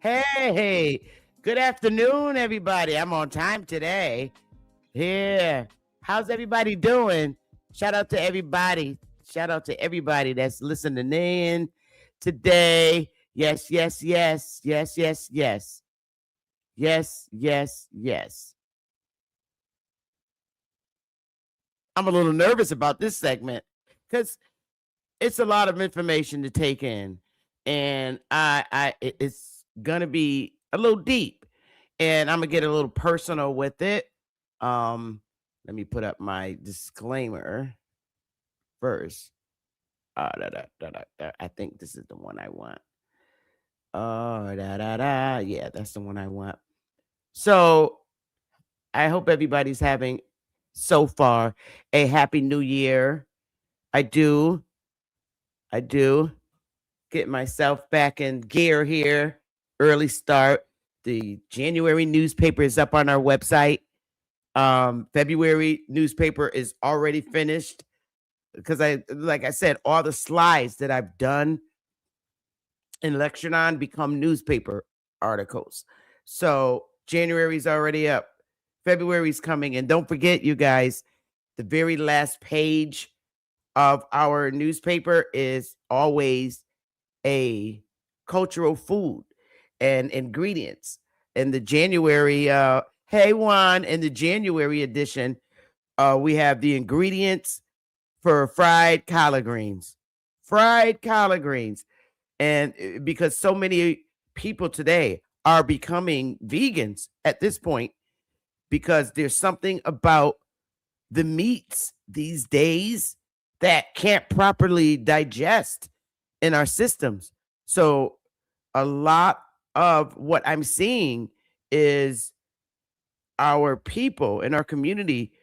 Hey, good afternoon, everybody. I'm on time today. Yeah. How's everybody doing? Shout out to everybody. Shout out to everybody that's listening in today. Yes, yes, yes, yes, yes, yes. Yes, yes, yes. I'm a little nervous about this segment because it's a lot of information to take in. And it's gonna be a little deep. And I'm gonna get a little personal with it. Let me put up my disclaimer first. I think this is the one I want. Yeah, that's the one I want. So I hope everybody's having so far a happy new year. I do. Get myself back in gear here. Early start. The January newspaper is up on our website. February newspaper is already finished because like I said, all the slides that I've done in lecture on become newspaper articles. So January's already up. February's coming. And don't forget, you guys, the very last page of our newspaper is always a cultural food and ingredients. In the January, hey Juan, in the January edition, we have the ingredients for fried collard greens. Fried collard greens. And because so many people today are becoming vegans at this point, because there's something about the meats these days that can't properly digest in our systems. So a lot of what I'm seeing is our people in our community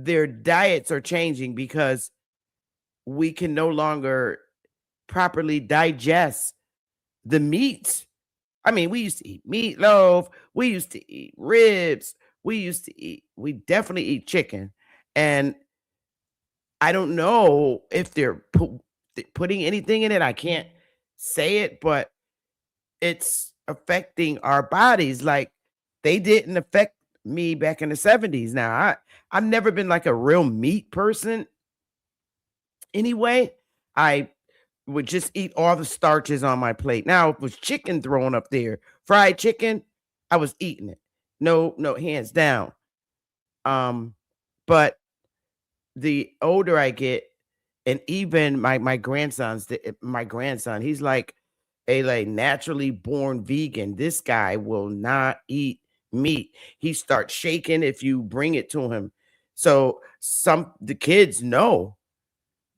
their diets are changing because we can no longer properly digest the meats. I mean, we used to eat meatloaf, we used to eat ribs, we definitely eat chicken. And I don't know if they're putting anything in it. I can't say it, but it's affecting our bodies like they didn't affect me back in the 70s. Now, I've never been like a real meat person anyway. I would just eat all the starches on my plate. Now, if it was chicken thrown up there, fried chicken, I was eating it. No, no, hands down. But the older I get, and even my grandson's my grandson, he's like a like naturally born vegan. This guy will not eat meat. He starts shaking if you bring it to him. So the kids know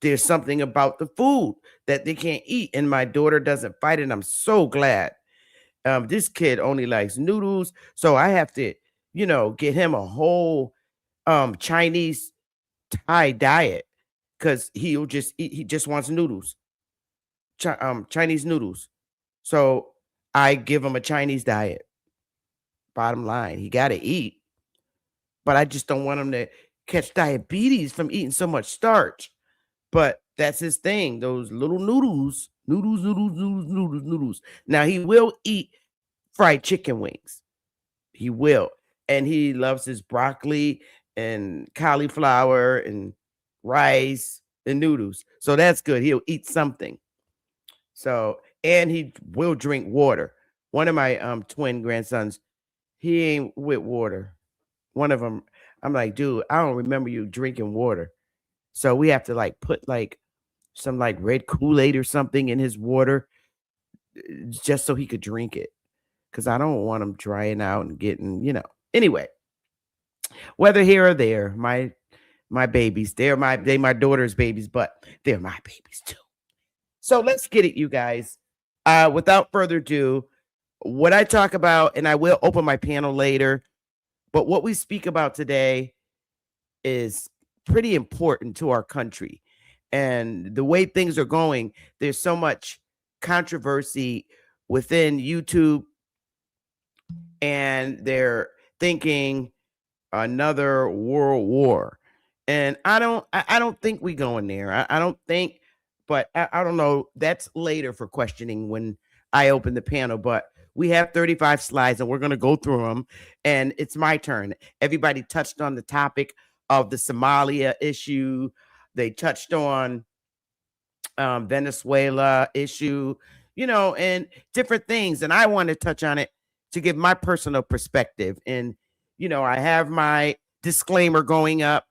there's something about the food that they can't eat, and my daughter doesn't fight it. I'm so glad. This kid only likes noodles, so I have to, get him a whole Chinese Thai diet because he'll just eat. He just wants noodles, Chinese noodles. So I give him a Chinese diet. Bottom line, he got to eat, but I just don't want him to catch diabetes from eating so much starch. But that's his thing. Those little noodles. Now he will eat fried chicken wings. He will. And he loves his broccoli and cauliflower and rice and noodles. So that's good. He'll eat something. So, and he will drink water. One of my twin grandsons, he ain't with water. One of them, I'm like, dude, I don't remember you drinking water. So we have to like put like some like red Kool-Aid or something in his water just so he could drink it. Because I don't want him drying out and getting, Anyway, whether here or there, my babies, they my daughter's babies, but they're my babies too. So let's get it, you guys. Without further ado, what I talk about, and I will open my panel later, but what we speak about today is pretty important to our country. And the way things are going, there's so much controversy within YouTube, and they're thinking another world war. And I don't think we going there. I don't think, but I don't know. That's later for questioning when I open the panel. But we have 35 slides and we're going to go through them. And it's my turn. Everybody touched on the topic of the Somalia issue. They touched on Venezuela issue, and different things. And I want to touch on it to give my personal perspective. And, I have my disclaimer going up.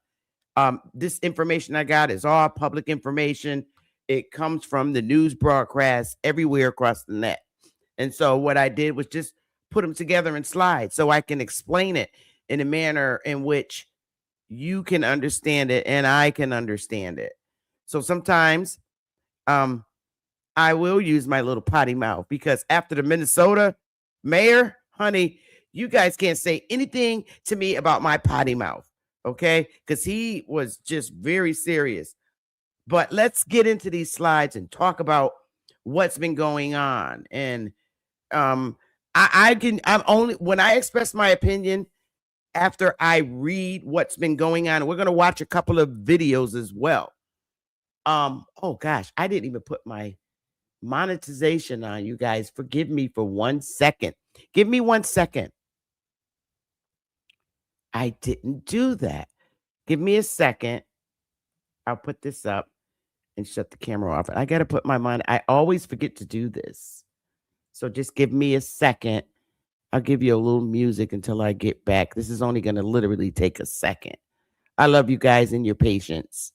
This information I got is all public information. It comes from the news broadcast everywhere across the net. And so what I did was just put them together in slides so I can explain it in a manner in which you can understand it and I can understand it. So sometimes I will use my little potty mouth because after the Minnesota mayor, honey, you guys can't say anything to me about my potty mouth, okay? Because he was just very serious. But let's get into these slides and talk about what's been going on. And I'm only, when I express my opinion after I read what's been going on, we're going to watch a couple of videos as well. Oh gosh, I didn't even put my monetization on, you guys. Forgive me for 1 second. Give me 1 second. I didn't do that. Give me a second. I'll put this up and shut the camera off. I got to put my mind. I always forget to do this. So just give me a second. I'll give you a little music until I get back. This is only going to literally take a second. I love you guys and your patience.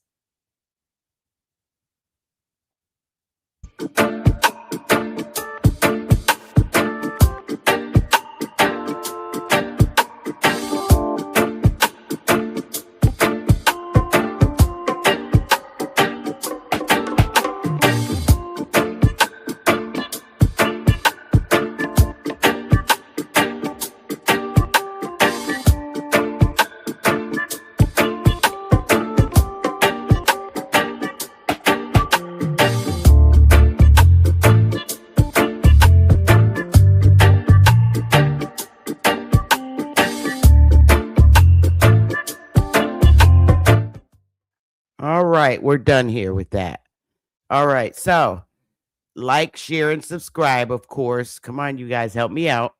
All right, we're done here with that. All right, so like, share, and subscribe, of course. Come on, you guys, help me out.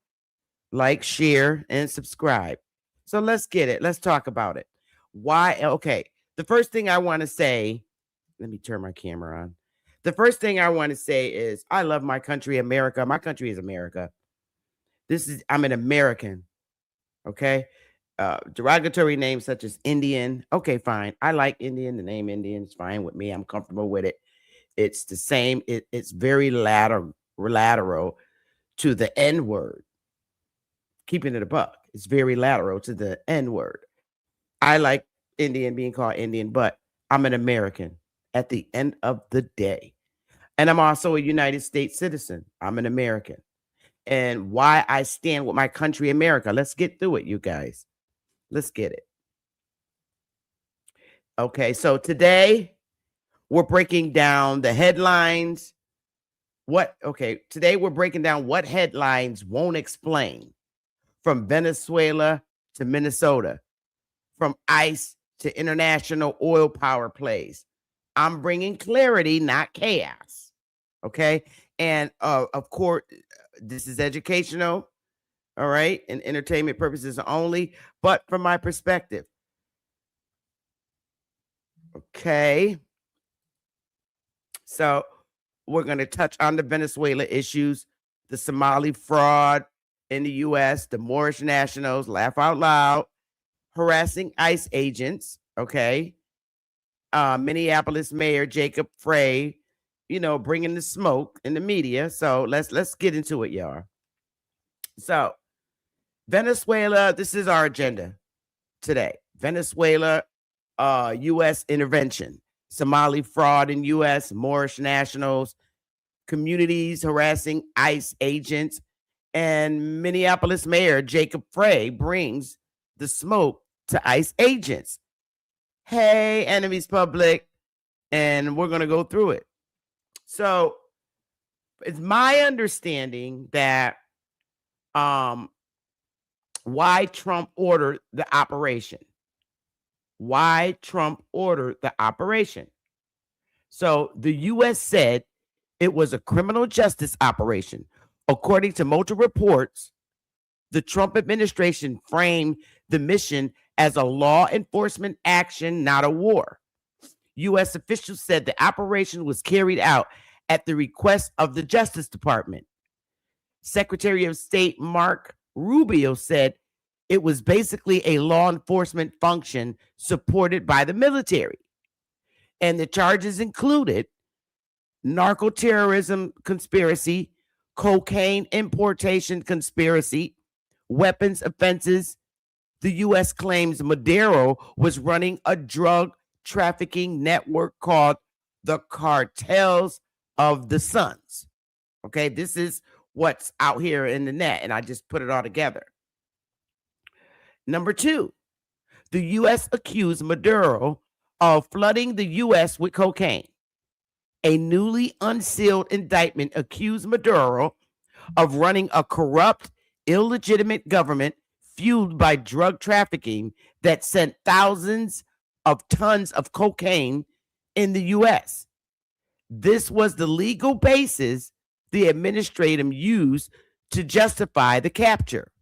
Like, share, and subscribe. So let's get it. Let's talk about it. Why? Okay, the first thing I want to say, let me turn my camera on. The first thing I want to say is I love my country, America. My country is America. I'm an American. Okay. Derogatory names such as Indian. Okay, fine. I like Indian. The name Indian is fine with me. I'm comfortable with it. It's the same. It's very lateral to the N word. Keeping it a buck. It's very lateral to the N word. I like Indian being called Indian, but I'm an American at the end of the day. And I'm also a United States citizen. I'm an American. And why I stand with my country, America. Let's get through it, you guys. Let's get it. Okay, so today we're breaking down the headlines. Today we're breaking down what headlines won't explain, from Venezuela to Minnesota, from ICE to international oil power plays. I'm bringing clarity, not chaos. Okay. And of course, this is educational. All right. And entertainment purposes only, but from my perspective. Okay. So we're going to touch on the Venezuela issues, the Somali fraud in the U.S., the Moorish Nationals, laugh out loud, harassing ICE agents. Okay. Minneapolis Mayor Jacob Frey, bringing the smoke in the media. So let's get into it, y'all. So Venezuela, this is our agenda today. Venezuela, U.S. intervention, Somali fraud in U.S., Moorish Nationals, communities harassing ICE agents, and Minneapolis Mayor Jacob Frey brings the smoke to ICE agents. Hey, enemies public, and we're going to go through it. So it's my understanding that why Trump ordered the operation. Why Trump ordered the operation. So the U.S. said it was a criminal justice operation. According to multiple reports, the Trump administration framed the mission as a law enforcement action, not a war. U.S. officials said the operation was carried out at the request of the Justice Department. Secretary of State Mark Rubio said it was basically a law enforcement function supported by the military. And the charges included narco-terrorism conspiracy, cocaine importation conspiracy, weapons offenses. The U.S. claims Maduro was running a drug trafficking network called the Cartels of the Suns. Okay, this is what's out here in the net, and I just put it all together. Number two, the U.S. accused Maduro of flooding the U.S. with cocaine. A newly unsealed indictment accused Maduro of running a corrupt, illegitimate government fueled by drug trafficking that sent thousands of tons of cocaine in the U.S. This was the legal basis the administration used to justify the capture.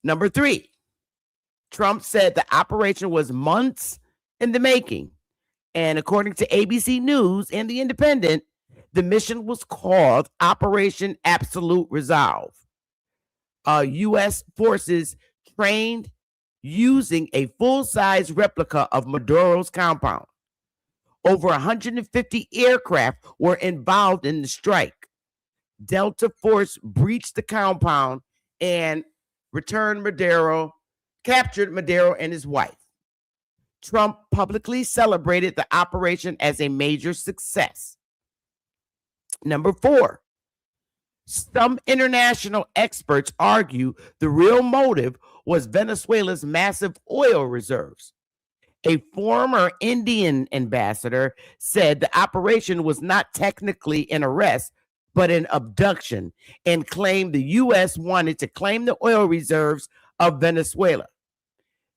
Number three, Trump said the operation was months in the making. And according to ABC News and The Independent, the mission was called Operation Absolute Resolve. U.S. forces trained using a full-size replica of Maduro's compound. Over 150 aircraft were involved in the strike. Delta Force breached the compound and captured Maduro and his wife. Trump publicly celebrated the operation as a major success. Number four, some international experts argue the real motive was Venezuela's massive oil reserves. A former Indian ambassador said the operation was not technically an arrest, but an abduction, and claimed the U.S. wanted to claim the oil reserves of Venezuela.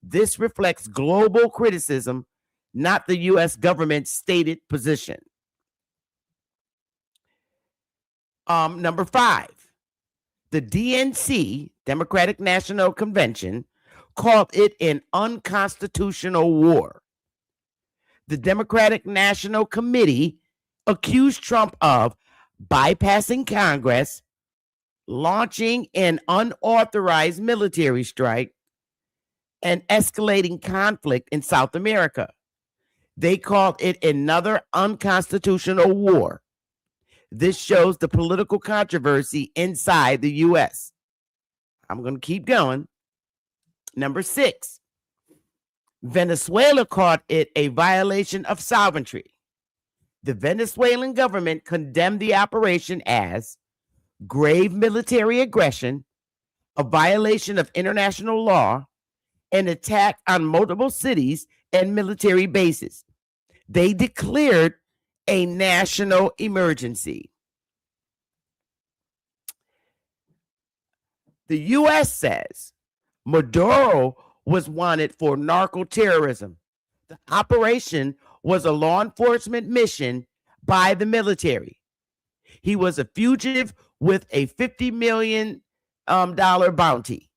This reflects global criticism, not the U.S. government's stated position. Number 5, the DNC, Democratic National Convention, called it an unconstitutional war. The Democratic National Committee accused Trump of bypassing Congress, launching an unauthorized military strike, and escalating conflict in South America. They called it another unconstitutional war. This shows the political controversy inside the U.S. I'm going to keep going. Number 6, Venezuela called it a violation of sovereignty. The Venezuelan government condemned the operation as grave military aggression, a violation of international law, an attack on multiple cities and military bases. They declared a national emergency. The U.S. says Maduro was wanted for narco-terrorism. The operation was a law enforcement mission by the military. He was a fugitive with a $50 million bounty.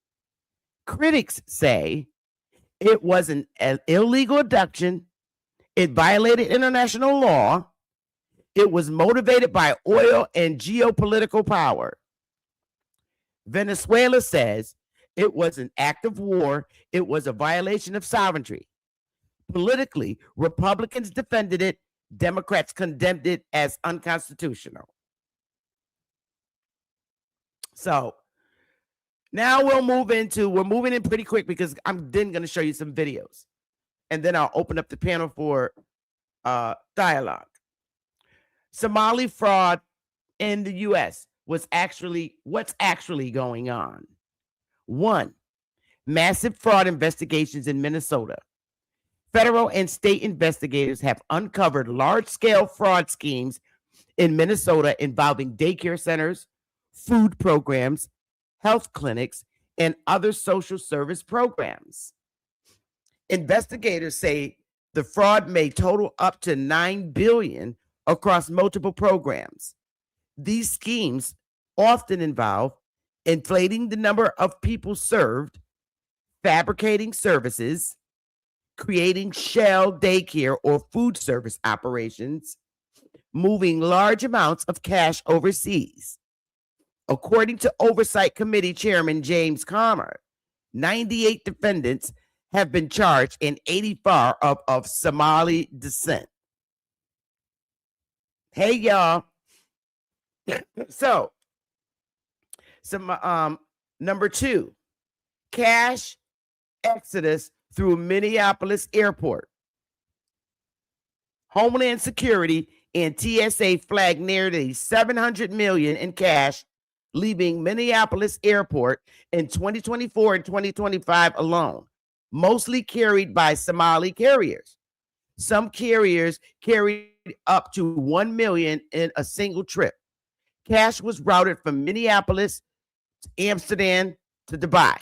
Critics say it was an illegal abduction. It violated international law. It was motivated by oil and geopolitical power. Venezuela says it was an act of war. It was a violation of sovereignty. Politically, Republicans defended it. Democrats condemned it as unconstitutional. So now we're moving in pretty quick because I'm then going to show you some videos. And then I'll open up the panel for dialogue. Somali fraud in the U.S. what's actually going on. 1, massive fraud investigations in Minnesota. Federal and state investigators have uncovered large-scale fraud schemes in Minnesota involving daycare centers, food programs, health clinics, and other social service programs. Investigators say the fraud may total up to $9 billion across multiple programs. These schemes often involve inflating the number of people served, fabricating services, creating shell daycare or food service operations, moving large amounts of cash overseas. According to Oversight Committee Chairman James Comer, 98 defendants have been charged and 84 of Somali descent. Hey, y'all. So, number 2, cash exodus through Minneapolis Airport. Homeland Security and TSA flagged nearly $700 million in cash leaving Minneapolis Airport in 2024 and 2025 alone, mostly carried by Somali carriers. Some carriers carried up to $1 million in a single trip. Cash was routed from Minneapolis to Amsterdam to Dubai.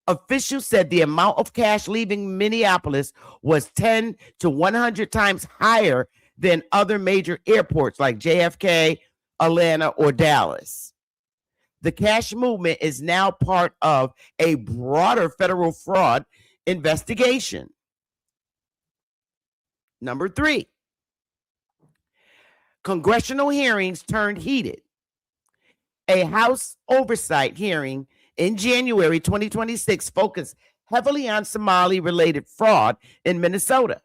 Officials said the amount of cash leaving Minneapolis was 10 to 100 times higher than other major airports like JFK, Atlanta, or Dallas. The cash movement is now part of a broader federal fraud investigation. Number 3, congressional hearings turned heated. A House oversight hearing in January 2026 focused heavily on Somali-related fraud in Minnesota.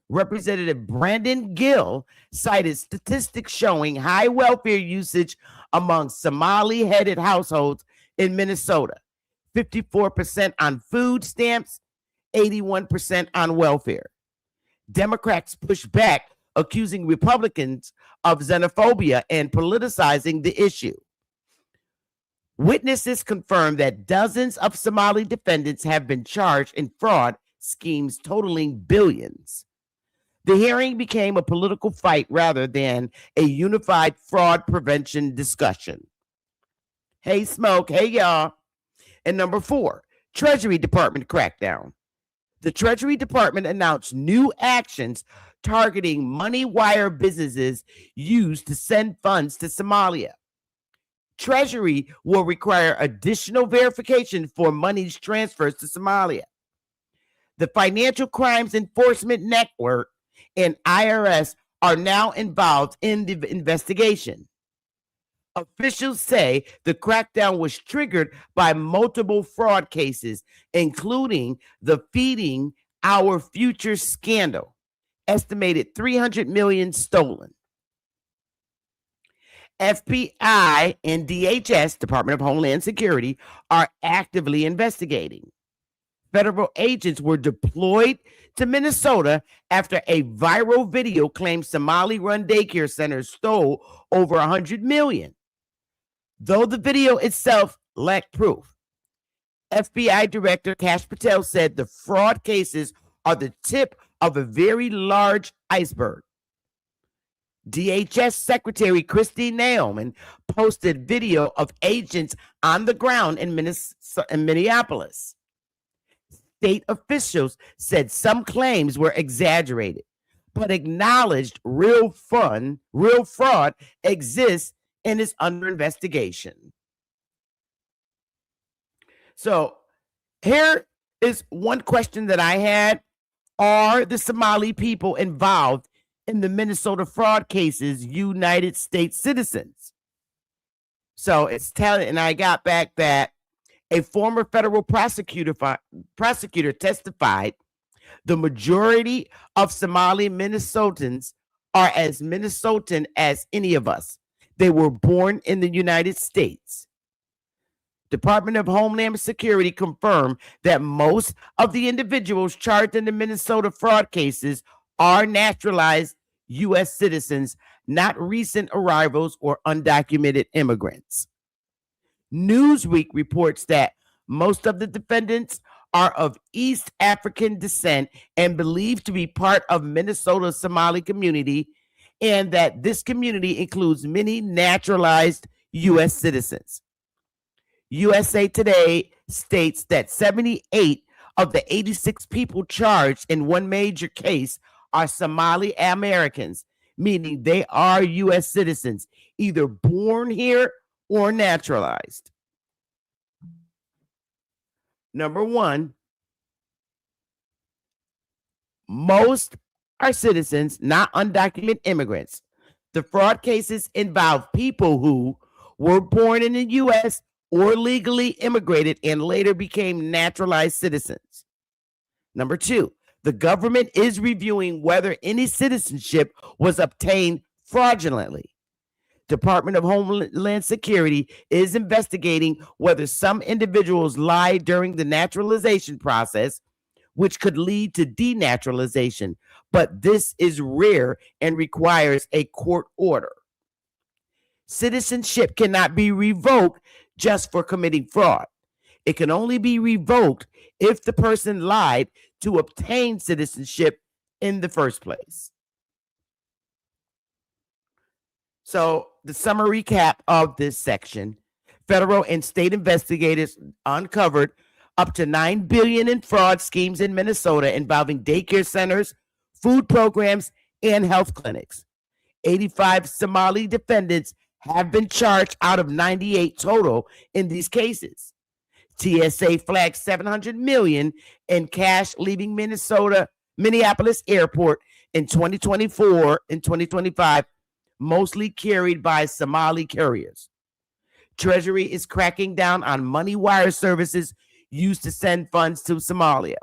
Representative Brandon Gill cited statistics showing high welfare usage among Somali-headed households in Minnesota, 54% on food stamps, 81% on welfare. Democrats pushed back, accusing Republicans of xenophobia and politicizing the issue. Witnesses confirmed that dozens of Somali defendants have been charged in fraud schemes totaling billions. The hearing became a political fight rather than a unified fraud prevention discussion. Hey, Smoke. Hey, y'all. And number 4, Treasury Department crackdown. the Treasury Department announced new actions targeting money wire businesses used to send funds to Somalia. Treasury will require additional verification for money's transfers to Somalia. The Financial Crimes Enforcement Network and IRS are now involved in the investigation. Officials say the crackdown was triggered by multiple fraud cases, including the Feeding Our Future scandal, estimated 300 million stolen. FBI and DHS, Department of Homeland Security, are actively investigating. Federal agents were deployed to Minnesota after a viral video claimed Somali-run daycare centers stole over 100 million. Though the video itself lacked proof, FBI Director Kash Patel said the fraud cases are the tip of a very large iceberg. DHS Secretary Kristi Naomi posted video of agents on the ground in Minneapolis. State officials said some claims were exaggerated, but acknowledged real fraud exists and is under investigation. So here is one question that I had. Are the Somali people involved in the Minnesota fraud cases United States citizens? So it's telling, and I got back that a former federal prosecutor testified the majority of Somali Minnesotans are as Minnesotan as any of us. They were born in the United States. Department of Homeland Security confirmed that most of the individuals charged in the Minnesota fraud cases are naturalized U.S. citizens, not recent arrivals or undocumented immigrants. Newsweek reports that most of the defendants are of East African descent and believed to be part of Minnesota's Somali community, and that this community includes many naturalized U.S. citizens. USA Today states that 78 of the 86 people charged in one major case are Somali Americans, meaning they are U.S. citizens, either born here or naturalized. Number one, most are citizens, not undocumented immigrants. The fraud cases involve people who were born in the U.S. or legally immigrated and later became naturalized citizens. Number two, the government is reviewing whether any citizenship was obtained fraudulently. Department of Homeland Security is investigating whether some individuals lied during the naturalization process, which could lead to denaturalization, but this is rare and requires a court order. Citizenship cannot be revoked just for committing fraud. It can only be revoked if the person lied to obtain citizenship in the first place. So the summary recap of this section: federal and state investigators uncovered up to $9 billion in fraud schemes in Minnesota involving daycare centers, food programs, and health clinics. 85 Somali defendants have been charged out of 98 total in these cases. TSA flagged $700 million in cash leaving Minneapolis Airport in 2024 and 2025, mostly carried by Somali carriers. Treasury is cracking down on money wire services used to send funds to Somalia.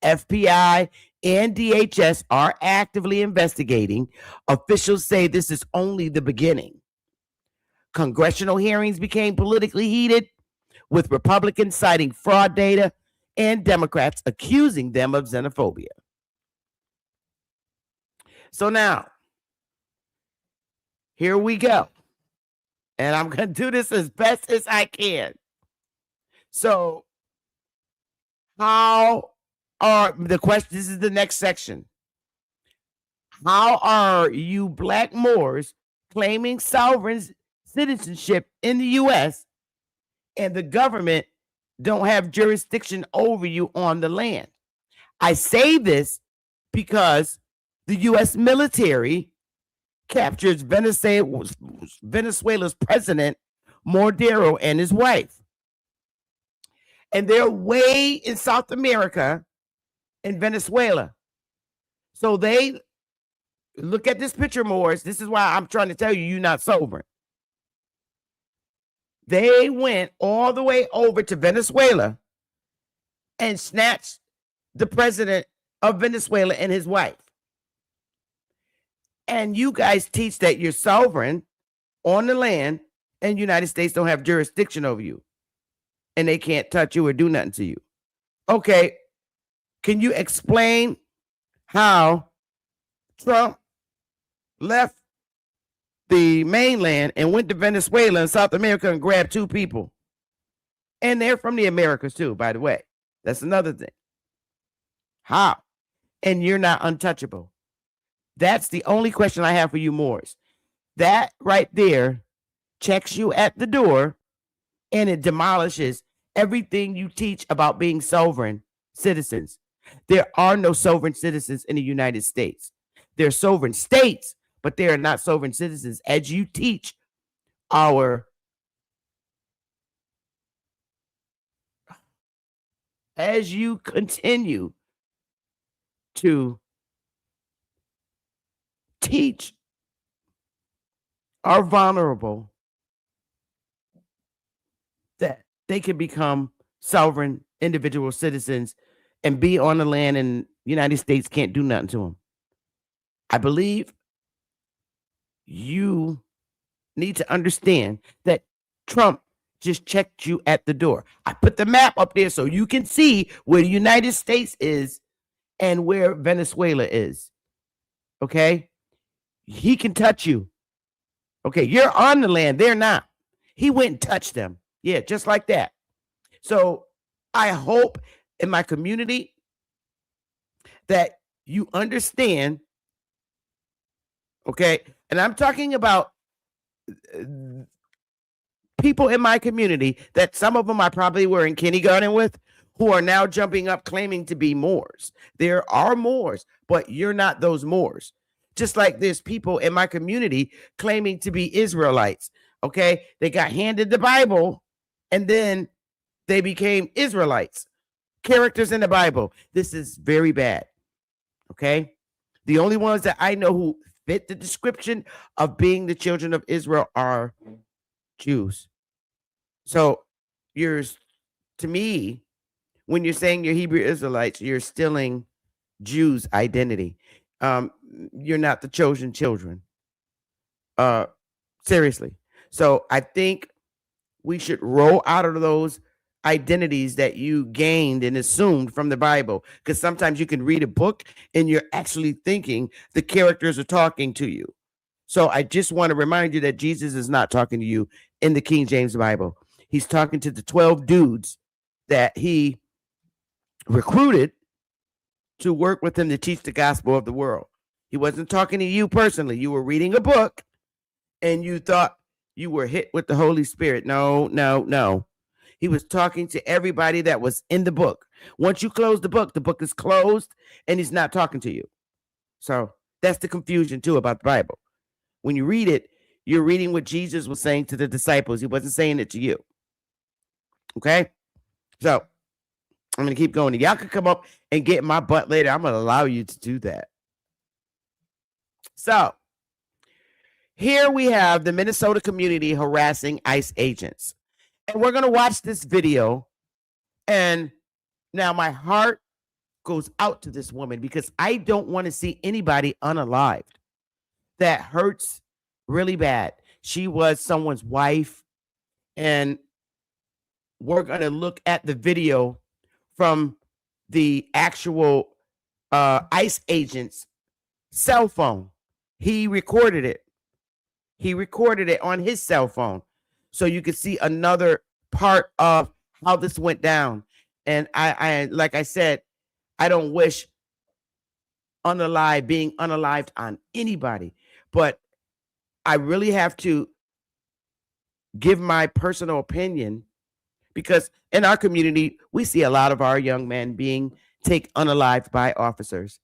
FBI and DHS are actively investigating. Officials say this is only the beginning. Congressional hearings became politically heated, with Republicans citing fraud data and Democrats accusing them of xenophobia. So now, here we go. And I'm going to do this as best as I can. So, how are the question? This is the next section. How are you Black Moors claiming sovereign citizenship in the U.S. and the government don't have jurisdiction over you on the land? I say this because the U.S. military captures Venezuela's president, Maduro, and his wife. And they're way in South America in Venezuela. So they look at this picture, Morris. This is why I'm trying to tell you, you're not sober. They went all the way over to Venezuela and snatched the president of Venezuela and his wife. And you guys teach that you're sovereign on the land and the United States don't have jurisdiction over you and they can't touch you or do nothing to you. Okay, can you explain how Trump left the mainland and went to Venezuela and South America and grabbed 2 people? And they're from the Americas too, by the way. That's another thing. How? And you're not untouchable. That's the only question I have for you, Morris. That right there checks you at the door and it demolishes everything you teach about being sovereign citizens. There are no sovereign citizens in the United States. They're sovereign states, but they are not sovereign citizens, as you teach as you continue to teach are vulnerable that they can become sovereign individual citizens and be on the land, and the United States can't do nothing to them. I believe you need to understand that Trump just checked you at the door. I put the map up there so you can see where the United States is and where Venezuela is. Okay? He can touch you. Okay, you're on the land. They're not. He went and touched them. Yeah, just like that. So I hope in my community that you understand. Okay, and I'm talking about people in my community that some of them I probably were in kindergarten with who are now jumping up claiming to be Moors. There are Moors, but you're not those Moors. Just like there's people in my community claiming to be Israelites. Okay, they got handed the Bible and then they became Israelites, characters in the Bible. This is very bad. Okay, the only ones that I know who fit the description of being the children of Israel are Jews. So to me, when you're saying you're Hebrew Israelites, you're stealing Jews' identity. You're not the chosen children. Seriously. So I think we should roll out of those identities that you gained and assumed from the Bible, because sometimes you can read a book and you're actually thinking the characters are talking to you. So I just want to remind you that Jesus is not talking to you in the King James Bible. He's talking to the 12 dudes that he recruited to work with him to teach the gospel of the world. He wasn't talking to you personally. You were reading a book and you thought you were hit with the Holy Spirit. No. He was talking to everybody that was in the book. Once you close the book is closed and he's not talking to you. So that's the confusion too about the Bible. When you read it, you're reading what Jesus was saying to the disciples. He wasn't saying it to you. Okay? So I'm going to keep going. Y'all can come up and get my butt later. I'm going to allow you to do that. So here we have the Minnesota community harassing ICE agents. And we're going to watch this video. And now my heart goes out to this woman because I don't want to see anybody unalived. That hurts really bad. She was someone's wife. And we're going to look at the video from the actual ICE agent's cell phone. He recorded it. He recorded it on his cell phone. So you can see another part of how this went down. And I like I said, I don't wish being unalived on anybody, but I really have to give my personal opinion because in our community, we see a lot of our young men being take unalived by officers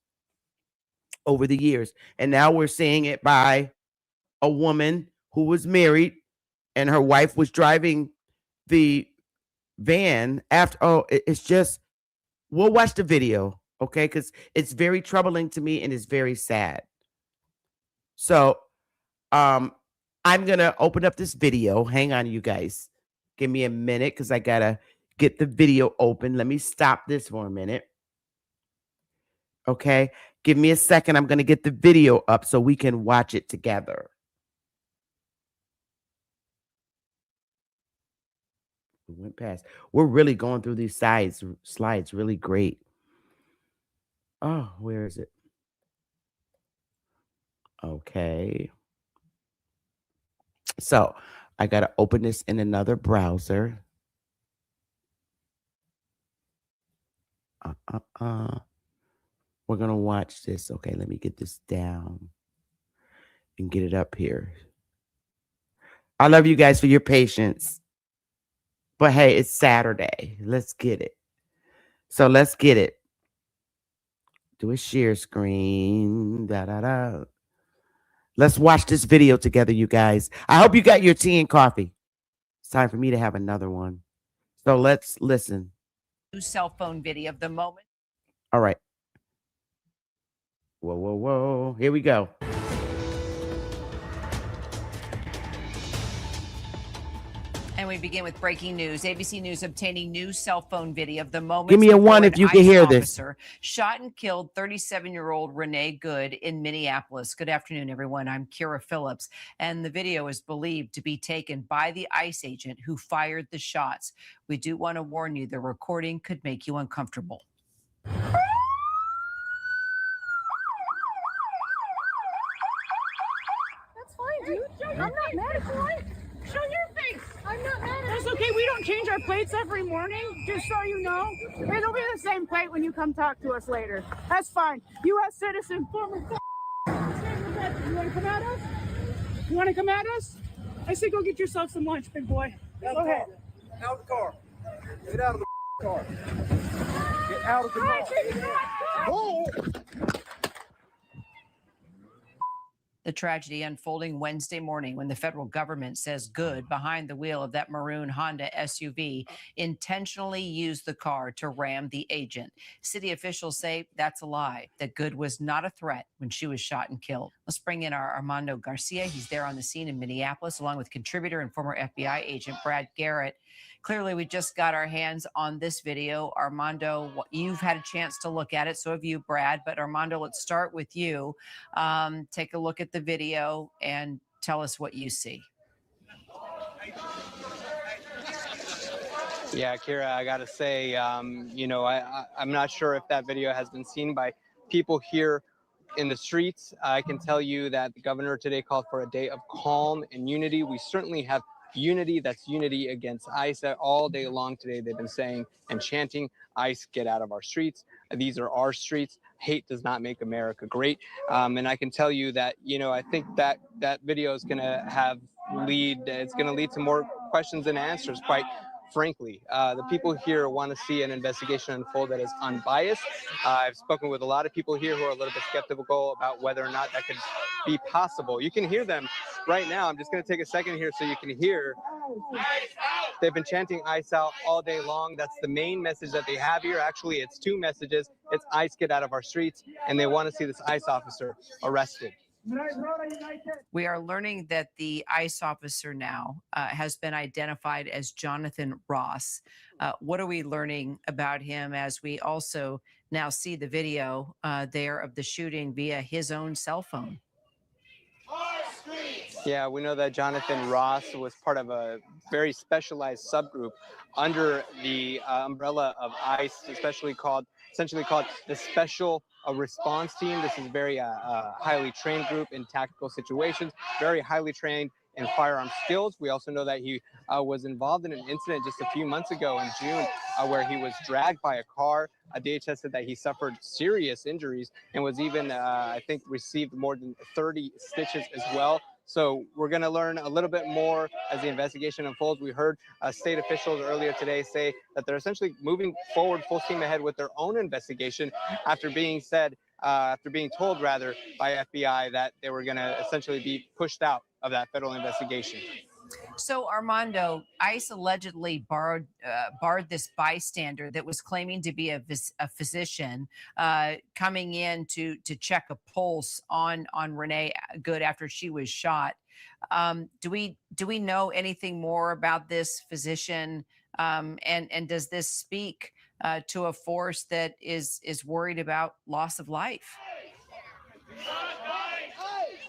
over the years. And now we're seeing it by a woman who was married and her wife was driving the van after. Oh, it's just, we'll watch the video, okay? Because it's very troubling to me and it's very sad. So I'm gonna open up this video. Hang on, you guys. Give me a minute because I gotta get the video open. Let me stop this for a minute. Okay, give me a second. I'm gonna get the video up so we can watch it together. We went past. We're really going through these slides really great. Oh, where is it? Okay. So I got to open this in another browser. We're going to watch this. Okay, let me get this down and get it up here. I love you guys for your patience. But hey, it's Saturday. Let's get it. So let's get it. Do a share screen. Let's watch this video together, you guys. I hope you got your tea and coffee. It's time for me to have another one. So let's listen. New cell phone video of the moment. All right. Whoa, whoa, whoa. Here we go. And we begin with breaking news. ABC News obtaining new cell phone video of the moment. Give me a one if you can hear this. Shot and killed 37-year-old Renee Good in Minneapolis. Good afternoon, everyone. I'm Kira Phillips. And the video is believed to be taken by the ICE agent who fired the shots. We do want to warn you, the recording could make you uncomfortable. That's fine, dude. I'm not mad at you. Show your face. I'm not mad at you. That's okay. We don't change our plates every morning, just so you know. It'll be the same plate when you come talk to us later. That's fine. U.S. citizen, former. You want to come at us? You want to come at us? I say go get yourself some lunch, big boy. Go ahead. Out of the car. Get out of the car. Get out of the car. Whoa. The tragedy unfolding Wednesday morning when the federal government says Good, behind the wheel of that maroon Honda SUV, intentionally used the car to ram the agent. City officials say that's a lie, that Good was not a threat when she was shot and killed. Let's bring in our Armando Garcia. He's there on the scene in Minneapolis, along with contributor and former FBI agent Brad Garrett. Clearly, we just got our hands on this video. Armando, you've had a chance to look at it. So have you, Brad. But Armando, let's start with you. Take a look at the video and tell us what you see. Yeah, Kira, I got to say, I'm not sure if that video has been seen by people here in the streets. I can tell you that the governor today called for a day of calm and unity. We certainly have unity. That's unity against ICE. All day long today they've been saying and chanting, ICE, get out of our streets. These are our streets. Hate does not make America great. And I can tell you that, I think that video is going to it's going to lead to more questions and answers, quite frankly. The people here want to see an investigation unfold that is unbiased. I've spoken with a lot of people here who are a little bit skeptical about whether or not that could be possible. You can hear them right now. I'm just going to take a second here so you can hear. They've been chanting ICE out all day long. That's the main message that they have here. Actually, it's two messages. It's ICE, get out of our streets, and they want to see this ICE officer arrested. We are learning that the ICE officer now has been identified as Jonathan Ross. What are we learning about him as we also now see the video there of the shooting via his own cell phone? Yeah, we know that Jonathan Ross was part of a very specialized subgroup under the umbrella of ICE, essentially called the Special Response Team. This is a very highly trained group in tactical situations, very highly trained in firearm skills. We also know that he was involved in an incident just a few months ago in June where he was dragged by a car. DHS said that he suffered serious injuries and was even, I think, received more than 30 stitches as well. So we're going to learn a little bit more as the investigation unfolds. We heard state officials earlier today say that they're essentially moving forward full steam ahead with their own investigation after being told rather by FBI that they were going to essentially be pushed out of that federal investigation. So, Armando, ICE allegedly barred this bystander that was claiming to be a physician coming in to check a pulse on Renee Good after she was shot. Do we know anything more about this physician? And does this speak to a force that is worried about loss of life?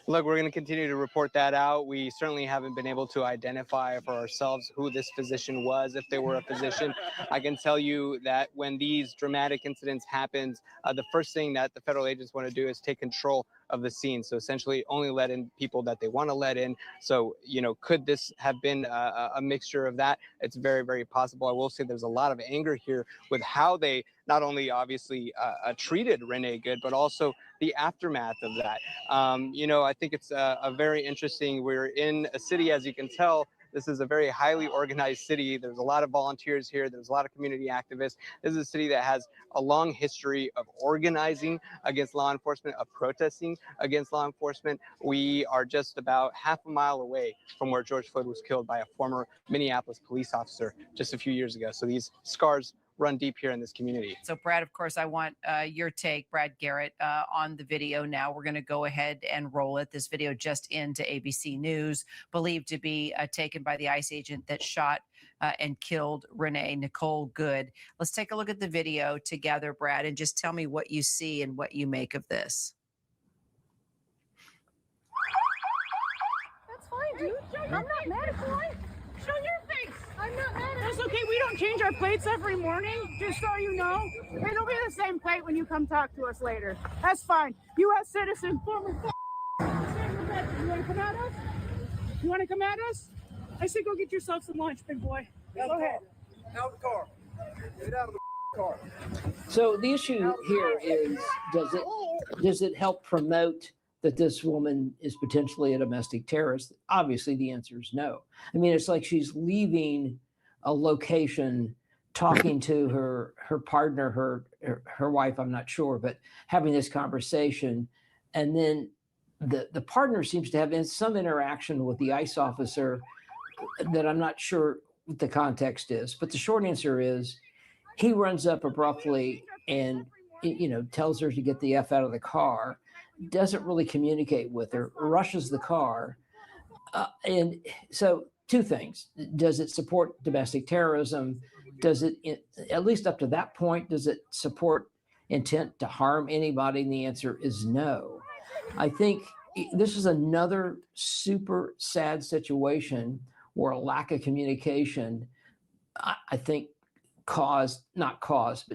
Look, we're going to continue to report that out. We certainly haven't been able to identify for ourselves who this physician was, if they were a physician. I can tell you that when these dramatic incidents happen, the first thing that the federal agents want to do is take control of the scene. So essentially only let in people that they want to let in. So, could this have been a mixture of that? It's very, very possible. I will say there's a lot of anger here with how they not only obviously treated Renee Good, but also the aftermath of that. I think it's a very interesting. We're in a city, as you can tell, this is a very highly organized city. There's a lot of volunteers here. There's a lot of community activists. This is a city that has a long history of organizing against law enforcement, of protesting against law enforcement. We are just about half a mile away from where George Floyd was killed by a former Minneapolis police officer just a few years ago. So these scars run deep here in this community. So, Brad, of course, I want your take, Brad Garrett, on the video now. We're going to go ahead and roll it. This video just into ABC News, believed to be taken by the ICE agent that shot and killed Renee Nicole Good. Let's take a look at the video together, Brad, and just tell me what you see and what you make of this. That's fine, dude. I'm not mad at you. Show your face. I'm not mad at you. That's okay. We don't change our plates every morning, just so you know. It'll be the same plate when you come talk to us later. That's fine. U.S. citizen, former. You want to come at us? You want to come at us? I say go get yourself some lunch, big boy. Go ahead. Out of the car. Get out of the car. So the issue here is, does it help promote that this woman is potentially a domestic terrorist? Obviously, the answer is no. I mean, it's like she's leaving a location, talking to her partner, her wife, I'm not sure, but having this conversation. And then the partner seems to have some interaction with the ICE officer that I'm not sure what the context is. But the short answer is he runs up abruptly and, tells her to get the F out of the car, doesn't really communicate with her, rushes the car. And so two things. Does it support domestic terrorism? Does it, at least up to that point, does it support intent to harm anybody? And the answer is no. I think this is another super sad situation where a lack of communication, I think, but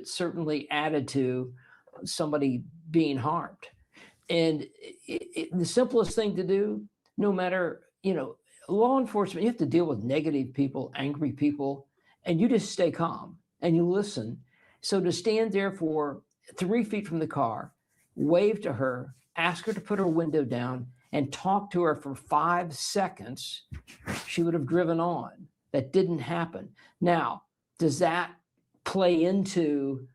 certainly added to somebody being harmed. And the simplest thing to do, no matter, law enforcement, you have to deal with negative people, angry people, and you just stay calm and you listen. So to stand there for 3 feet from the car, wave to her, ask her to put her window down and talk to her for 5 seconds, she would have driven on. That didn't happen. Now, does that play into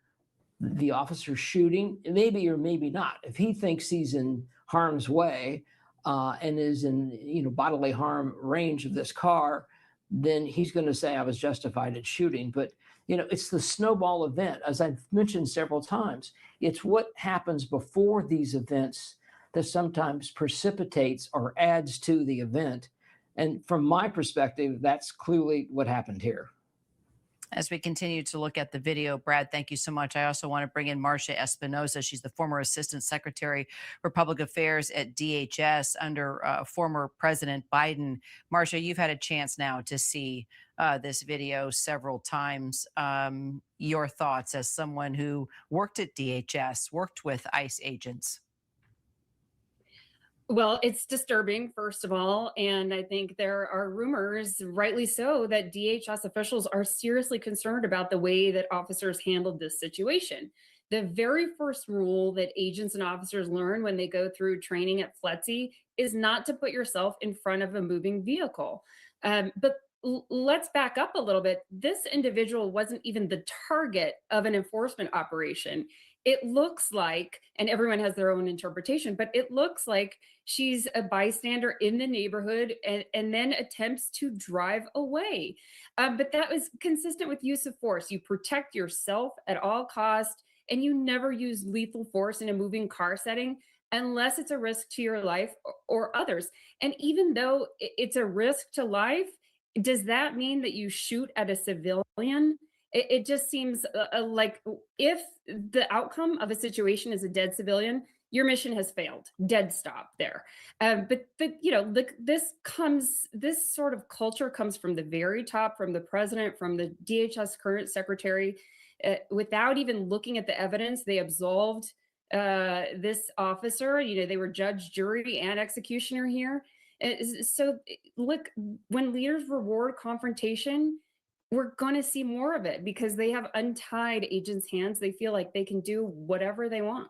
the officer shooting? Maybe or maybe not. If he thinks he's in harm's way and is in bodily harm range of this car, then he's going to say I was justified in shooting. But it's the snowball event, as I've mentioned several times. It's what happens before these events that sometimes precipitates or adds to the event. And from my perspective, that's clearly what happened here. As we continue to look at the video, Brad, thank you so much. I also want to bring in Marcia Espinosa. She's the former Assistant Secretary for Public Affairs at DHS under former President Biden. Marcia, you've had a chance now to see this video several times. Your thoughts as someone who worked at DHS, worked with ICE agents? Well, it's disturbing, first of all, and I think there are rumors, rightly so, that DHS officials are seriously concerned about the way that officers handled this situation. The very first rule that agents and officers learn when they go through training at FLETC is not to put yourself in front of a moving vehicle. But let's back up a little bit. This individual wasn't even the target of an enforcement operation. It looks like, and everyone has their own interpretation, but it looks like she's a bystander in the neighborhood and then attempts to drive away. But that was consistent with use of force. You protect yourself at all costs, and you never use lethal force in a moving car setting unless it's a risk to your life or others. And even though it's a risk to life, does that mean that you shoot at a civilian? It just seems like if the outcome of a situation is a dead civilian, your mission has failed. Dead stop there. But this sort of culture comes from the very top, from the president, from the DHS current secretary. Without even looking at the evidence, they absolved this officer. They were judge, jury, and executioner here. So look, when leaders reward confrontation, we're going to see more of it because they have untied agents' hands. They feel like they can do whatever they want.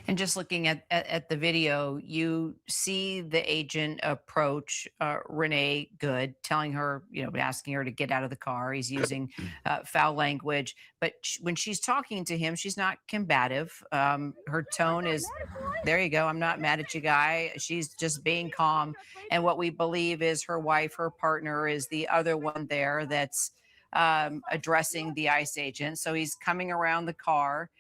And just looking at the video, you see the agent approach Renee Good, telling her, asking her to get out of the car. He's using foul language. But when she's talking to him, she's not combative. Her tone is, there you go, I'm not mad at you, guy. She's just being calm. And what we believe is her wife, her partner, is the other one there that's addressing the ICE agent. So he's coming around the car.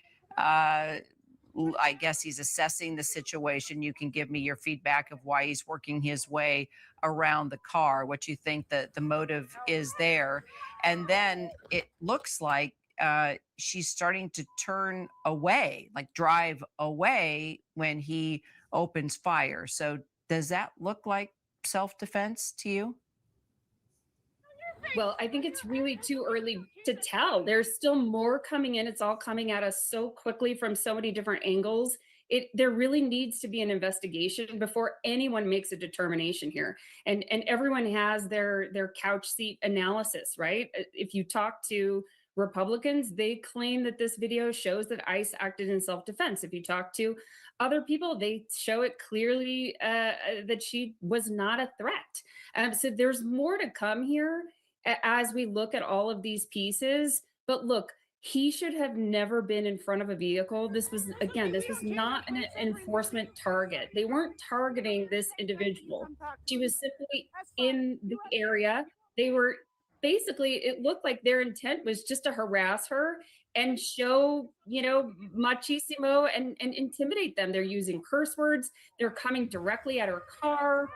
I guess he's assessing the situation. You can give me your feedback of why he's working his way around the car, what you think that the motive is there. And then it looks like she's starting to turn away, like drive away when he opens fire. So does that look like self-defense to you? Well, I think it's really too early to tell. There's still more coming in. It's all coming at us so quickly from so many different angles. There really needs to be an investigation before anyone makes a determination here. And everyone has their couch seat analysis, right? If you talk to Republicans, they claim that this video shows that ICE acted in self-defense. If you talk to other people, they show it clearly that she was not a threat. So there's more to come here as we look at all of these pieces. But look, he should have never been in front of a vehicle. This was not an enforcement target. They weren't targeting this individual. She was simply in the area. They were basically, it looked like their intent was just to harass her and show, machismo and intimidate them. They're using curse words. They're coming directly at her car.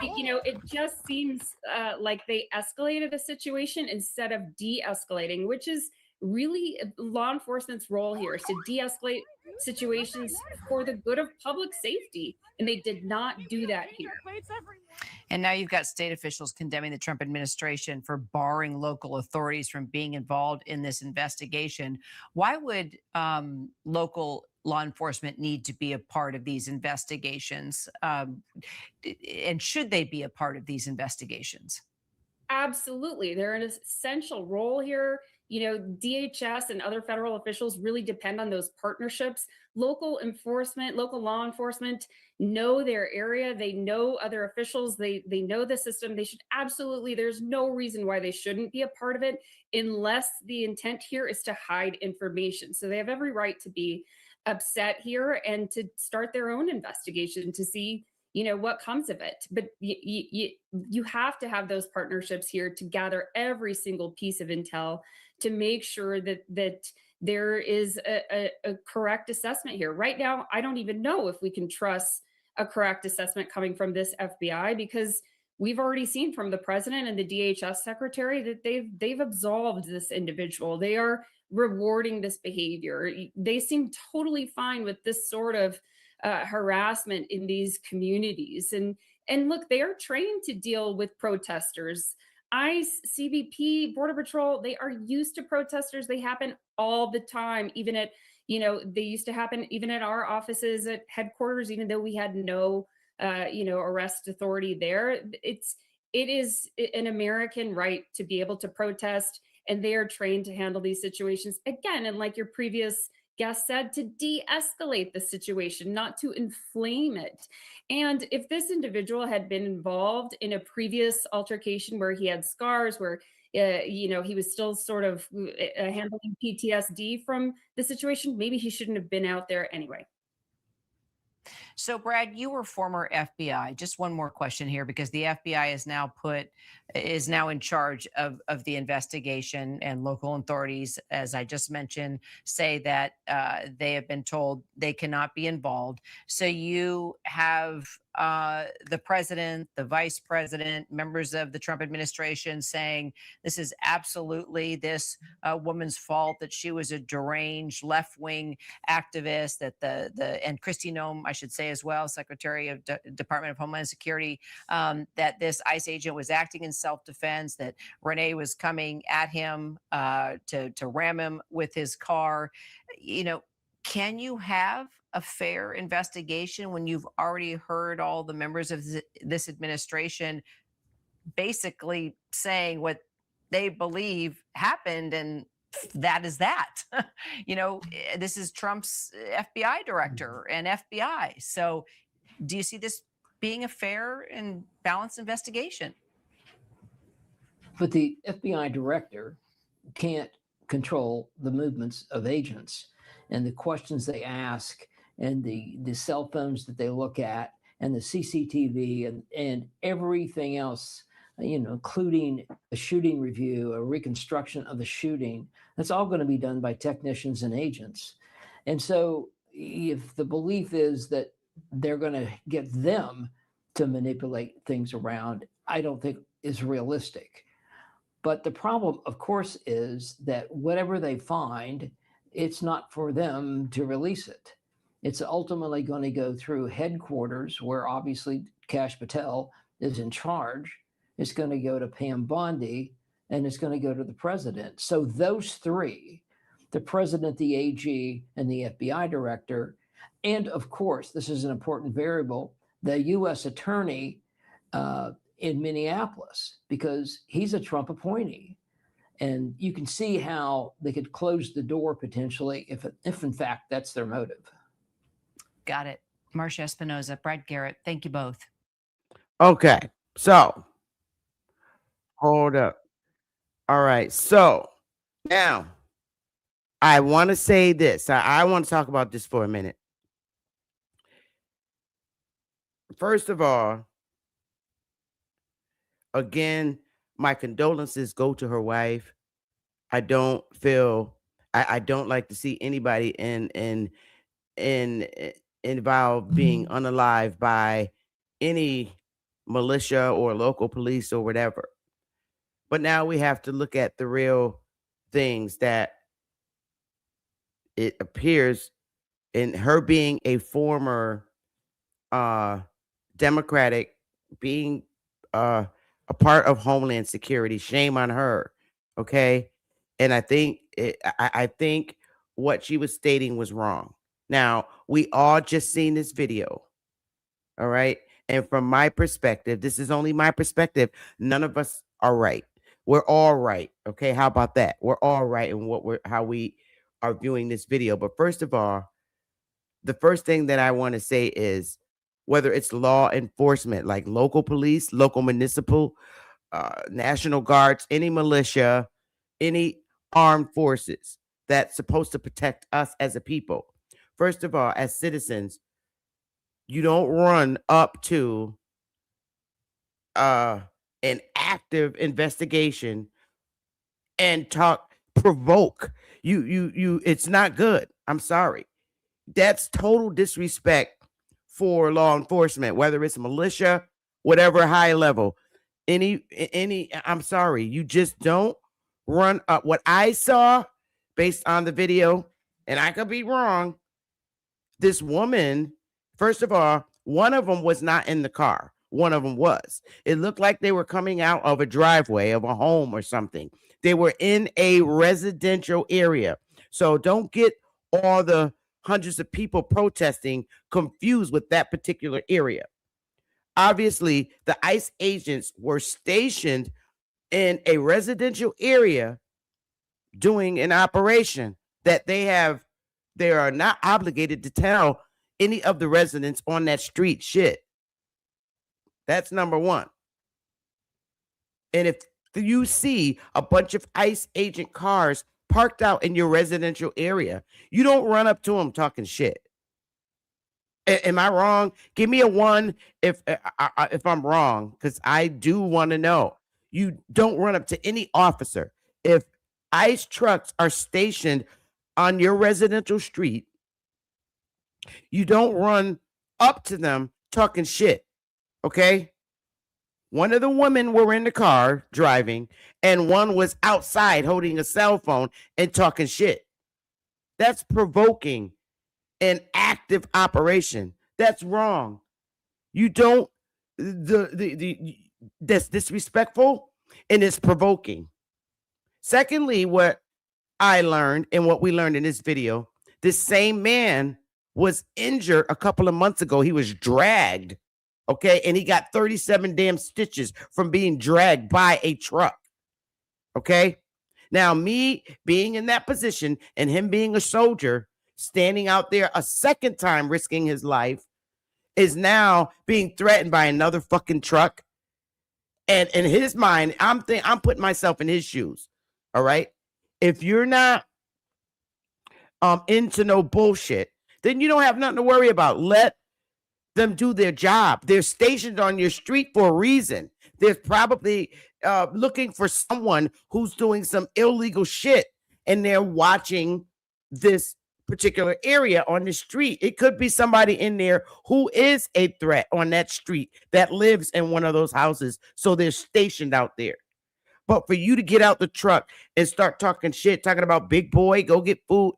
It just seems like they escalated a situation instead of de-escalating, which is really law enforcement's role here, is to de-escalate situations for the good of public safety. And they did not do that here. And now you've got state officials condemning the Trump administration for barring local authorities from being involved in this investigation. Why would local law enforcement need to be a part of these investigations? And should they be a part of these investigations? Absolutely. They're an essential role here. DHS and other federal officials really depend on those partnerships. Local law enforcement know their area. They know other officials. They know the system. They should absolutely, there's no reason why they shouldn't be a part of it unless the intent here is to hide information. So they have every right to be upset here and to start their own investigation to see what comes of it. But you have to have those partnerships here to gather every single piece of intel to make sure that there is a correct assessment here. Right now, I don't even know if we can trust a correct assessment coming from this FBI, because we've already seen from the president and the DHS secretary that they've absolved this individual. They are rewarding this behavior. They seem totally fine with this sort of harassment in these communities. And look, they are trained to deal with protesters. ICE, CBP, Border Patrol, they are used to protesters. They happen all the time, even at, they used to happen even at our offices at headquarters, even though we had no, arrest authority there. It is an American right to be able to protest and they are trained to handle these situations again. And like your previous guest said, to de-escalate the situation, not to inflame it. And if this individual had been involved in a previous altercation where he had scars, where he was still sort of handling PTSD from the situation, maybe he shouldn't have been out there anyway. So, Brad, you were former FBI. Just one more question here, because the FBI is now in charge of the investigation, and local authorities, as I just mentioned, say that they have been told they cannot be involved. So you have the president, the vice president, members of the Trump administration saying this is absolutely this woman's fault, that she was a deranged left-wing activist, that and Kristi Noem, I should say as well, Secretary of Department of Homeland Security, that this ICE agent was acting in self-defense, that Renee was coming at him to ram him with his car. Can you have a fair investigation when you've already heard all the members of this administration basically saying what they believe happened, and that is that? This is Trump's FBI director and FBI. So do you see this being a fair and balanced investigation? But the FBI director can't control the movements of agents and the questions they ask and the cell phones that they look at and the CCTV and everything else, including a shooting review, a reconstruction of the shooting. That's all going to be done by technicians and agents. And so if the belief is that they're going to get them to manipulate things around, I don't think is realistic. But the problem, of course, is that whatever they find, it's not for them to release it. It's ultimately going to go through headquarters, where obviously Kash Patel is in charge. It's going to go to Pam Bondi, and it's going to go to the president. So those three, the president, the AG, and the FBI director, and of course, this is an important variable, the U.S. attorney in Minneapolis, because he's a Trump appointee. And you can see how they could close the door potentially if in fact that's their motive. Got it. Marcia Espinoza, Brad Garrett, thank you both. Okay, so hold up. All right, so now I want to say this. I want to talk about this for a minute. First of all, again, my condolences go to her wife. I don't like to see anybody involved being unalived by any militia or local police or whatever. But now we have to look at the real things that it appears in her being a former Democratic, being a part of Homeland Security. Shame on her. Okay. And I think what she was stating was wrong. Now, we all just seen this video. All right. And from my perspective, this is only my perspective. None of us are right. We're all right. Okay. How about that? We're all right in how we are viewing this video. But first of all, the first thing that I want to say is, whether it's law enforcement, like local police, local municipal, National Guards, any militia, any armed forces that's supposed to protect us as a people. First of all, as citizens, you don't run up to an active investigation and provoke. It's not good. I'm sorry. That's total disrespect for law enforcement, whether it's militia, whatever high level, I'm sorry. You just don't run up. What I saw based on the video, and I could be wrong, this woman, first of all, one of them was not in the car. One of them was. It looked like they were coming out of a driveway of a home or something. They were in a residential area. So don't get all the hundreds of people protesting confused with that particular area. Obviously, the ICE agents were stationed in a residential area doing an operation that they are not obligated to tell any of the residents on that street shit. That's number one. And if you see a bunch of ICE agent cars parked out in your residential area, you don't run up to them talking shit. Am I wrong? Give me a 1 if I'm wrong, because I do want to know. You don't run up to any officer. If ICE trucks are stationed on your residential street, you don't run up to them talking shit, okay? One of the women were in the car driving, and one was outside holding a cell phone and talking shit. That's provoking an active operation. That's wrong. You don't, that's disrespectful and it's provoking. Secondly, what I learned and what we learned in this video, this same man was injured a couple of months ago. He was dragged, okay? And he got 37 damn stitches from being dragged by a truck, okay? Now, me being in that position and him being a soldier, standing out there a second time risking his life, is now being threatened by another fucking truck. And in his mind, I'm putting myself in his shoes. All right. If you're not into no bullshit, then you don't have nothing to worry about. Let them do their job. They're stationed on your street for a reason. They're probably looking for someone who's doing some illegal shit, and they're watching this particular area on the street. It could be somebody in there who is a threat on that street that lives in one of those houses. So they're stationed out there. But for you to get out the truck and start talking shit, talking about big boy, go get food,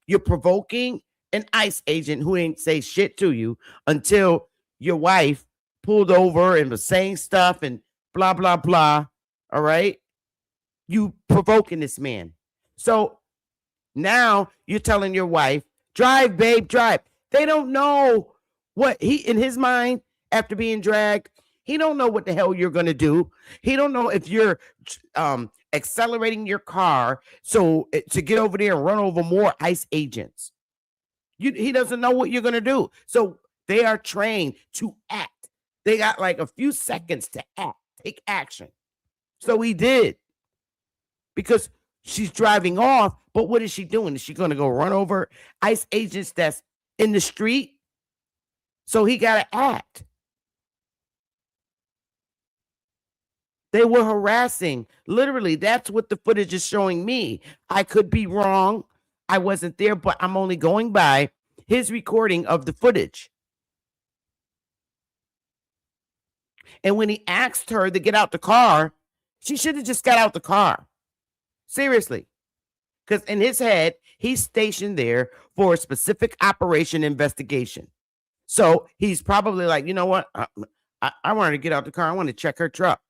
you're provoking an ICE agent who ain't say shit to you until your wife pulled over and was saying stuff and blah, blah, blah. All right. You provoking this man. So now you're telling your wife, drive, babe, drive. They don't know what in his mind, after being dragged, he don't know what the hell you're going to do. He don't know if you're accelerating your car to get over there and run over more ICE agents. He doesn't know what you're going to do. So they are trained to act. They got like a few seconds to act, take action. So he did, because she's driving off. But what is she doing? Is she going to go run over ICE agents that's in the street? So he got to act. They were harassing. Literally, that's what the footage is showing me. I could be wrong. I wasn't there, but I'm only going by his recording of the footage. And when he asked her to get out the car, she should have just got out the car. Seriously. Because in his head, he's stationed there for a specific operation investigation. So he's probably like, you know what? I want her to get out the car. I want to check her truck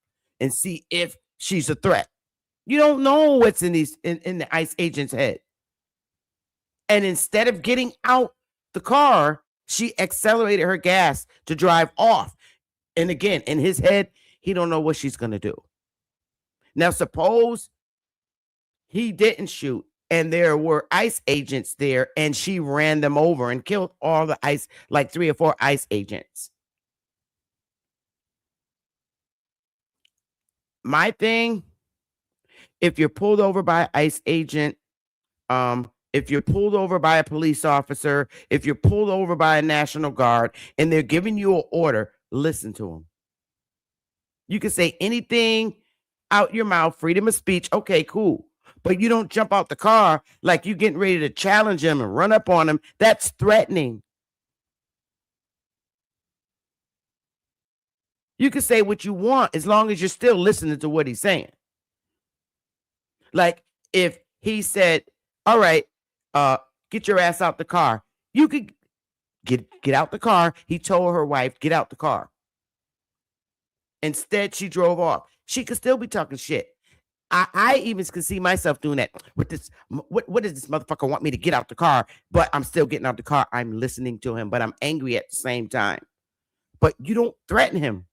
and see if she's a threat. You don't know what's in the ICE agent's head. And instead of getting out the car, she accelerated her gas to drive off. And again, in his head, he don't know what she's going to do. Now, suppose he didn't shoot and there were ICE agents there and she ran them over and killed all the ICE, like 3 or 4 ICE agents. My thing, if you're pulled over by an ICE agent, if you're pulled over by a police officer, if you're pulled over by a National Guard and they're giving you an order, listen to them. You can say anything out your mouth, freedom of speech. Okay, cool. But you don't jump out the car like you're getting ready to challenge him and run up on him. That's threatening. You can say what you want as long as you're still listening to what he's saying. Like if he said, all right, get your ass out the car. You could get out the car. He told her wife, get out the car. Instead, she drove off. She could still be talking shit. I even could see myself doing that with this. What does this motherfucker want me to get out the car? But I'm still getting out the car. I'm listening to him, but I'm angry at the same time. But you don't threaten him.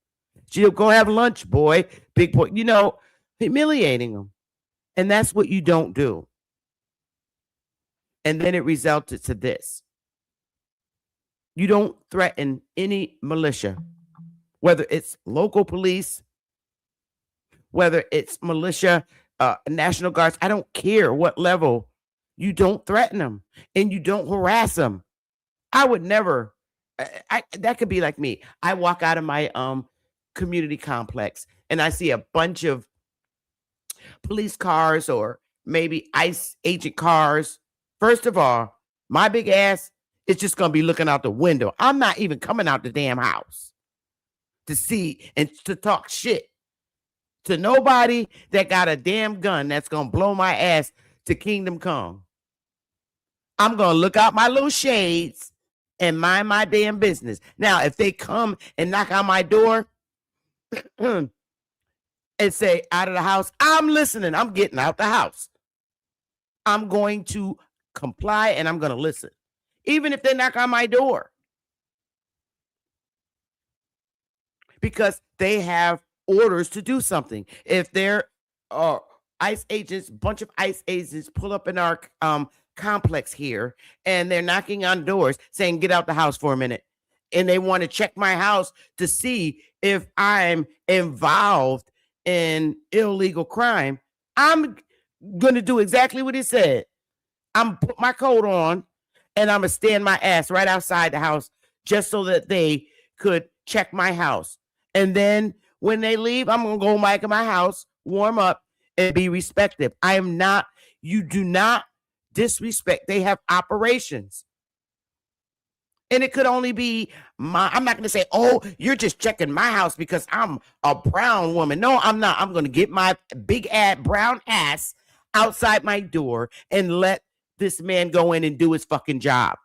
She'll go have lunch, boy, big boy, humiliating him. And that's what you don't do. And then it resulted to this. You don't threaten any militia, whether it's local police, whether it's militia, National Guards. I don't care what level. You don't threaten them and you don't harass them. I would never. That could be like me. I walk out of my community complex and I see a bunch of police cars or maybe ICE agent cars. First of all, my big ass is just going to be looking out the window. I'm not even coming out the damn house to see and to talk shit to nobody that got a damn gun that's going to blow my ass to kingdom come. I'm going to look out my little shades and mind my damn business. Now, if they come and knock on my door and say, out of the house, I'm listening. I'm getting out the house. I'm going to comply and I'm going to listen. Even if they knock on my door. Because they have orders to do something. If they're ICE agents, bunch of ICE agents pull up in our complex here and they're knocking on doors saying, get out the house for a minute. And they want to check my house to see if I'm involved in illegal crime. I'm going to do exactly what he said. I'm put my coat on and I'm going to stand my ass right outside the house just so that they could check my house. And then when they leave, I'm going to go back in my house, warm up, and be respected. I am not, you do not disrespect. They have operations. And it could only be I'm not going to say, oh, you're just checking my house because I'm a brown woman. No, I'm not. I'm going to get my big ass brown ass outside my door and let this man go in and do his fucking job.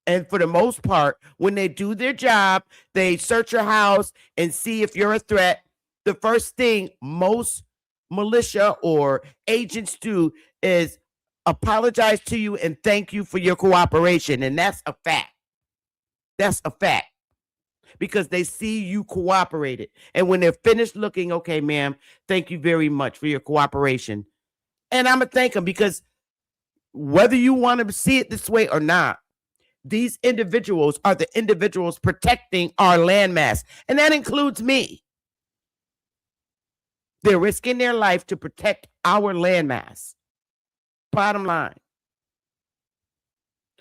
And for the most part, when they do their job, they search your house and see if you're a threat. The first thing most militia or agents do is apologize to you and thank you for your cooperation. And that's a fact. That's a fact. Because they see you cooperated. And when they're finished looking, okay, ma'am, thank you very much for your cooperation. And I'm going to thank them because whether you want to see it this way or not, these individuals are the individuals protecting our landmass. And that includes me. They're risking their life to protect our landmass. Bottom line.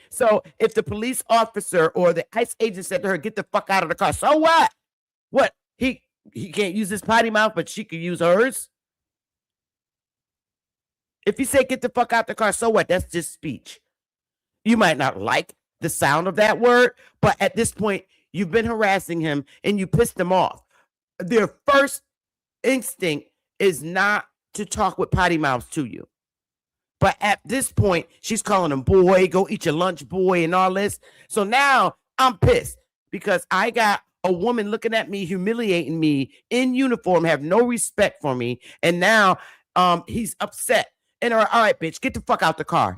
So if the police officer or the ICE agent said to her, get the fuck out of the car. So what? What? He can't use his potty mouth, but she could use hers? If you say get the fuck out the car, so what? That's just speech. You might not like the sound of that word, but at this point, you've been harassing him and you pissed him off. Their first instinct is not to talk with potty mouths to you. But at this point, she's calling him boy, go eat your lunch, boy, and all this. So now I'm pissed because I got a woman looking at me, humiliating me in uniform, have no respect for me. And now he's upset. And all right, bitch, get the fuck out the car.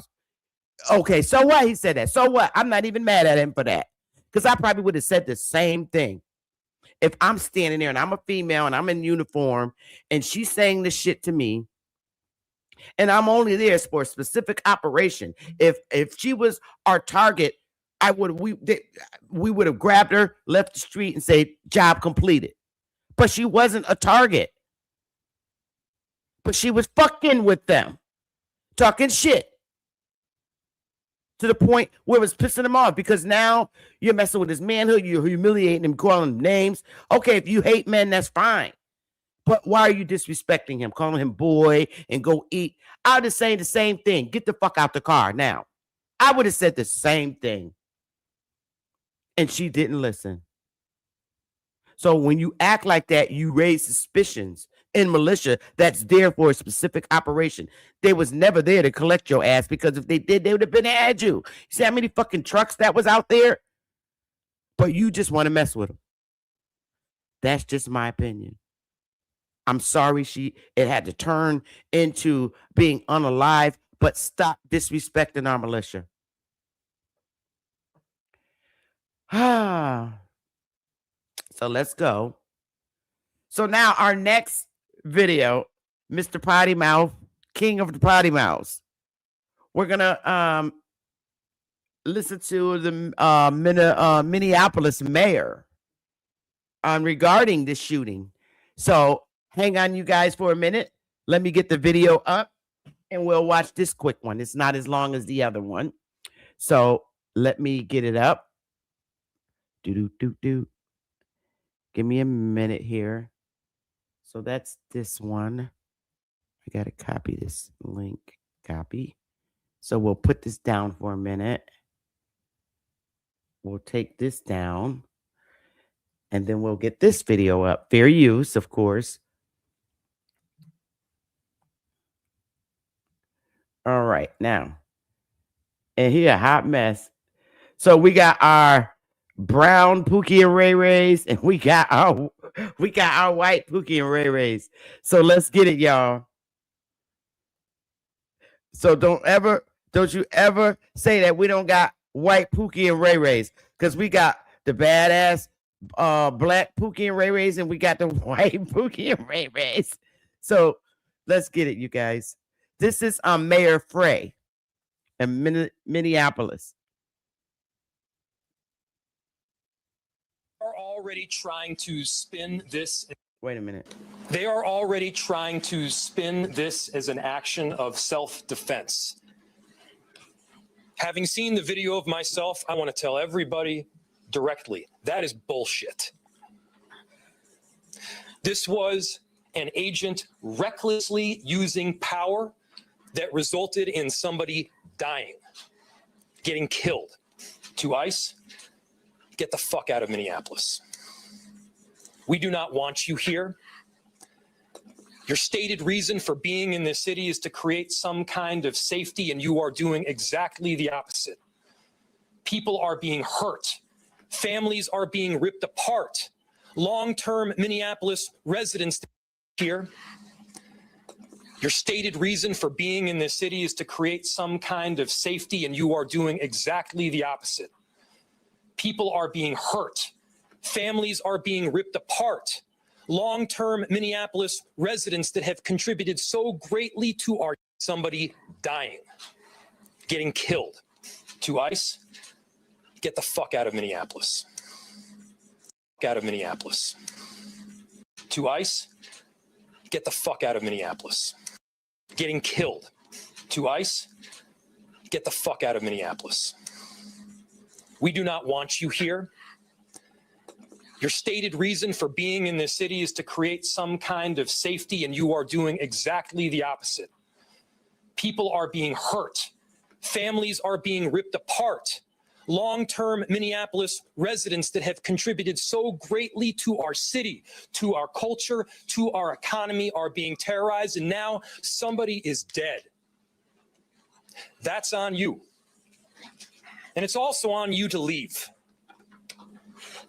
Okay, so what? He said that. So what? I'm not even mad at him for that. Because I probably would have said the same thing. If I'm standing there and I'm a female and I'm in uniform and she's saying this shit to me, and I'm only there for a specific operation. If she was our target, we would have grabbed her, left the street, and said, job completed. But she wasn't a target. But she was fucking with them, talking shit. To the point where it was pissing him off because now you're messing with his manhood, you're humiliating him, calling him names. Okay, if you hate men, that's fine. But why are you disrespecting him, calling him boy and go eat? I would have said the same thing. Get the fuck out the car now. I would have said the same thing. And she didn't listen. So when you act like that, you raise suspicions in militia that's there for a specific operation. They was never there to collect your ass because if they did, they would have been at you. You see how many fucking trucks that was out there? But you just want to mess with them. That's just my opinion. I'm sorry it had to turn into being unalive, but stop disrespecting our militia. So let's go. So now our next video, Mr. Potty Mouth, King of the Potty Mouths. we're gonna listen to the Minneapolis mayor regarding this shooting. So hang on, you guys, for a minute. Let me get the video up, and we'll watch this quick one. It's not as long as the other one. So let me get it up. Do. Give me a minute here. So that's this one. I got to copy this link. Copy. So we'll put this down for a minute. We'll take this down. And then we'll get this video up. Fair use, of course. All right, now. And here, hot mess. So we got our brown Pookie and Ray Rays, and we got our white Pookie and Ray Rays. So let's get it, y'all. So don't you ever say that we don't got white Pookie and Ray Rays, because we got the badass black Pookie and Ray Rays, and we got the white Pookie and Ray Rays. So let's get it, you guys. This is Mayor Frey in Minneapolis. Are already trying to spin this. Wait a minute. They are already trying to spin this as an action of self-defense. Having seen the video of myself, I want to tell everybody directly, that is bullshit. This was an agent recklessly using power that resulted in somebody dying, getting killed. To ICE, get the fuck out of Minneapolis. We do not want you here. Your stated reason for being in this city is to create some kind of safety, and you are doing exactly the opposite. People are being hurt. Families are being ripped apart. Long-term Minneapolis residents here. Your stated reason for being in this city is to create some kind of safety, and you are doing exactly the opposite. People are being hurt. Families are being ripped apart. Long-term Minneapolis residents that have contributed so greatly to our somebody dying, getting killed. To ICE, get the fuck out of Minneapolis. Out of Minneapolis. To ICE, get the fuck out of Minneapolis. Getting killed. To ICE, get the fuck out of Minneapolis. We do not want you here. Your stated reason for being in this city is to create some kind of safety, and you are doing exactly the opposite. People are being hurt. Families are being ripped apart. Long-term Minneapolis residents that have contributed so greatly to our city, to our culture, to our economy are being terrorized, and now somebody is dead. That's on you. And it's also on you to leave.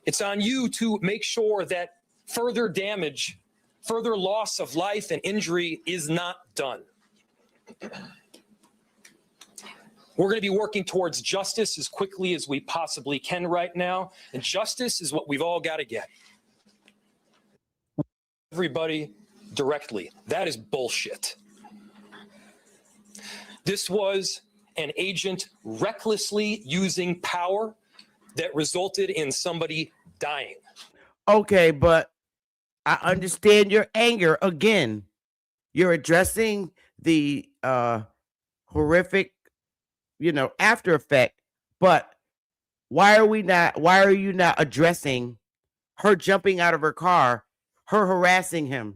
It's on you to make sure that further damage, further loss of life and injury is not done. We're going to be working towards justice as quickly as we possibly can right now. And justice is what we've all got to get. Everybody directly. That is bullshit. This was an agent recklessly using power that resulted in somebody dying. Okay, but I understand your anger. Again, you're addressing the horrific, after effect, but why are you not addressing her jumping out of her car, her harassing him,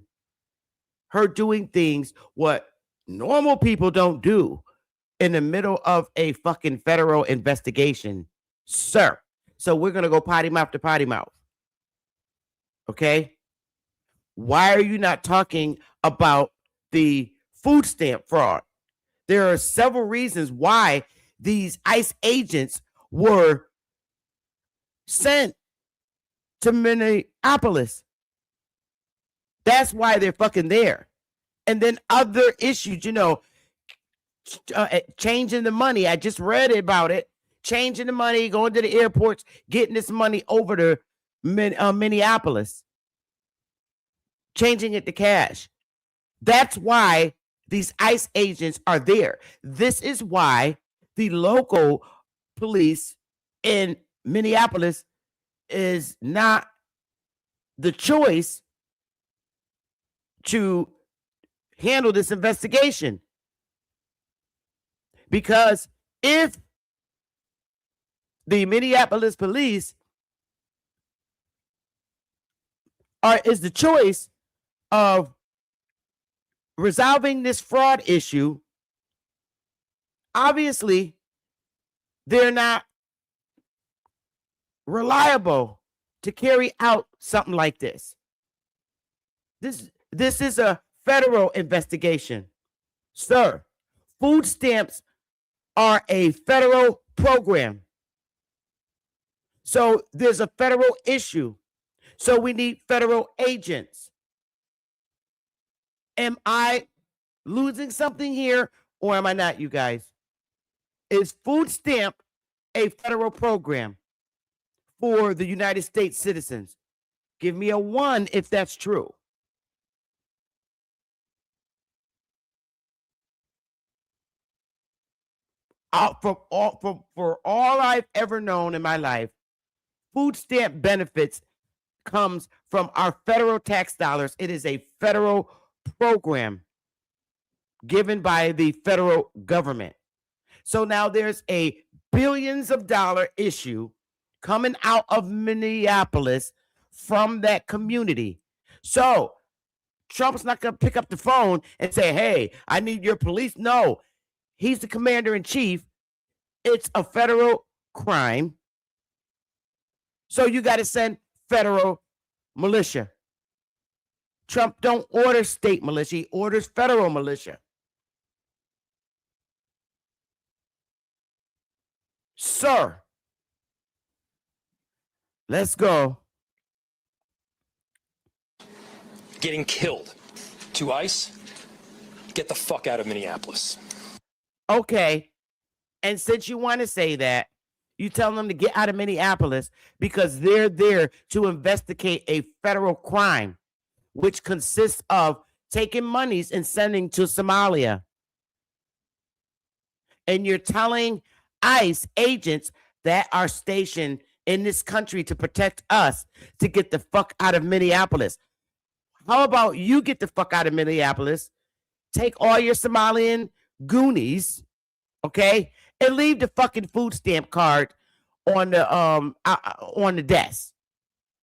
her doing things what normal people don't do in the middle of a fucking federal investigation, sir? So we're going to go potty mouth to potty mouth. Okay? Why are you not talking about the food stamp fraud? There are several reasons why these ICE agents were sent to Minneapolis. That's why they're fucking there. And then other issues, changing the money. I just read about it. Changing the money, going to the airports, getting this money over to Minneapolis, changing it to cash. That's why These ICE agents are there. This is why the local police in Minneapolis is not the choice to handle this investigation. Because if the Minneapolis police is the choice of resolving this fraud issue, obviously they're not reliable to carry out something like this. This is a federal investigation. Sir, food stamps are a federal program. So there's a federal issue. So we need federal agents. Am I losing something here or am I not, you guys? Is food stamp a federal program for the United States citizens? Give me a 1 if that's true. For all I've ever known in my life, food stamp benefits comes from our federal tax dollars. It is a federal program given by the federal government. So now there's a billions of dollar issue coming out of Minneapolis from that community. So Trump's not going to pick up the phone and say, hey, I need your police. No, he's the commander in chief. It's a federal crime. So you got to send federal militia. Trump don't order state militia. He orders federal militia. Sir, let's go. Getting killed to ICE, get the fuck out of Minneapolis. Okay. And since you want to say that, you tell them to get out of Minneapolis because they're there to investigate a federal crime, which consists of taking monies and sending to Somalia. And you're telling ICE agents that are stationed in this country to protect us to get the fuck out of Minneapolis. How about you get the fuck out of Minneapolis, take all your Somalian goonies, okay, and leave the fucking food stamp card on the desk.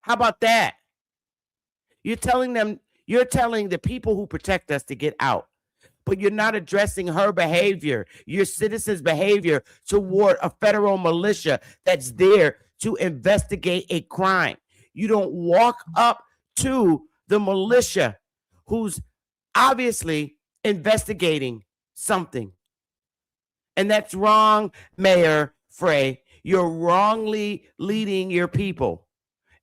How about that? You're telling the people who protect us to get out, but you're not addressing her behavior, your citizens' behavior toward a federal militia that's there to investigate a crime. You don't walk up to the militia who's obviously investigating something. And that's wrong, Mayor Frey. You're wrongly leading your people.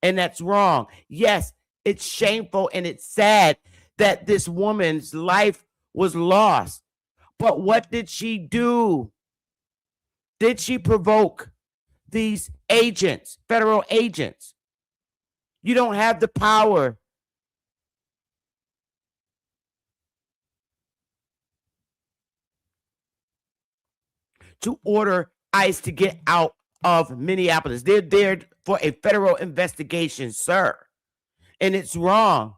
And that's wrong. Yes, it's shameful and it's sad that this woman's life was lost. But what did she do? Did she provoke these agents, federal agents? You don't have the power. To order ICE to get out of Minneapolis. They're there for a federal investigation, sir. And it's wrong.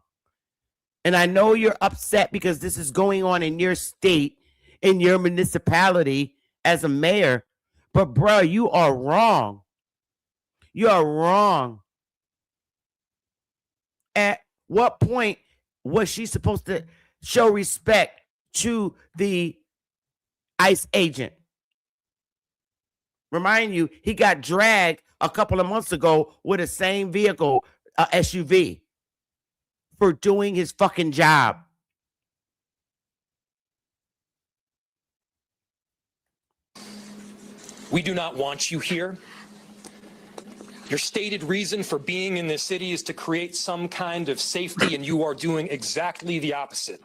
And I know you're upset because this is going on in your state, in your municipality as a mayor. But bro, you are wrong. You are wrong. At what point was she supposed to show respect to the ICE agent? Remind you, he got dragged a couple of months ago with the same vehicle, SUV, for doing his fucking job. We do not want you here. Your stated reason for being in this city is to create some kind of safety, and you are doing exactly the opposite.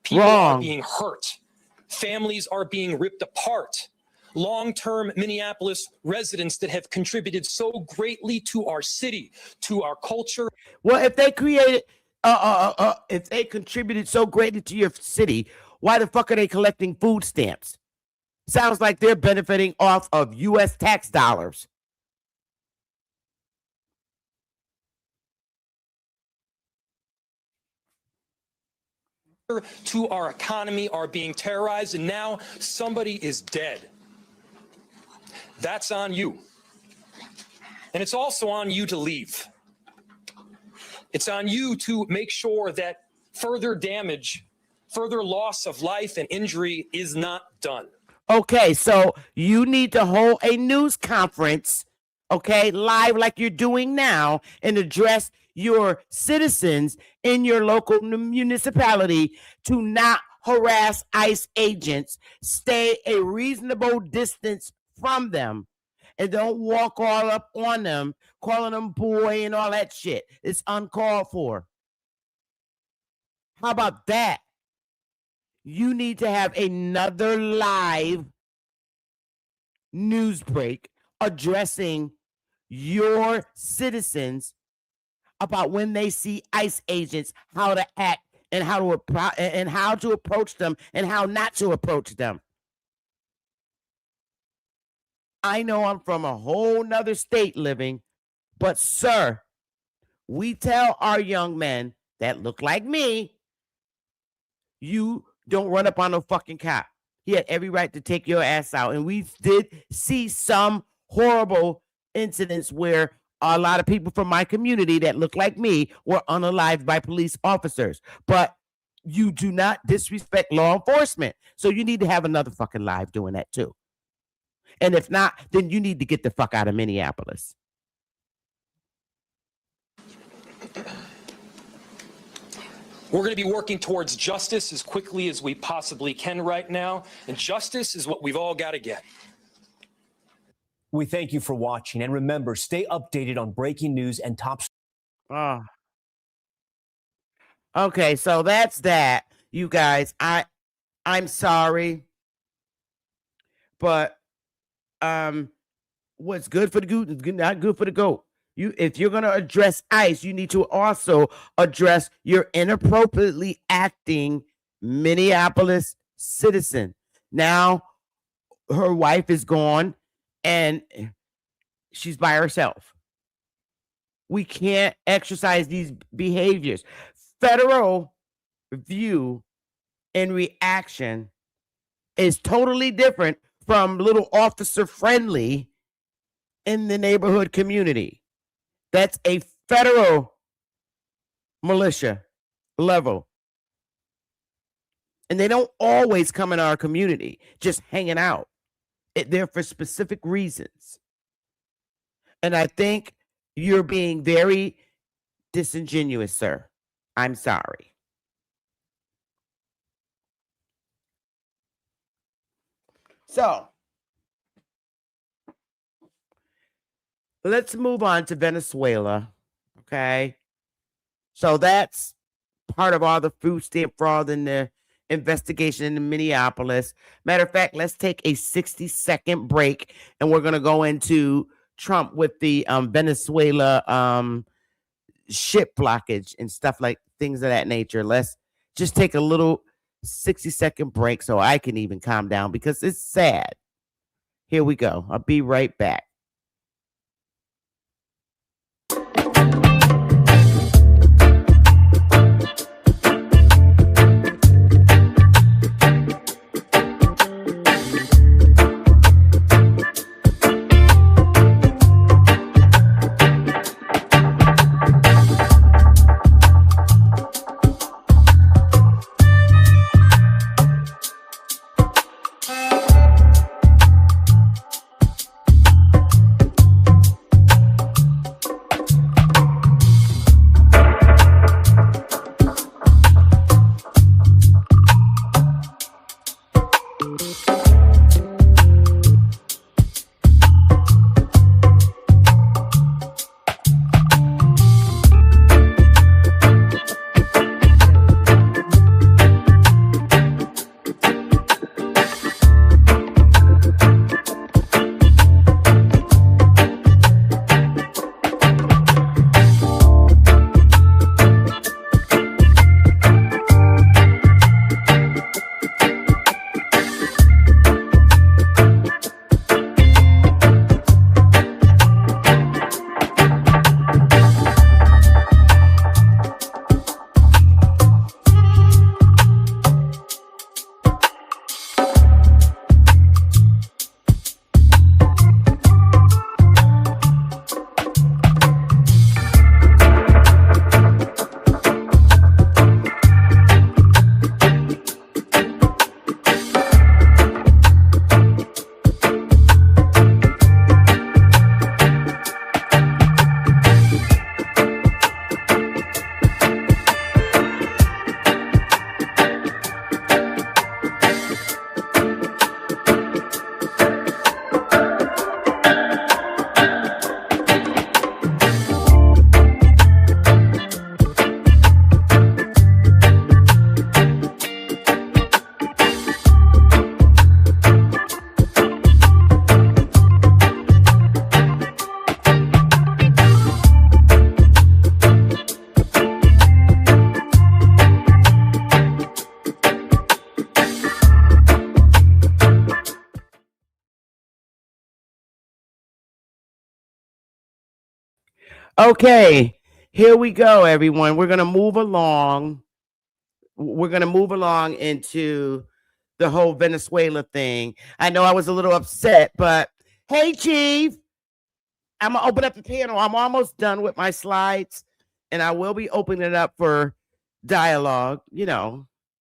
People Wrong. are being hurt. Families are being ripped apart. Long-term Minneapolis residents that have contributed so greatly to our city, to our culture. Well, if they created, if they contributed so greatly to your city, why the fuck are they collecting food stamps? Sounds like they're benefiting off of U.S. tax dollars. To our economy are being terrorized, and now somebody is dead. That's on you. And it's also on you to leave. It's on you to make sure that further damage, further loss of life and injury is not done. Okay, so you need to hold a news conference, okay, live like you're doing now, and address your citizens in your local municipality to not harass ICE agents. Stay a reasonable distance from them, and don't walk all up on them, calling them boy and all that shit. It's uncalled for. How about that? You need to have another live news break addressing your citizens about when they see ICE agents, how to act and how to approach them and how not to approach them. I know I'm from a whole nother state living, but sir, we tell our young men that look like me, you don't run up on no fucking cop. He had every right to take your ass out. And we did see some horrible incidents where a lot of people from my community that look like me were unalived by police officers. But you do not disrespect law enforcement. So you need to have another fucking live doing that too. And if not, then you need to get the fuck out of Minneapolis. We're going to be working towards justice as quickly as we possibly can right now. And justice is what we've all got to get. We thank you for watching. And remember, stay updated on breaking news and top. Oh. Okay, so that's that, you guys. I'm sorry. But what's good for the goose is not good for the goat. If you're going to address ICE, you need to also address your inappropriately acting Minneapolis citizen. Now, her wife is gone and she's by herself. We can't exercise these behaviors. Federal view and reaction is totally different from little officer friendly in the neighborhood community. That's a federal militia level. And they don't always come in our community just hanging out. They're for specific reasons. And I think you're being very disingenuous, sir. I'm sorry. So, let's move on to Venezuela, okay? So that's part of all the food stamp fraud and the investigation in Minneapolis. Matter of fact, let's take a 60-second break, and we're going to go into Trump with the Venezuela ship blockage and stuff like things of that nature. Let's just take a little 60-second break so I can even calm down because it's sad. Here we go. I'll be right back. Okay, here we go, everyone. We're gonna move along. We're gonna move along into the whole Venezuela thing. I know I was a little upset, but hey, Chief, I'm gonna open up the panel. I'm almost done with my slides, and I will be opening it up for dialogue,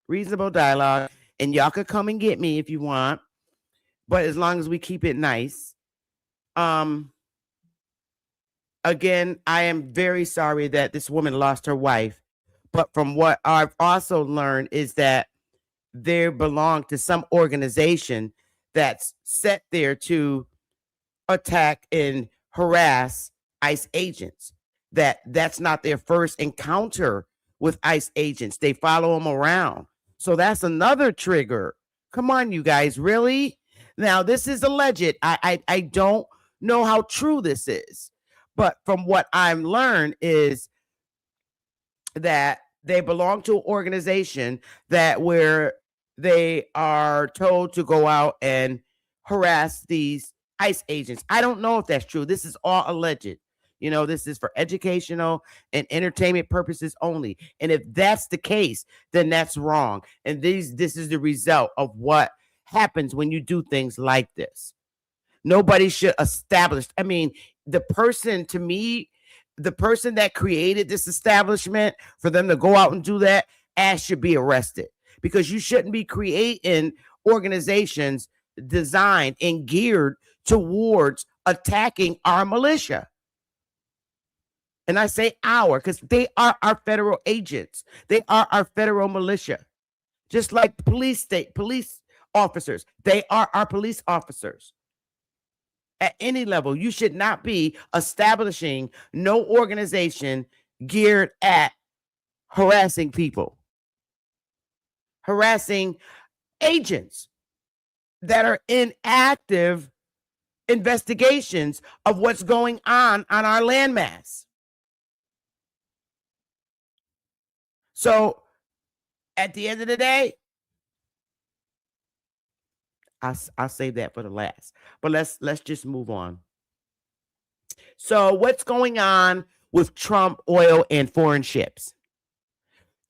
reasonable dialogue. And y'all could come and get me if you want, but as long as we keep it nice. Again, I am very sorry that this woman lost her wife, but from what I've also learned is that they belong to some organization that's set there to attack and harass ICE agents. That's not their first encounter with ICE agents. They follow them around. So that's another trigger. Come on, you guys, really? Now, this is alleged. I don't know how true this is, but from what I've learned is that they belong to an organization that where they are told to go out and harass these ICE agents. I don't know if that's true. This is all alleged. This is for educational and entertainment purposes only. And if that's the case, then that's wrong. And this is the result of what happens when you do things like this. Nobody should establish. I mean, the person that created this establishment, for them to go out and do that, should be arrested, because you shouldn't be creating organizations designed and geared towards attacking our militia. And I say our, because they are our federal agents. They are our federal militia. Just like police officers. They are our police officers. At any level, you should not be establishing no organization geared at harassing people, harassing agents that are in active investigations of what's going on our landmass. So at the end of the day, I'll save that for the last. But let's just move on. So what's going on with Trump oil and foreign ships?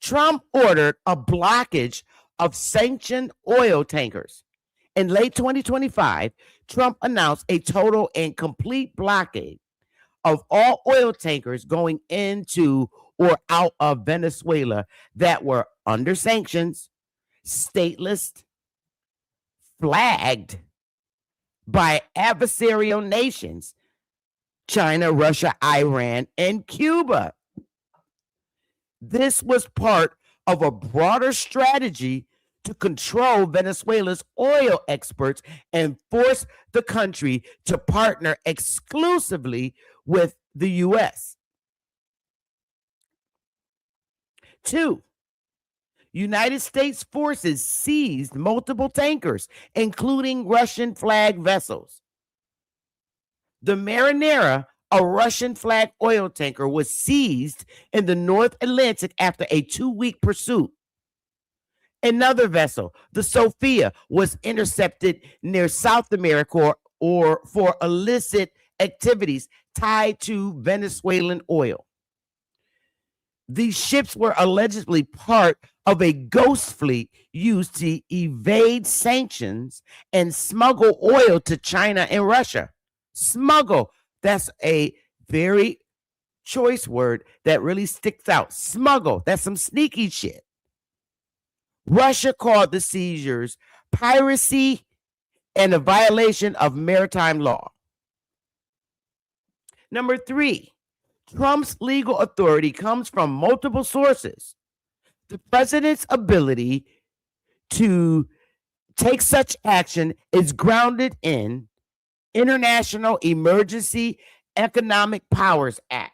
Trump ordered a blockage of sanctioned oil tankers. In late 2025, Trump announced a total and complete blockade of all oil tankers going into or out of Venezuela that were under sanctions, stateless, flagged by adversarial nations, China, Russia, Iran, and Cuba. This was part of a broader strategy to control Venezuela's oil exports and force the country to partner exclusively with the U.S. 2. United States forces seized multiple tankers, including Russian flag vessels. The Marinera, a Russian flag oil tanker, was seized in the North Atlantic after a 2-week pursuit. Another vessel, the Sophia, was intercepted near South America or for illicit activities tied to Venezuelan oil. These ships were allegedly part of a ghost fleet used to evade sanctions and smuggle oil to China and Russia. Smuggle. That's a very choice word that really sticks out. Smuggle. That's some sneaky shit. Russia called the seizures piracy and a violation of maritime law. Number 3, Trump's legal authority comes from multiple sources. The president's ability to take such action is grounded in International Emergency Economic Powers Act.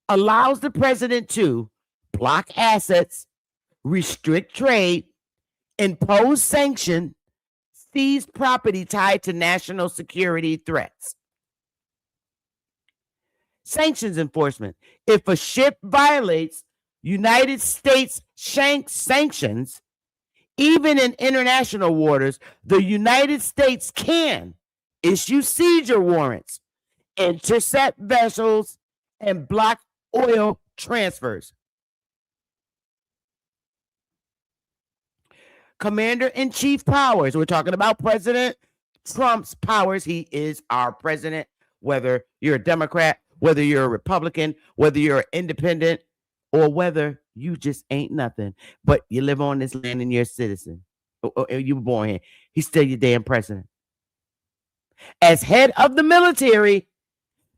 Allows the president to block assets, restrict trade, impose sanctions, seize property tied to national security threats. Sanctions enforcement. If a ship violates United States sanctions, even in international waters, the United States can issue seizure warrants, intercept vessels, and block oil transfers. Commander-in-chief powers. We're talking about President Trump's powers. He is our president, whether you're a Democrat, whether you're a Republican, whether you're an independent, or whether you just ain't nothing, but you live on this land and you're a citizen. Or you were born here. He's still your damn president. As head of the military,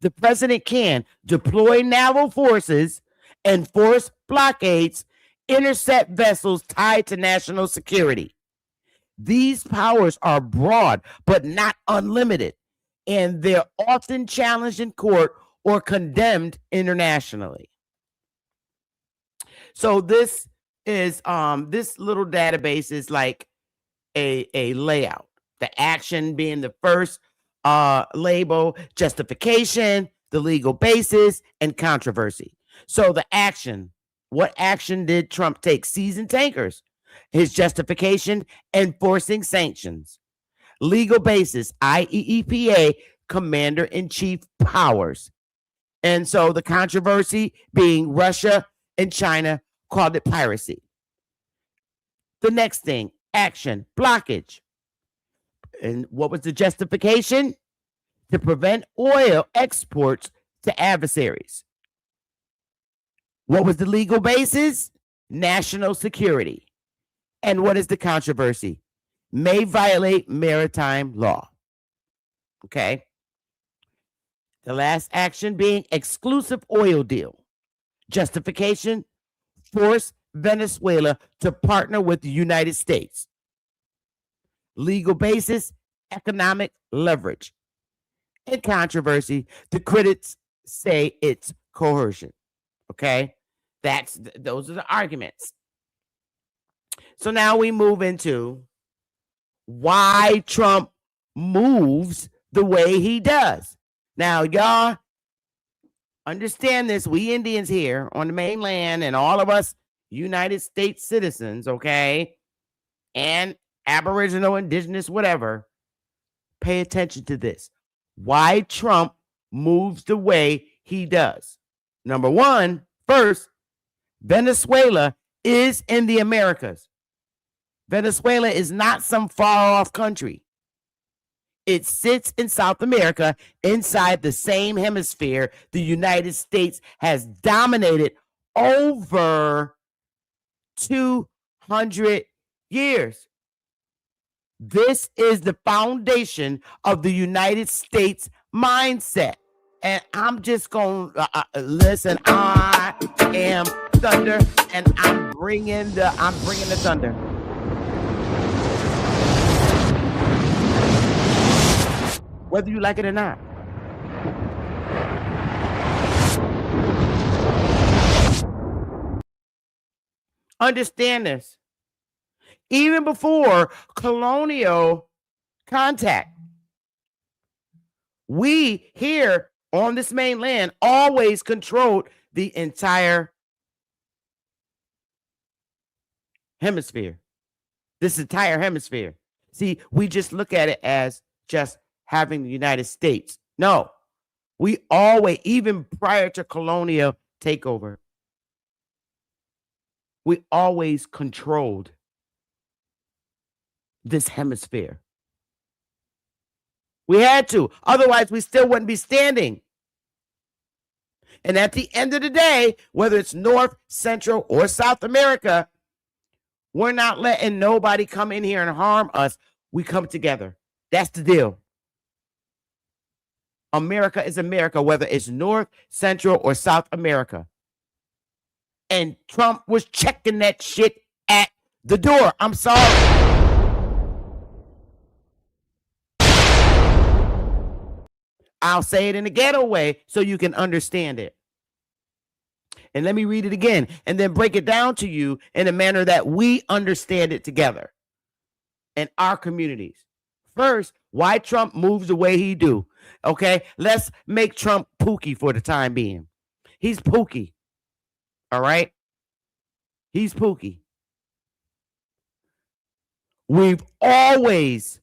the president can deploy naval forces, enforce blockades, intercept vessels tied to national security. These powers are broad, but not unlimited, and they're often challenged in court or condemned internationally. So this is this little database is like a layout. The action being the first label, justification, the legal basis, and controversy. So the action, what action did Trump take? Seizing tankers. His justification, enforcing sanctions. Legal basis, IEEPA, commander-in-chief powers. And so the controversy being Russia and China called it piracy. The next thing, action, blockage. And what was the justification? To prevent oil exports to adversaries. What was the legal basis? National security. And what is the controversy? May violate maritime law. Okay. The last action being exclusive oil deal. Justification, force Venezuela to partner with the United States. Legal basis, economic leverage. And controversy, the critics say it's coercion. Okay, those are the arguments. So now we move into why Trump moves the way he does. Now, y'all understand this. We Indians here on the mainland and all of us United States citizens, okay, and Aboriginal, Indigenous, whatever, pay attention to this. Why Trump moves the way he does. Number one, first, Venezuela is in the Americas. Venezuela is not some far-off country. It sits in South America inside the same hemisphere the United States has dominated over 200 years. This is the foundation of the United States mindset. And I'm just going to listen. I am thunder, and I'm bringing the thunder. Whether you like it or not. Understand this. Even before colonial contact, we here on this mainland always controlled the entire hemisphere. This entire hemisphere. See, we just look at it as just having the United States. No, we always, even prior to colonial takeover, we always controlled this hemisphere. We had to, otherwise we still wouldn't be standing. And at the end of the day, whether it's North, Central, or South America, we're not letting nobody come in here and harm us. We come together. That's the deal. America is America, whether it's North, Central, or South America. And Trump was checking that shit at the door. I'm sorry. I'll say it in a ghetto way so you can understand it. And let me read it again and then break it down to you in a manner that we understand it together in our communities. First, why Trump moves the way he do. Okay, let's make Trump Pookie for the time being. He's Pookie. All right? He's Pookie. We've always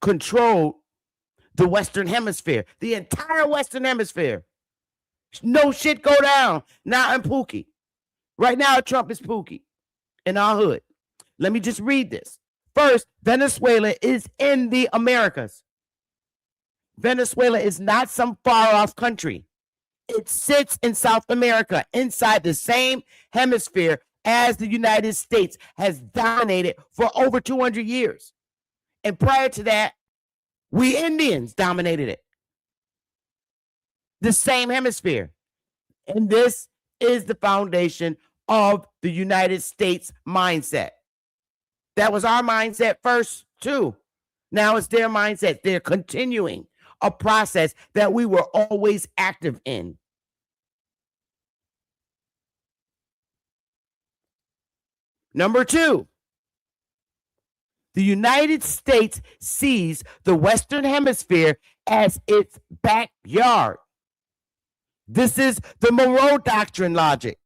controlled the Western Hemisphere, the entire Western Hemisphere. No shit go down. Now I'm Pookie. Right now, Trump is Pookie in our hood. Let me just read this. First, Venezuela is in the Americas. Venezuela is not some far off country. It sits in South America, inside the same hemisphere as the United States has dominated for over 200 years. And prior to that, we Indians dominated it. The same hemisphere. And this is the foundation of the United States mindset. That was our mindset first, too. Now it's their mindset. They're continuing a process that we were always active in. Number two, the United States sees the Western Hemisphere as its backyard. This is the Monroe Doctrine logic.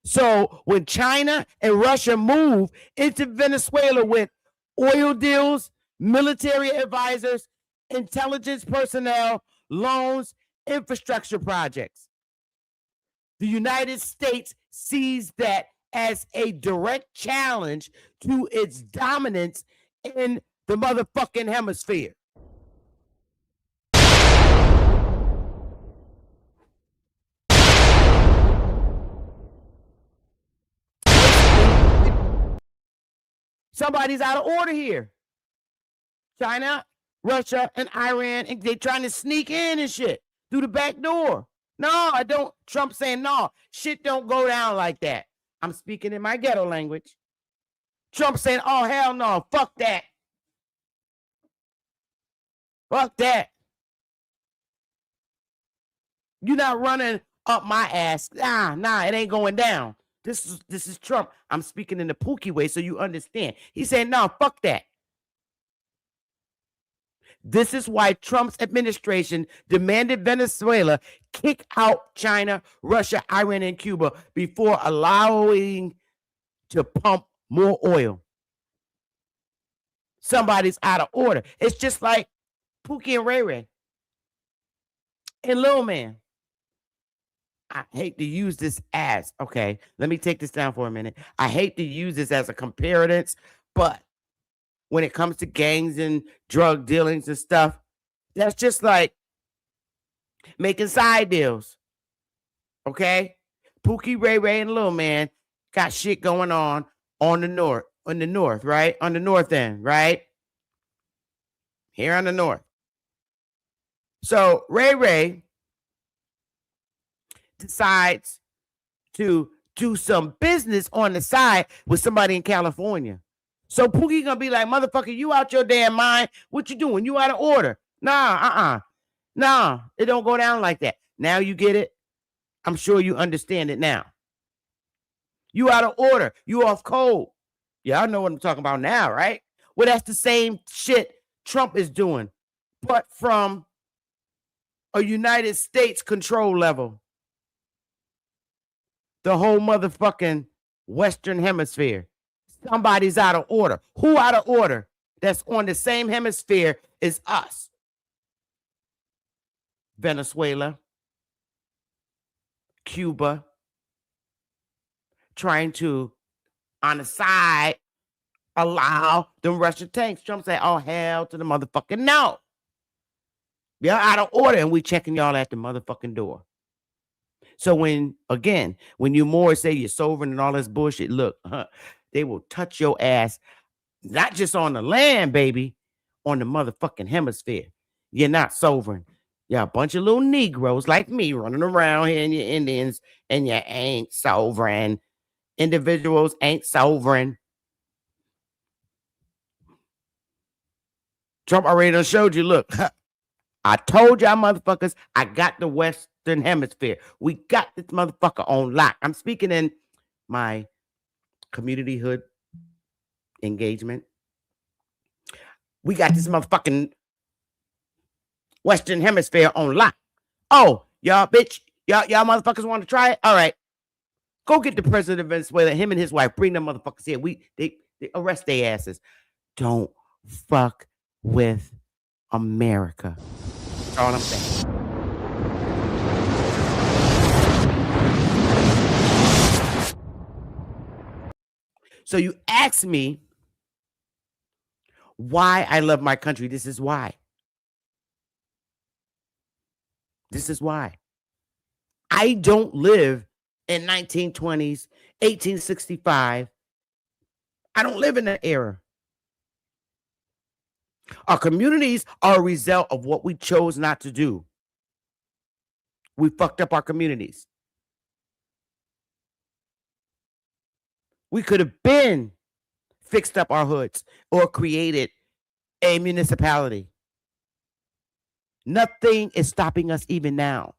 So when China and Russia move into Venezuela with oil deals, military advisors, intelligence personnel, loans, infrastructure projects, the United States sees that as a direct challenge to its dominance in the motherfucking hemisphere. Somebody's out of order here. China, Russia, and Iran, and they trying to sneak in and shit through the back door. No, I don't. Trump saying no. Shit don't go down like that. I'm speaking in my ghetto language. Trump saying, oh, hell no. Fuck that. Fuck that. You're not running up my ass. Nah, it ain't going down. This is Trump. I'm speaking in the Pookie way so you understand. He's saying, no, fuck that. This is why Trump's administration demanded Venezuela kick out China, Russia, Iran, and Cuba before allowing to pump more oil. Somebody's out of order. It's just like Pookie and Ray Ray and Lil Man. I hate to use this as, okay, let me take this down for a minute. I hate to use this as a comparison, but when it comes to gangs and drug dealings and stuff, that's just like making side deals. Okay? Pookie, Ray Ray, and Lil Man got shit going on the north, right? On the north end, right? Here on the north. So Ray Ray decides to do some business on the side with somebody in California. So Pookie gonna be like, motherfucker, you out your damn mind. What you doing? You out of order. Nah, it don't go down like that. Now you get it? I'm sure you understand it now. You out of order. You off code. Yeah, I know what I'm talking about now, right? Well, that's the same shit Trump is doing, but from a United States control level. The whole motherfucking Western Hemisphere. Somebody's out of order. Who out of order? That's on the same hemisphere as us. Venezuela, Cuba, trying to, on the side, allow them Russian tanks. Trump say, oh, hell to the motherfucking no. Y'all out of order, and we checking y'all at the motherfucking door. So when you more say you're sovereign and all this bullshit, look, they will touch your ass, not just on the land, baby, on the motherfucking hemisphere. You're not sovereign. You're a bunch of little Negroes like me running around here, and you're Indians, and you ain't sovereign. Individuals ain't sovereign. Trump already done showed you, look, I told y'all motherfuckers, I got the Western Hemisphere. We got this motherfucker on lock. I'm speaking in my community hood engagement. We got this motherfucking Western Hemisphere on lock. Oh, y'all motherfuckers want to try it? All right. Go get the president of Venezuela, him and his wife. Bring them motherfuckers here. They arrest their asses. Don't fuck with America. That's all I'm saying. So you ask me why I love my country. This is why. This is why. I don't live in 1920s, 1865. I don't live in that era. Our communities are a result of what we chose not to do. We fucked up our communities. We could have been fixed up our hoods or created a municipality. Nothing is stopping us even now.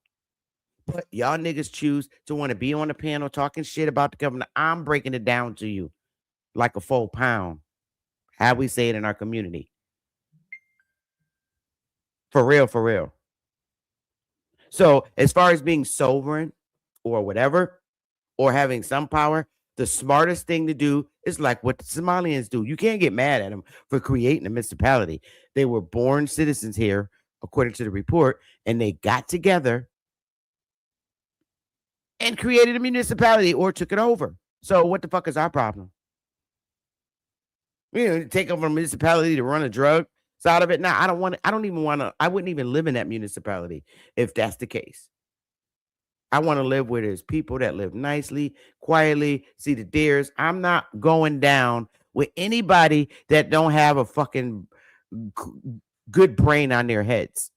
But y'all niggas choose to want to be on the panel talking shit about the governor. I'm breaking it down to you like a full pound. How we say it in our community. For real, for real. So as far as being sovereign or whatever, or having some power, the smartest thing to do is like what the Somalians do. You can't get mad at them for creating a municipality. They were born citizens here, according to the report, and they got together and created a municipality or took it over. So what the fuck is our problem? You know, take over a municipality to run a drug out of it. Now, I don't even want to, I wouldn't even live in that municipality if that's the case. I want to live where there's people that live nicely, quietly, see the deers. I'm not going down with anybody that don't have a fucking good brain on their heads.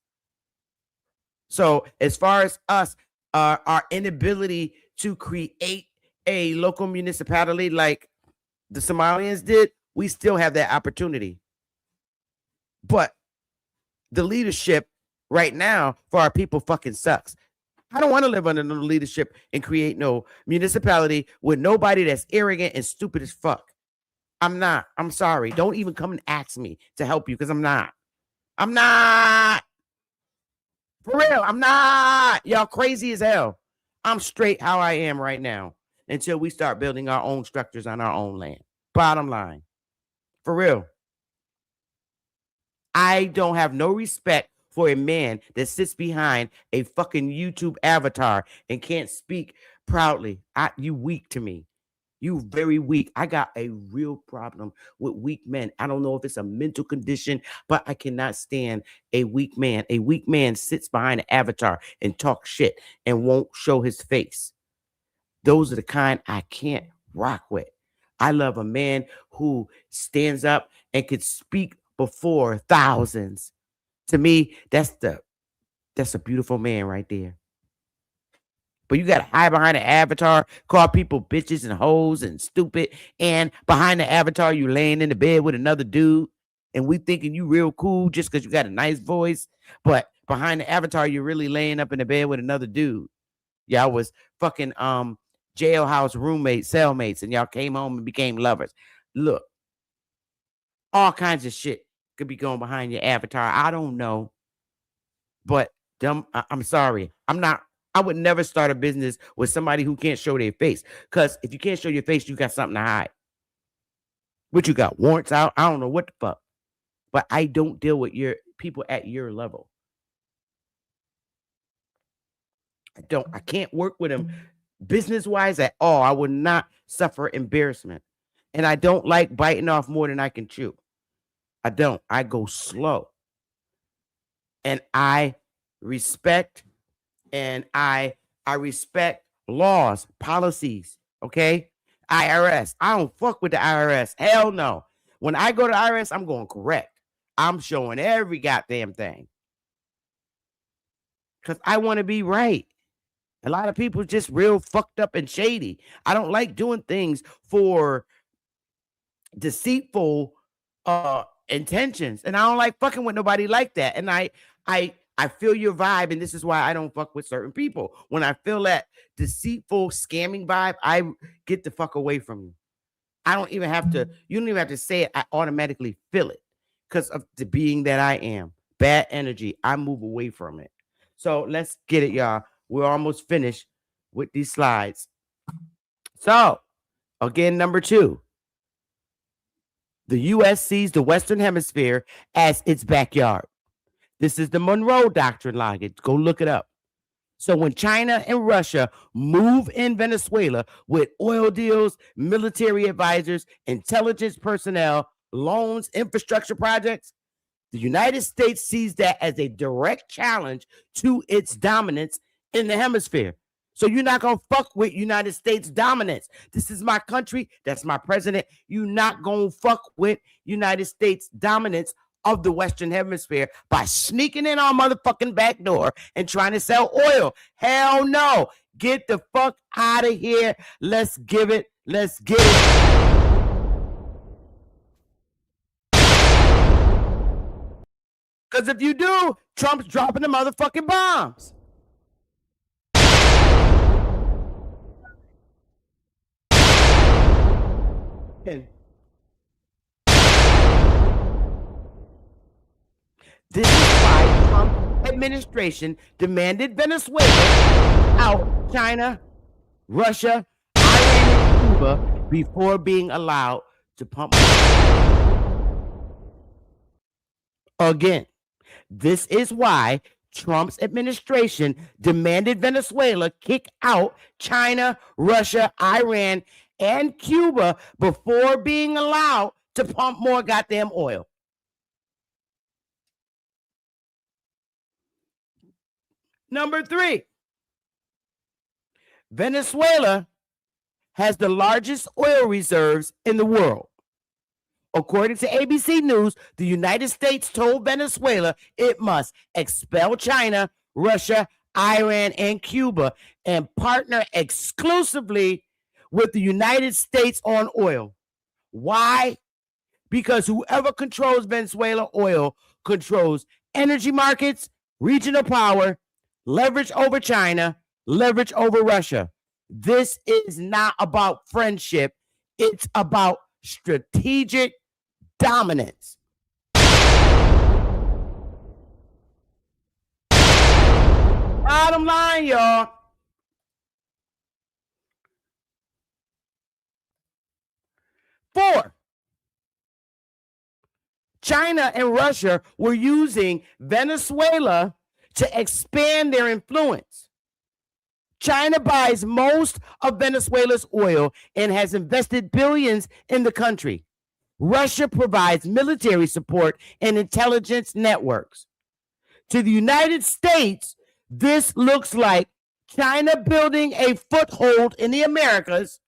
So as far as us, our inability to create a local municipality like the Somalians did, we still have that opportunity. But the leadership right now for our people fucking sucks. I don't want to live under no leadership and create no municipality with nobody that's arrogant and stupid as fuck. I'm not. I'm sorry. Don't even come and ask me to help you because I'm not. I'm not. For real, I'm not. Y'all crazy as hell. I'm straight how I am right now until we start building our own structures on our own land. Bottom line. For real. I don't have no respect for a man that sits behind a fucking YouTube avatar and can't speak proudly. You weak to me. You very weak. I got a real problem with weak men. I don't know if it's a mental condition, but I cannot stand a weak man. A weak man sits behind an avatar and talks shit and won't show his face. Those are the kind I can't rock with. I love a man who stands up and could speak before thousands. To me, that's a beautiful man right there. But you got to hide behind an avatar, call people bitches and hoes and stupid. And behind the avatar, you laying in the bed with another dude. And we thinking you real cool just because you got a nice voice. But behind the avatar, you're really laying up in the bed with another dude. Y'all was fucking jailhouse roommates, cellmates, and y'all came home and became lovers. Look, all kinds of shit could be going behind your avatar. I don't know. But I'm sorry. I would never start a business with somebody who can't show their face. Because if you can't show your face, you got something to hide. What you got? Warrants out? I don't know what the fuck. But I don't deal with your people at your level. I can't work with them business-wise at all. I would not suffer embarrassment. And I don't like biting off more than I can chew. I don't. I go slow. And I respect I respect laws, policies, okay? IRS. I don't fuck with the IRS. Hell no. When I go to IRS, I'm going correct. I'm showing every goddamn thing. Because I want to be right. A lot of people just real fucked up and shady. I don't like doing things for deceitful intentions. And I don't like fucking with nobody like that. And I feel your vibe, and this is why I don't fuck with certain people. When I feel that deceitful, scamming vibe, I get the fuck away from you. I don't even have to, you don't even have to say it. I automatically feel it because of the being that I am. Bad energy, I move away from it. So let's get it, y'all. We're almost finished with these slides. So, again, number 2. The U.S. sees the Western Hemisphere as its backyard. This is the Monroe Doctrine log. Go look it up. So when China and Russia move in Venezuela with oil deals, military advisors, intelligence personnel, loans, infrastructure projects, the United States sees that as a direct challenge to its dominance in the hemisphere. So you're not going to fuck with United States dominance. This is my country. That's my president. You're not going to fuck with United States dominance of the Western Hemisphere by sneaking in our motherfucking back door and trying to sell oil. Hell no. Get the fuck out of here. Let's give it. Let's get it. Because if you do, Trump's dropping the motherfucking bombs. This is why Trump administration demanded Venezuela out China, Russia, Iran, and Cuba before being allowed to pump. Again, this is why Trump's administration demanded Venezuela kick out China, Russia, Iran, and Cuba before being allowed to pump more goddamn oil. Number 3, Venezuela has the largest oil reserves in the world. According to ABC News, the United States told Venezuela it must expel China, Russia, Iran, and Cuba and partner exclusively with the United States on oil. Why? Because whoever controls Venezuela oil controls energy markets, regional power, leverage over China, leverage over Russia. This is not about friendship. It's about strategic dominance. Bottom line, y'all. Four, China and Russia were using Venezuela to expand their influence. China buys most of Venezuela's oil and has invested billions in the country. Russia provides military support and intelligence networks. To the United States, this looks like China building a foothold in the Americas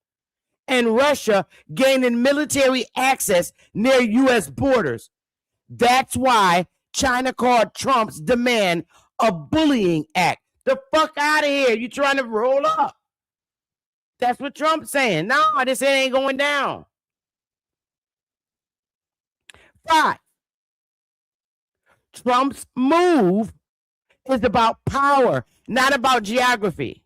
and Russia gaining military access near U.S. borders. That's why China called Trump's demand a bullying act. The fuck out of here. You trying to roll up. That's what Trump's saying. No, this ain't going down. 5, Trump's move is about power, not about geography.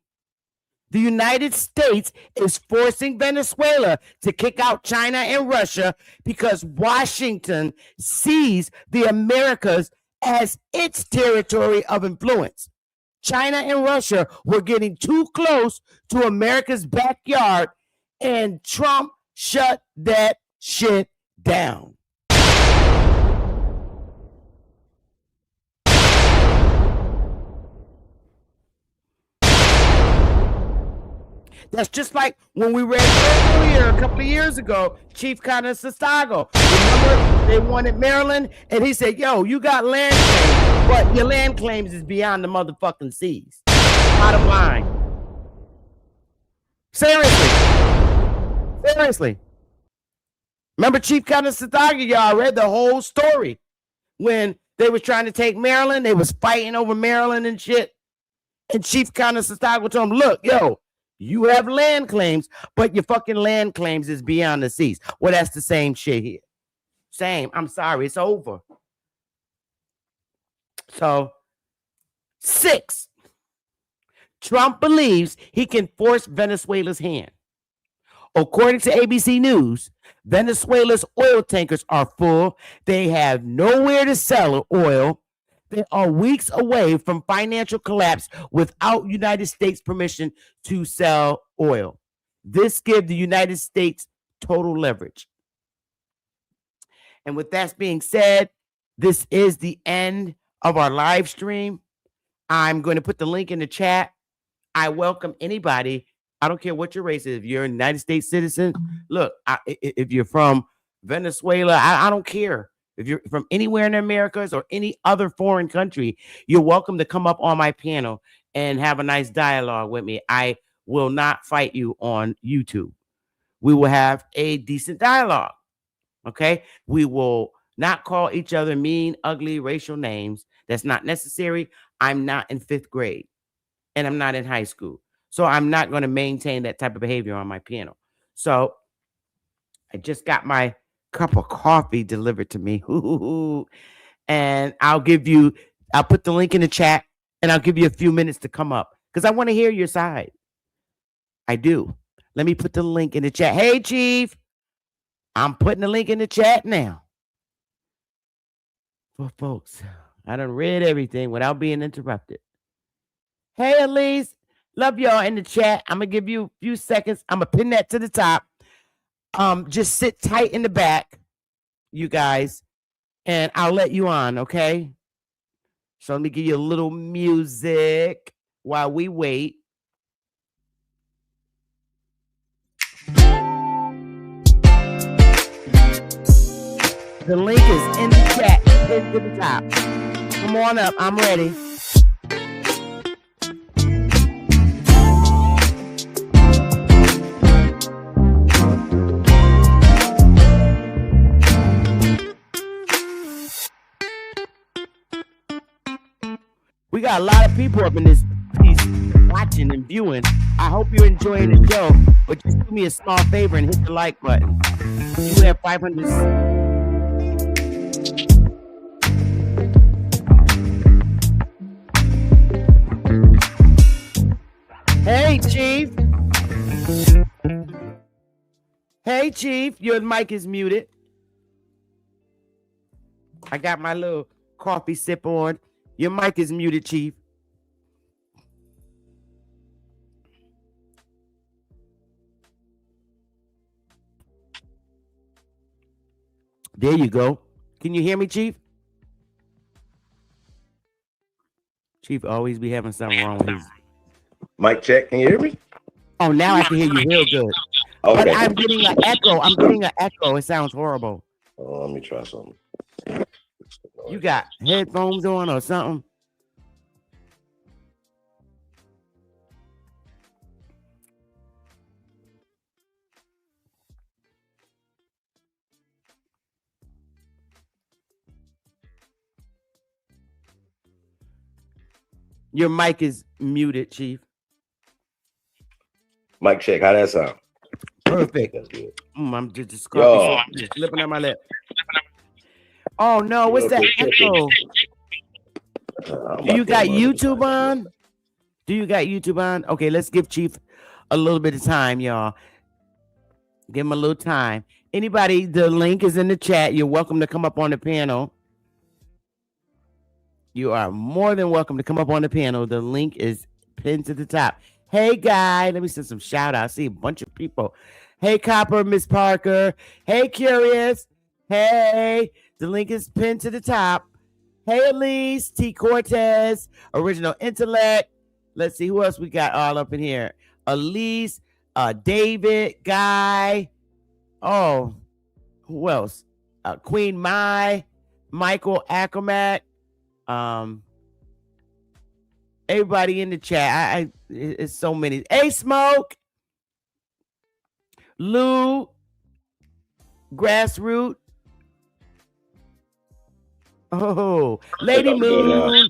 The United States is forcing Venezuela to kick out China and Russia because Washington sees the Americas as its territory of influence. China and Russia were getting too close to America's backyard, and Trump shut that shit down. That's just like when we read earlier a couple of years ago, Chief Connor Sistago. Remember, they wanted Maryland, and he said, yo, you got land claims, but your land claims is beyond the motherfucking seas. Bottom line. Seriously. Remember Chief Connor Sistago, y'all read the whole story. When they was trying to take Maryland, they was fighting over Maryland and shit. And Chief Connor Sistago told him, look, yo, you have land claims, but your fucking land claims is beyond the seas. Well, that's the same shit here. Same. I'm sorry. It's over. So, 6, Trump believes he can force Venezuela's hand. According to ABC News, Venezuela's oil tankers are full. They have nowhere to sell oil. They are weeks away from financial collapse without United States permission to sell oil. This gives the United States total leverage. And with that being said, this is the end of our live stream. I'm going to put the link in the chat. I welcome anybody. I don't care what your race is. If you're a United States citizen, look, if you're from Venezuela, I don't care. If you're from anywhere in the Americas or any other foreign country, you're welcome to come up on my panel and have a nice dialogue with me. I will not fight you on YouTube. We will have a decent dialogue. Okay? We will not call each other mean, ugly, racial names. That's not necessary. I'm not in 5th grade and I'm not in high school. So I'm not going to maintain that type of behavior on my panel. So I just got my cup of coffee delivered to me. And I'll put the link in the chat and I'll give you a few minutes to come up because I want to hear your side. I do. Let me put the link in the chat. Hey, Chief. I'm putting the link in the chat now. Well, folks, I done read everything without being interrupted. Hey, Elise. Love y'all in the chat. I'm going to give you a few seconds. I'm going to pin that to the top. Just sit tight in the back, you guys, and I'll let you on, okay? So let me give you a little music while we wait. The link is in the chat. Pinned to the top. Come on up. I'm ready. We got a lot of people up in this piece watching and viewing. I hope you're enjoying the show, but just do me a small favor and hit the like button. You have 500. Hey, Chief. Hey, Chief. Your mic is muted. I got my little coffee sip on. Your mic is muted, Chief. There you go. Can you hear me, Chief? Chief always be having something wrong with his... Mic check. Can you hear me? Oh, now I can hear you real good. Okay. But I'm getting an echo. I'm getting an echo. It sounds horrible. Oh, let me try something. You got headphones on or something? Your mic is muted, Chief. Mic check. How that sound? Perfect. That's good. I'm just slipping on my lip. Oh no, what's that echo? Do you got YouTube on? Do you got YouTube on? Okay, let's give Chief a little bit of time, y'all. Give him a little time. Anybody, the link is in the chat. You're welcome to come up on the panel. You are more than welcome to come up on the panel. The link is pinned to the top. Hey, guy, let me send some shout outs. I see a bunch of people. Hey, Copper, Miss Parker. Hey, Curious. Hey, the link is pinned to the top. Hey, Elise, T. Cortez, Original Intellect. Let's see who else we got all up in here. Elise, David, Guy. Oh, who else? Queen Mai, Michael Ackermack. Everybody in the chat. It's so many. Hey, Smoke, Lou, Grassroot. Oh, Lady Moon.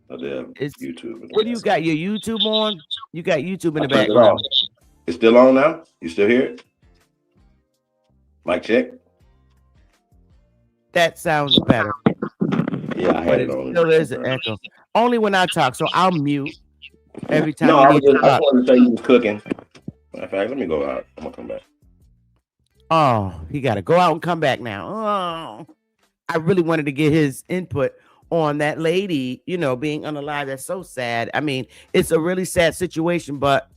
It's YouTube. What do you got? Your YouTube on? You got YouTube in the background. It's still on now? You still hear it? Mic check. That sounds better. Yeah, I had it on. Still there's an echo. Only when I talk, so I'll mute every time. No, I just wanted to say you was cooking. Matter of fact, let me go out. I'm gonna come back. Oh, he got to go out and come back now. Oh, I really wanted to get his input on that lady, being unalive. That's so sad. I mean, it's a really sad situation, but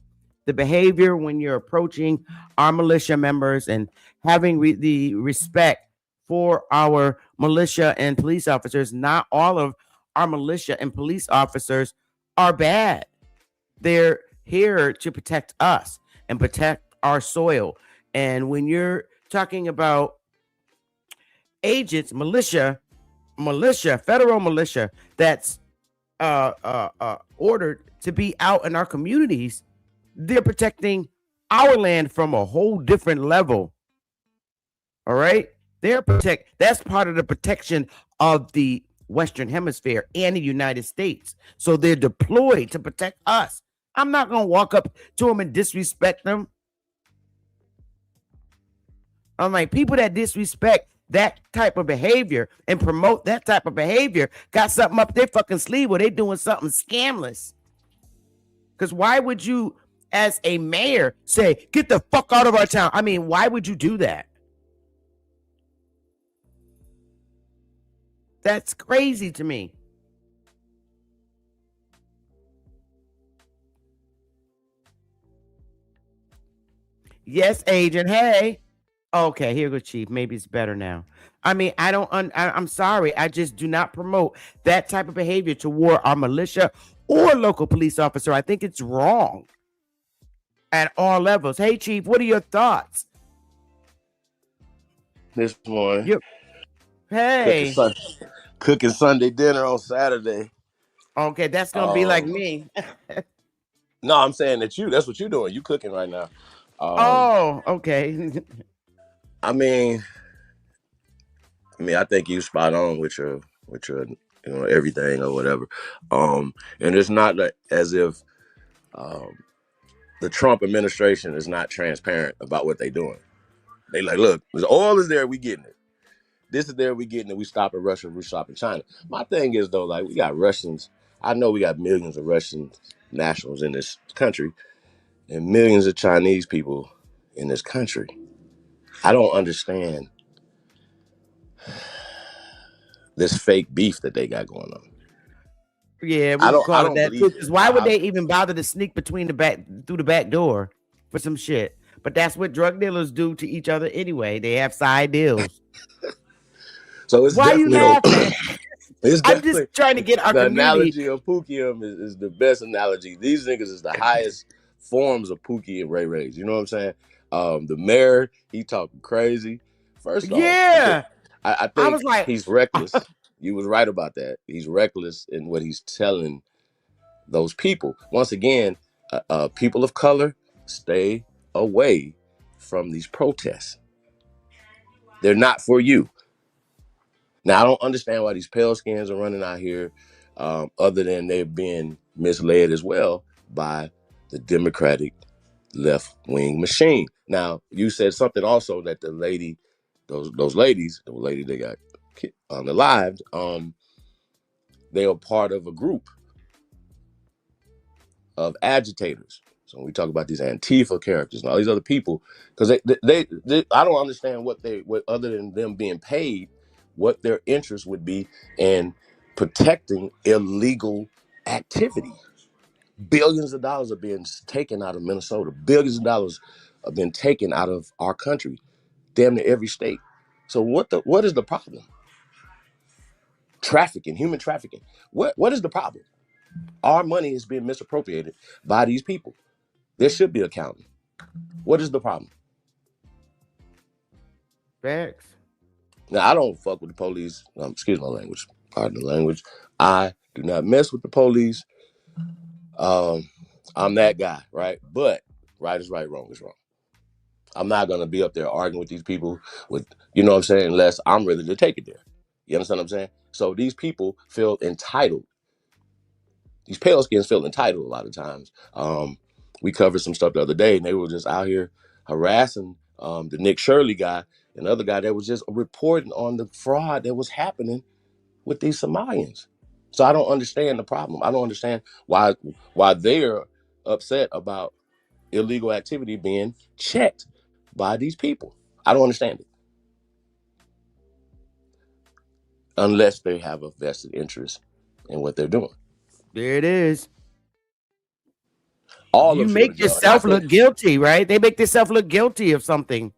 the behavior when you're approaching our militia members and having the respect for our militia and police officers. Not all of our militia and police officers are bad. They're here to protect us and protect our soil. And when you're talking about agents, militia, federal militia that's ordered to be out in our communities, they're protecting our land from a whole different level. All right, that's part of the protection of the Western Hemisphere and the United States. So they're deployed to protect us. I'm not gonna walk up to them and disrespect them. I'm like, people that disrespect that type of behavior and promote that type of behavior got something up their fucking sleeve where they doing something scamless. Because why would you, as a mayor, say, get the fuck out of our town? I mean, why would you do that? That's crazy to me. Yes, agent. Hey. Okay, here goes Chief. Maybe it's better now. I mean, I'm sorry. I just do not promote that type of behavior toward our militia or local police officer. I think it's wrong at all levels. Hey, Chief, what are your thoughts? This morning. Hey. Cooking Sunday dinner on Saturday. Okay, that's going to be like me. No, I'm saying that's what you're doing. You cooking right now. Oh, okay. I mean, I think you spot on with your everything or whatever. And it's not as if the Trump administration is not transparent about what they're doing. They like, look, the oil is there, we getting it. This is there, we getting it. We stopping Russia, we stopping China. My thing is though, like we got Russians. I know we got millions of Russian nationals in this country and millions of Chinese people in this country. I don't understand this fake beef that they got going on. Yeah, we can call it that too. Because why would they even bother to sneak through the back door for some shit? But that's what drug dealers do to each other anyway. They have side deals. So it's why are you laughing? I'm just trying to get our the community. Analogy of Pookie is the best analogy. These niggas is the highest forms of Pookie and Ray Rays. You know what I'm saying? The mayor, he talking crazy. First off, I think was like, he's reckless. You was right about that. He's reckless in what he's telling those people. Once again, people of color, stay away from these protests. They're not for you. Now, I don't understand why these pale skins are running out here, other than they're being misled as well by the Democratic left-wing machine. Now, you said something also that the lady, those ladies, the lady they got unalived, they are part of a group of agitators. So when we talk about these Antifa characters and all these other people, because they I don't understand what other than them being paid, what their interest would be in protecting illegal activity. Billions of dollars are being taken out of Minnesota. Billions of dollars have been taken out of our country, damn near every state. So what is the problem? Trafficking, human trafficking. What is the problem? Our money is being misappropriated by these people. There should be accounting. What is the problem? Facts. Now, I don't fuck with the police. Excuse my language. Pardon the language. I do not mess with the police. I'm that guy, right? But right is right, wrong is wrong. I'm not going to be up there arguing with these people with, you know what I'm saying, unless I'm ready to take it there. You understand what I'm saying? So these people feel entitled. These pale skins feel entitled a lot of times. We covered some stuff the other day, and they were just out here harassing the Nick Shirley guy, another guy that was just reporting on the fraud that was happening with these Somalians. So I don't understand the problem. I don't understand why they're upset about illegal activity being checked by these people. I don't understand it. Unless they have a vested interest in what they're doing. There it is. All you make yourself look guilty, right? They make themselves look guilty of something.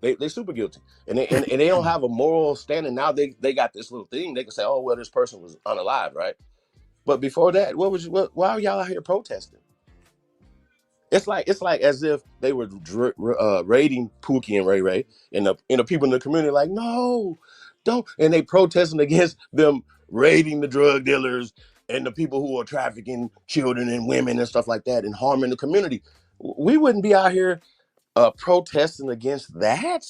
They super guilty, and they don't have a moral standing. Now they got this little thing. They can say, oh well, this person was unalive, right? But before that, why are y'all out here protesting? It's like as if they were raiding Pookie and Ray Ray, and the people in the community like, no, don't, and they protesting against them raiding the drug dealers and the people who are trafficking children and women and stuff like that and harming the community. We wouldn't be out here protesting against that.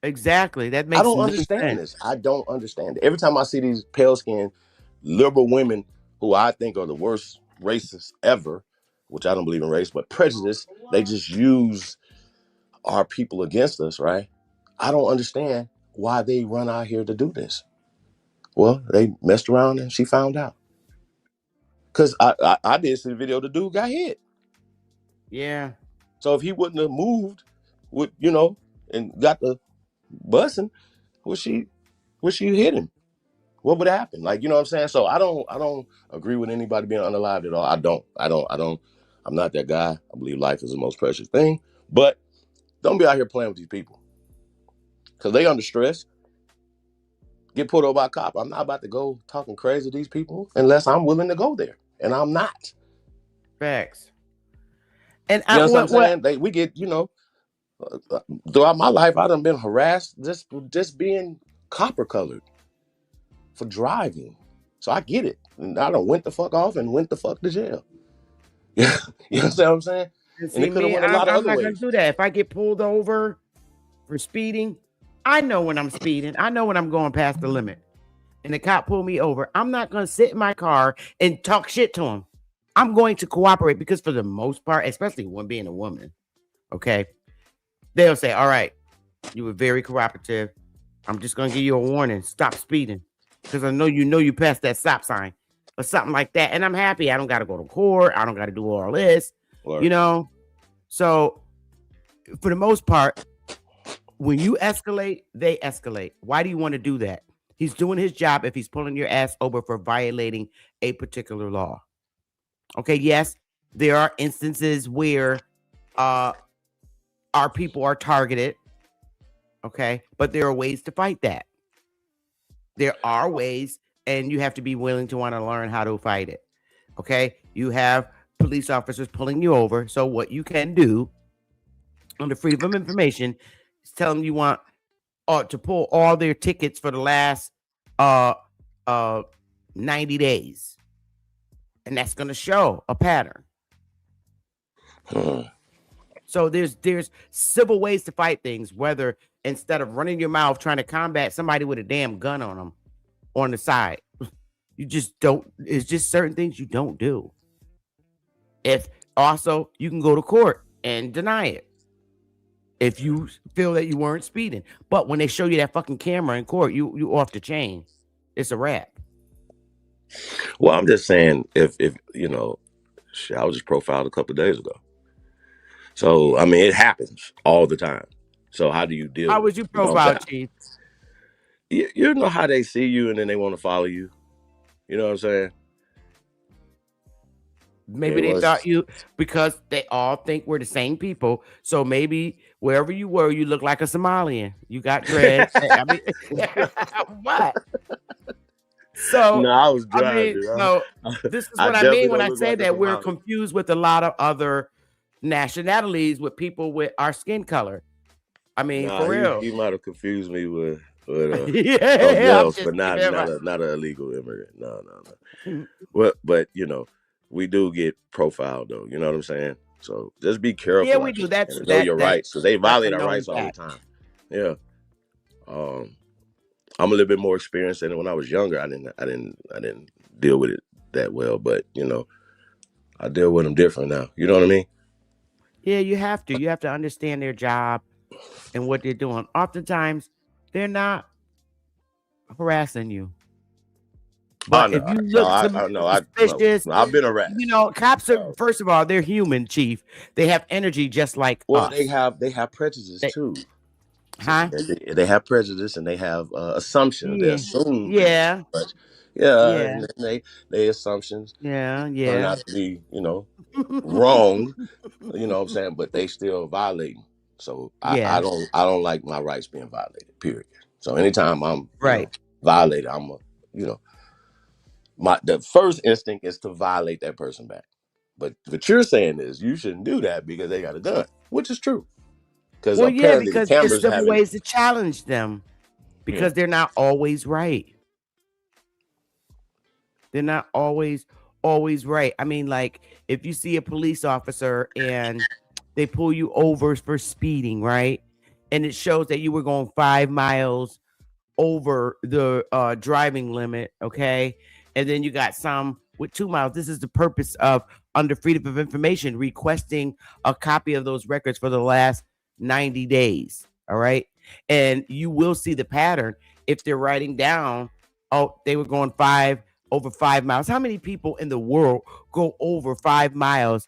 Exactly. That makes I don't no understand sense. this. I don't understand it. Every time I see these pale-skinned liberal women who I think are the worst racists ever, which I don't believe in race, but prejudice, they just use our people against us, right? I don't understand why they run out here to do this. Well, they messed around and she found out. Because I did see the video, the dude got hit. Yeah. So if he wouldn't have moved, and got the busing, would she hit him? What would happen? Like, you know what I'm saying? So I don't agree with anybody being unalived at all. I'm not that guy. I believe life is the most precious thing. But don't be out here playing with these people. Because they under stress. Get pulled over by a cop. I'm not about to go talking crazy to these people unless I'm willing to go there. And I'm not. Facts. And you know what I'm saying? We get, throughout my life, I done been harassed just being copper colored for driving. So I get it. And I done went the fuck off and went the fuck to jail. You know what I'm saying? See, and me, I'm not gonna do that. If I get pulled over for speeding, I know when I'm speeding. I know when I'm going past the limit. And the cop pulled me over. I'm not gonna sit in my car and talk shit to him. I'm going to cooperate because for the most part, especially when being a woman, okay, they'll say, all right, you were very cooperative. I'm just gonna give you a warning. Stop speeding. Because I know you passed that stop sign or something like that. And I'm happy. I don't got to go to court. I don't got to do all this, So for the most part, when you escalate, they escalate. Why do you want to do that? He's doing his job if he's pulling your ass over for violating a particular law. Okay, yes, there are instances where our people are targeted. Okay, but there are ways to fight that. There are ways, and you have to be willing to want to learn how to fight it. Okay, you have police officers pulling you over. So what you can do under freedom of information is tell them you want to pull all their tickets for the last 90 days. And that's going to show a pattern. So there's civil ways to fight things, whether instead of running your mouth trying to combat somebody with a damn gun on them on the side, you just don't. It's just certain things you don't do. If also you can go to court and deny it if you feel that you weren't speeding. But when they show you that fucking camera in court, you off the chain. It's a wrap. Well, I'm just saying, if I was just profiled a couple of days ago. So, I mean, it happens all the time. So how do you deal with it? How was you profiled, Chief? You know how they see you and then they want to follow you. You know what I'm saying? Maybe they thought you, because they all think we're the same people. So maybe wherever you were, you look like a Somalian. You got dreads. I mean, what? So no, I was driving. This is what I mean when I say that we're confused with a lot of other nationalities with people with our skin color. I mean, for real. You might have confused me with else, but not an illegal immigrant. No. But we do get profiled though. You know what I'm saying? So just be careful. Yeah, we do. Know your rights, because they violate our rights all the time. Yeah. I'm a little bit more experienced than when I was younger. I didn't deal with it that well, but I deal with them different now. You know what I mean? Yeah, you have to. You have to understand their job and what they're doing. Oftentimes, they're not harassing you. But if you look suspicious, I've been harassed. Cops are, first of all, they're human, Chief. They have energy just like us. They have prejudice too. Huh? They have prejudice and they have assumptions. They assume. Yeah. And they assumptions. Yeah. Turn out to be, wrong. You know what I'm saying? But they still violating. So Yeah. I don't like my rights being violated, period. So anytime I'm Right. violated, the first instinct is to violate that person back. But what you're saying is you shouldn't do that because they got a gun, which is true. Because Well, yeah, apparently the because there's cameras civil haven't. ways to challenge them because they're not always right. They're not always right. I mean, like if you see a police officer and they pull you over for speeding, right? And it shows that you were going 5 miles over the driving limit, okay? And then you got some with 2 miles. This is the purpose of under Freedom of Information requesting a copy of those records for the last 90 days, all right? And you will see the pattern if they're writing down, oh, they were going over 5 miles. How many people in the world go over 5 miles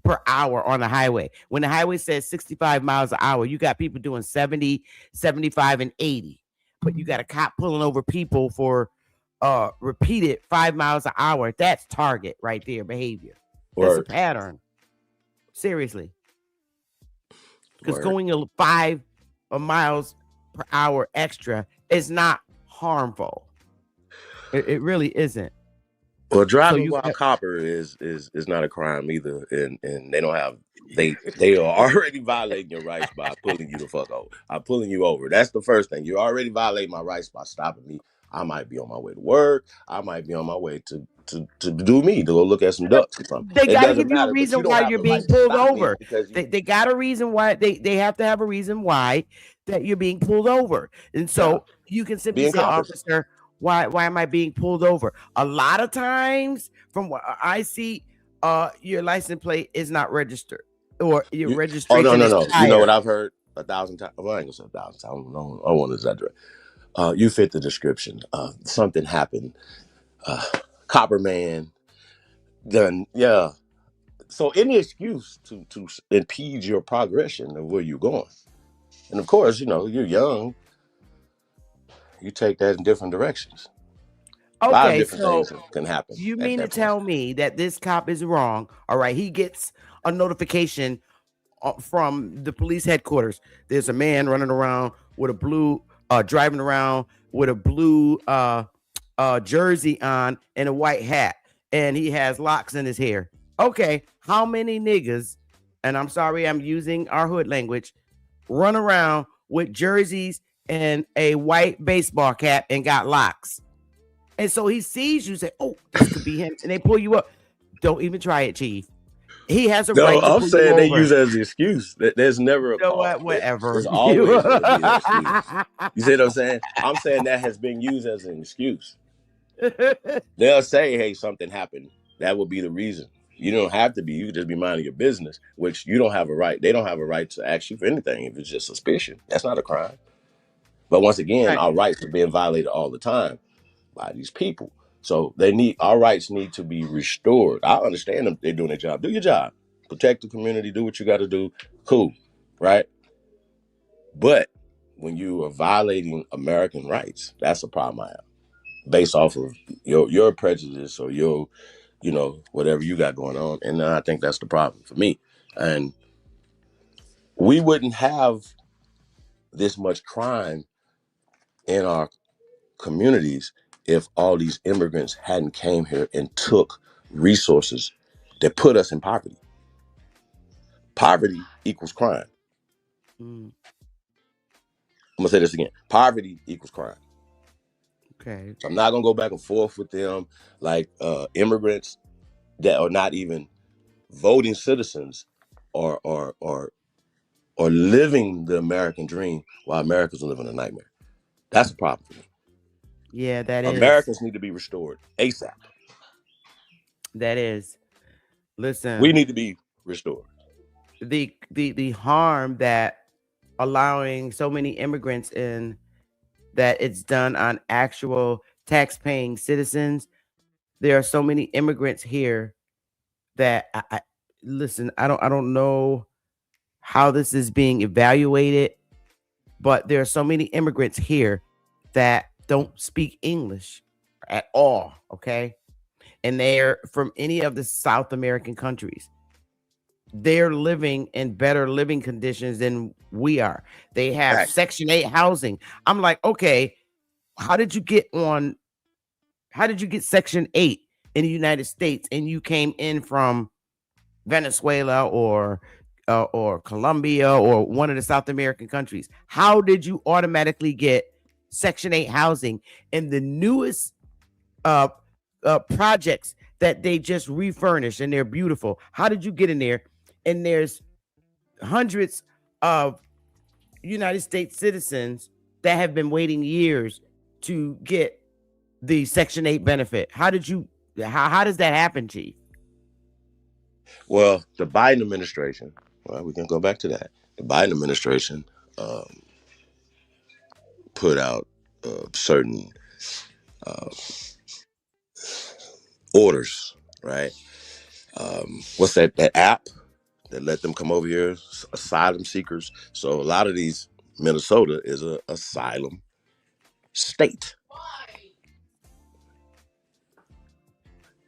per hour on the highway? When the highway says 65 miles an hour, you got people doing 70, 75, and 80. But you got a cop pulling over people for repeated 5 miles an hour. That's target right there behavior. That's a pattern. Seriously. Because going 5 miles per hour extra is not harmful. It really isn't. Well, driving while copper is not a crime either, and they don't have they are already violating your rights by pulling you the fuck over. I'm pulling you over. That's the first thing. You already violate my rights by stopping me. I might be on my way to work. I might be on my way to do me, to go look at some ducks or something. They It got to doesn't give you a matter, but reason you don't why have you're the being right to pulled stop me over. because They got a reason why they have to have a reason why that you're being pulled over. And so you can simply say, officer, why am I being pulled over? A lot of times from what I see, your license plate is not registered or your registration is expired. You know what I've heard 1,000 times? Well, I ain't gonna say 1,000 times. I don't want to exaggerate. You fit the description. Something happened. Copper man done. Yeah. So any excuse to impede your progression of where you're going. And of course, you're young. You take that in different directions. A lot of different things can happen. You mean to tell me that this cop is wrong? All right. He gets a notification from the police headquarters. There's a man running around with a blue, driving around with a blue jersey on and a white hat, and he has locks in his hair. Okay, how many niggas, and I'm sorry I'm using our hood language, run around with jerseys and a white baseball cap and got locks? And so he sees you, say, oh, this could be him, and they pull you up. Don't even try it, Chief. He has a right to I'm pull saying you they over. use it as an excuse. There's never a call. Whatever. There's always going to be an excuse. You see what I'm saying? I'm saying that has been used as an excuse. They'll say, hey, something happened. That would be the reason. You don't have to be. You could just be minding your business, which you don't have a right. They don't have a right to ask you for anything if it's just suspicion. That's not a crime. But once again, our rights are being violated all the time by these people. So our rights need to be restored. I understand them. They're doing their job. Do your job. Protect the community. Do what you got to do. Cool. Right? But when you are violating American rights, that's a problem I have. Based off of your prejudice or your, whatever you got going on. And I think that's the problem for me. And we wouldn't have this much crime in our communities if all these immigrants hadn't came here and took resources that put us in poverty. Poverty equals crime. I'm gonna say this again. Poverty equals crime. Okay. So I'm not gonna go back and forth with them like immigrants that are not even voting citizens or living the American dream while Americans are living a nightmare. That's a problem for me. Yeah, that is. Americans need to be restored ASAP. That is. Listen. We need to be restored. The harm that allowing so many immigrants in, that it's done on actual tax-paying citizens. There are so many immigrants here that I listen, I don't know how this is being evaluated, but there are so many immigrants here that don't speak English at all, okay? And they're from any of the South American countries. they're living in better living conditions than we are. They have Right. Section 8 housing. I'm like, okay, how did you get Section 8 in the United States and you came in from Venezuela or Colombia or one of the South American countries? How did you automatically get Section 8 housing in the newest projects that they just refurnished and they're beautiful? How did you get in there? And there's hundreds of United States citizens that have been waiting years to get the Section 8 benefit. How does that happen, Chief? Well, the Biden administration, well, we can go back to that. The Biden administration put out certain orders, right? What's that app that let them come over here, asylum seekers? So a lot of these, Minnesota is an asylum state,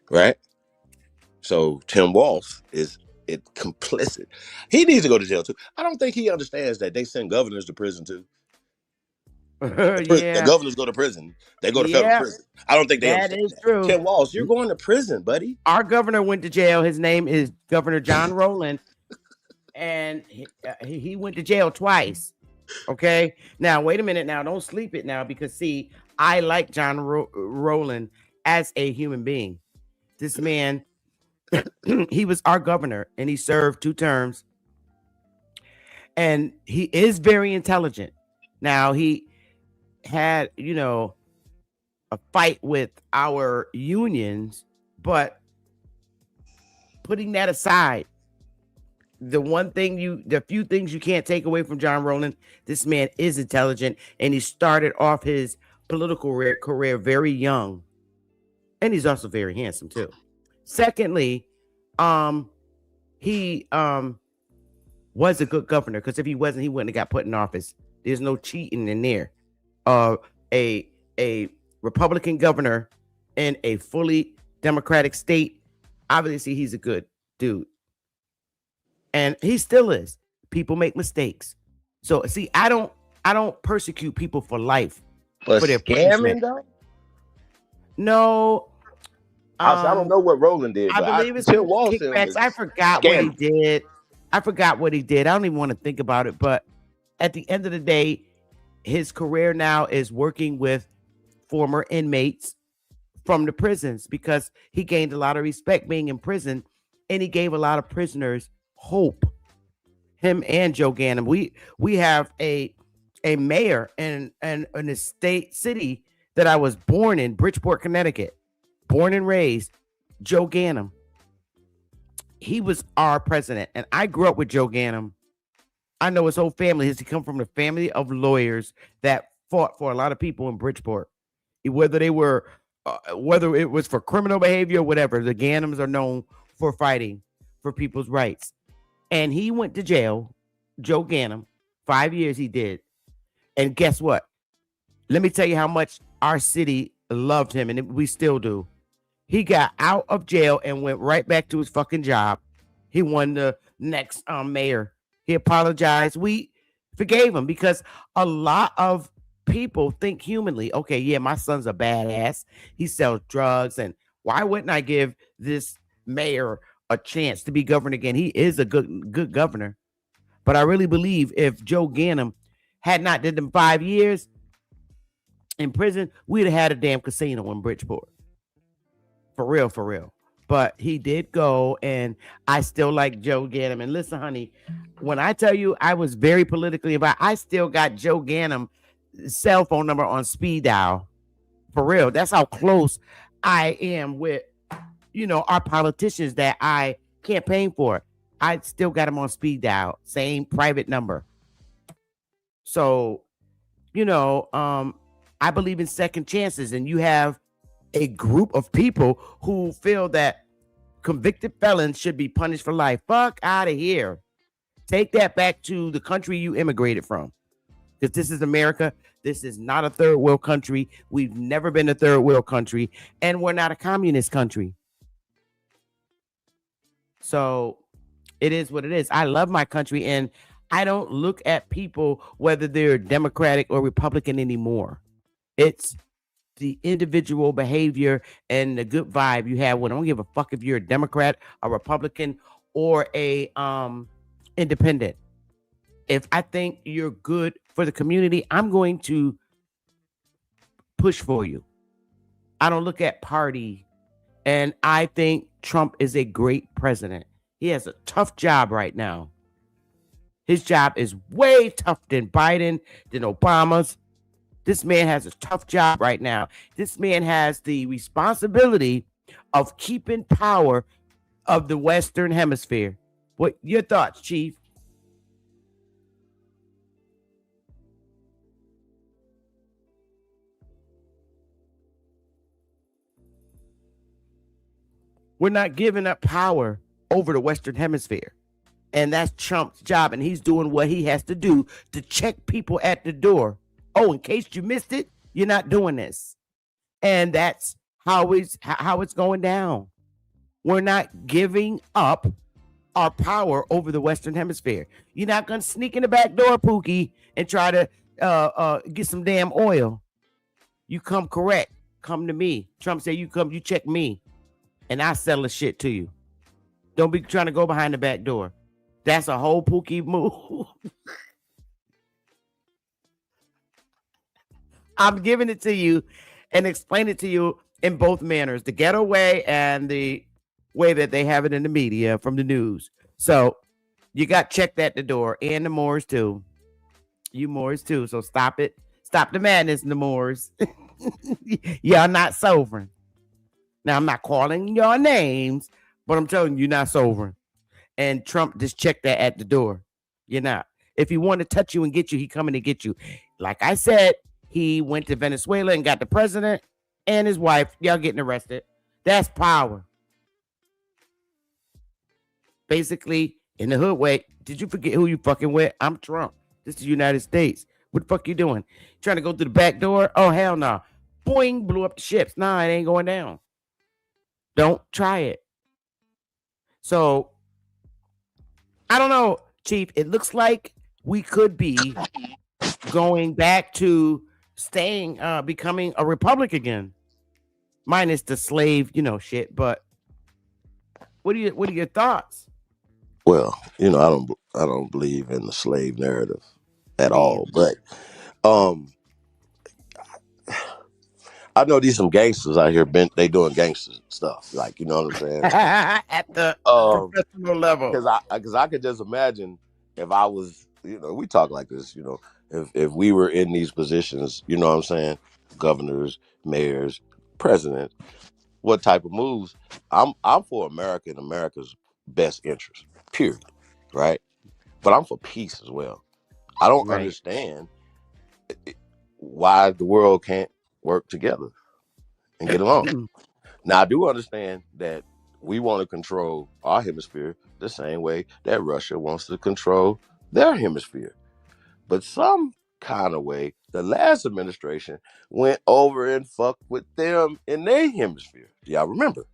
right? So Tim Walz is complicit. He needs to go to jail too. I don't think he understands that they send governors to prison too. The governors go to prison. They go to federal prison. I don't think they understand that is true. Tim Walz, you're going to prison, buddy. Our governor went to jail. His name is Governor John Rowland, and he went to jail twice. Okay, now wait a minute. Now don't sleep it now, because see, I like John Rowland as a human being. This man, he was our governor, and he served 2 terms, and he is very intelligent. Now he had, a fight with our unions, but putting that aside, the few things you can't take away from John Rowland, this man is intelligent, and he started off his political career very young, and he's also very handsome too. Secondly, he was a good governor, because if he wasn't, he wouldn't have got put in office. There's no cheating in there. A Republican governor in a fully Democratic state, obviously he's a good dude, and he still is. People make mistakes, so see, I don't persecute people for life. But for their scamming though? No, I don't know what Rowland did. I believe it's kickbacks. I forgot what he did. I don't even want to think about it. But at the end of the day, his career now is working with former inmates from the prisons, because he gained a lot of respect being in prison, and he gave a lot of prisoners hope. Him and Joe Ganim. We have a mayor in a city that I was born in, Bridgeport, Connecticut, born and raised, Joe Ganim. He was our president, and I grew up with Joe Ganim. I know his whole family. He come from a family of lawyers that fought for a lot of people in Bridgeport, whether it was for criminal behavior or whatever. The Ganims are known for fighting for people's rights. And he went to jail, Joe Ganim, 5 years he did. And guess what? Let me tell you how much our city loved him, and we still do. He got out of jail and went right back to his fucking job. He won the next mayor. He apologized. We forgave him, because a lot of people think humanly. Okay, yeah, my son's a badass. He sells drugs, and why wouldn't I give this mayor a chance to be governor again? He is a good governor. But I really believe if Joe Ganim had not did them 5 years in prison, we'd have had a damn casino in Bridgeport. For real. But he did go, and I still like Joe Ganim. And listen, honey, when I tell you I was very politically involved, I still got Joe Ganim's cell phone number on speed dial. For real. That's how close I am with, our politicians that I campaign for. I still got him on speed dial, same private number. So, I believe in second chances, and you have a group of people who feel that convicted felons should be punished for life. Fuck out of here. Take that back to the country you immigrated from, because this is America. This is not a third world country. We've never been a third world country, and we're not a communist country. So It is what it is. I love my country, and I don't look at people whether they're Democratic or Republican anymore. It's the individual behavior and the good vibe you have. When I don't give a fuck if you're a Democrat, a Republican, or a independent. If I think you're good for the community, I'm going to push for you. I don't look at party. And I think Trump is a great president. He has a tough job right now. His job is way tougher than Biden, than Obama's. This man has a tough job right now. This man has the responsibility of keeping power of the Western Hemisphere. What your thoughts, Chief? We're not giving up power over the Western Hemisphere. And that's Trump's job. And he's doing what he has to do to check people at the door. Oh, in case you missed it, you're not doing this. And that's how it's going down. We're not giving up our power over the Western Hemisphere. You're not going to sneak in the back door, Pookie, and try to get some damn oil. You come correct. Come to me. Trump said you come, you check me. And I sell the shit to you. Don't be trying to go behind the back door. That's a whole Pookie move. I'm giving it to you and explain it to you in both manners, the ghetto way and the way that they have it in the media from the news. So you got checked at the door, and the Moors too. You Moors too. So stop it. Stop the madness, the Moors. Y'all not sovereign. Now, I'm not calling your names, but I'm telling you, you're not sovereign. And Trump just checked that at the door. You're not. If he want to touch you and get you, he coming to get you. Like I said, he went to Venezuela and got the president and his wife. Y'all getting arrested. That's power. Basically, in the hood way, did you forget who you fucking with? I'm Trump. This is the United States. What the fuck you doing? Trying to go through the back door? Oh, hell no. Boing, blew up the ships. Nah, it ain't going down. Don't try it. So, I don't know, Chief. It looks like we could be going back to becoming a republic again. Minus the slave, shit. But what are your thoughts? Well, I don't believe in the slave narrative at all. But I know these some gangsters out here. They doing gangster stuff, like, you know what I'm saying? At the professional level. Because I could just imagine if I was, we talk like this, if we were in these positions, you know what I'm saying? Governors, mayors, president, what type of moves? I'm for America and America's best interest, period, right? But I'm for peace as well. I don't understand why the world can't work together and get along. Now, I do understand that we want to control our hemisphere the same way that Russia wants to control their hemisphere. But some kind of way, the last administration went over and fucked with them in their hemisphere. Y'all remember?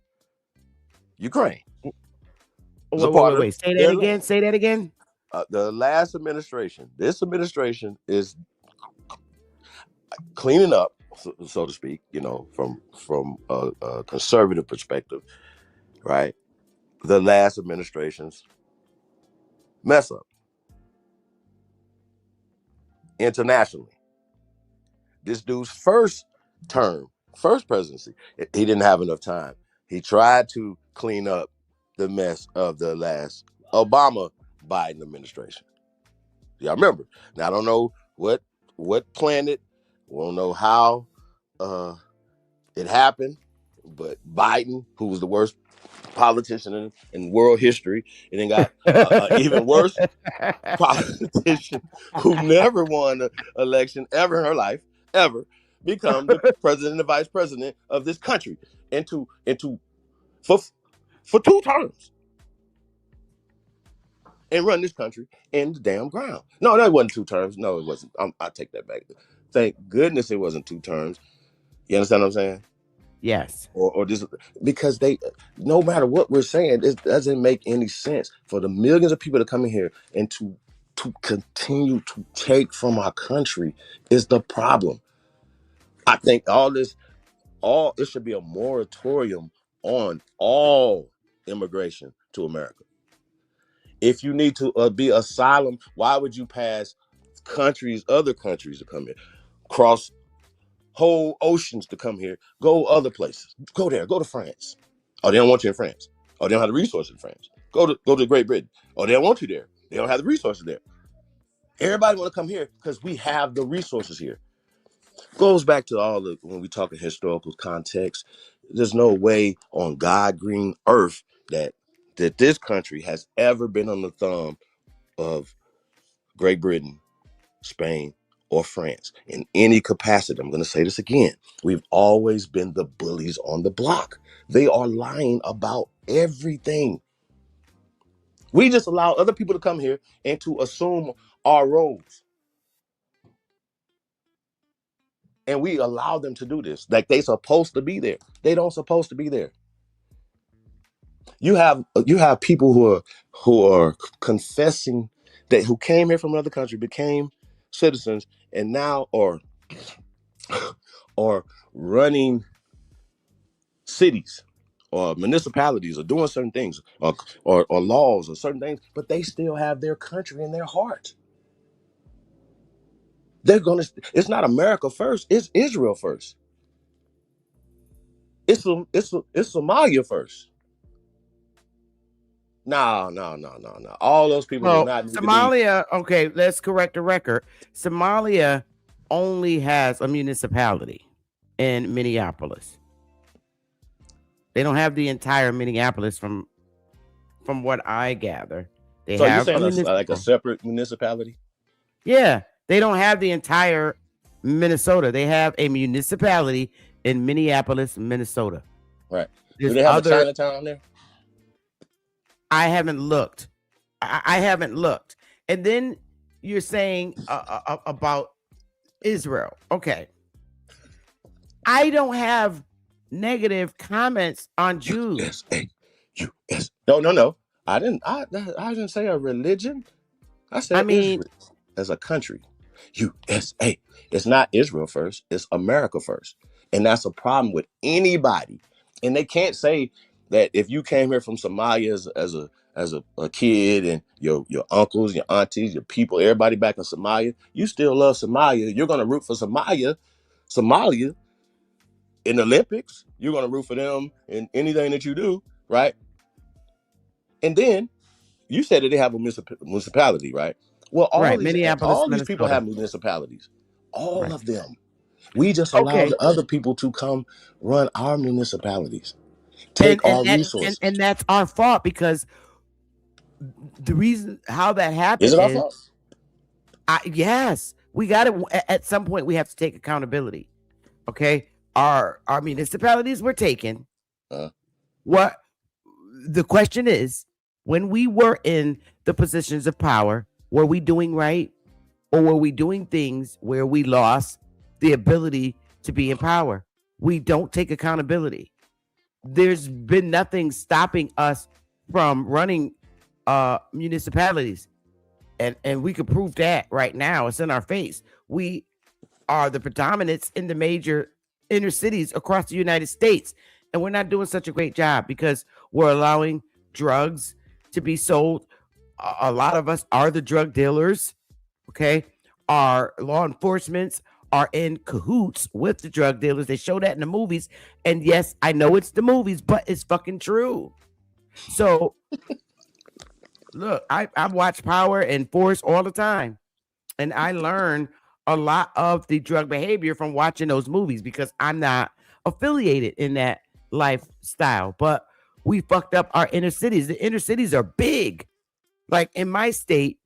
Ukraine. Wait. Say that again. Say that again. The last administration, this administration is cleaning up, so to speak, from a conservative perspective, right? The last administration's mess up internationally. This dude's first presidency, he didn't have enough time. He tried to clean up the mess of the last Obama-Biden administration. Y'all remember? Now, I don't know what planet, we don't know how it happened, but Biden, who was the worst politician in world history, and then got an even worse politician who never won an election ever in her life, ever, become the president and the vice president of this country for 2 terms and run this country in the damn ground. No, that wasn't 2 terms. No, it wasn't. I take that back. Thank goodness it wasn't 2 terms. You understand what I'm saying? Yes. or this, because they, no matter what we're saying, it doesn't make any sense for the millions of people to come in here and to continue to take from our country is the problem. I think it should be a moratorium on all immigration to America. If you need to be asylum, why would you pass other countries to come here, cross whole oceans to come here, go other places, go there, go to France? Oh, they don't want you in France. Oh, they don't have the resources in France. Go to Great Britain. Oh, they don't want you there. They don't have the resources there. Everybody want to come here because we have the resources here. Goes back to when we talk in historical context. There's no way on God green earth that this country has ever been on the thumb of Great Britain, Spain, or France in any capacity. I'm going to say this again. We've always been the bullies on the block. They are lying about everything. We just allow other people to come here and to assume our roles. And we allow them to do this. Like they supposed to be there. They don't supposed to be there. You have people who are confessing who came here from another country, became citizens, and now are running cities or municipalities or doing certain things or laws or certain things, but they still have their country in their heart. It's not America first, it's Israel first. It's Somalia first. No. All those people do not need Somalia, okay, let's correct the record. Somalia only has a municipality in Minneapolis. They don't have the entire Minneapolis from what I gather. They so have you're saying like a separate municipality? Yeah, they don't have the entire Minnesota. They have a municipality in Minneapolis, Minnesota. Right. There's do they have a Chinatown there? I haven't looked. I haven't looked. And then you're saying about Israel. Okay. I don't have negative comments on Jews. USA. No. I didn't say a religion. I said Israel as a country. USA. It's not Israel first. It's America first. And that's a problem with anybody. And they can't say that if you came here from Somalia as a kid and your uncles, your aunties, your people, everybody back in Somalia, you still love Somalia. You're going to root for Somalia in the Olympics. You're going to root for them in anything that you do, right? And then you said that they have a municipality, right? Well, all these people have municipalities. All of them. We just allow the other people to come run our municipalities, take our resources. And that's our fault, because the reason how that happened is it our fault? Yes, we got to. At some point, we have to take accountability. Okay, our municipalities were taken. What the question is, when we were in the positions of power, were we doing right, or were we doing things where we lost the ability to be in power? We don't take accountability. There's been nothing stopping us from running municipalities, and we could prove that right now. It's in our face. We are the predominance in the major inner cities across the United States, and we're not doing such a great job because we're allowing drugs to be sold. A lot of us are the drug dealers. Okay, our law enforcement are in cahoots with the drug dealers. They show that in the movies, and yes, I know it's the movies, but it's fucking true. So look, I watch Power and Force all the time, and I learn a lot of the drug behavior from watching those movies because I'm not affiliated in that lifestyle. But we fucked up our inner cities. The inner cities are big. Like in my state,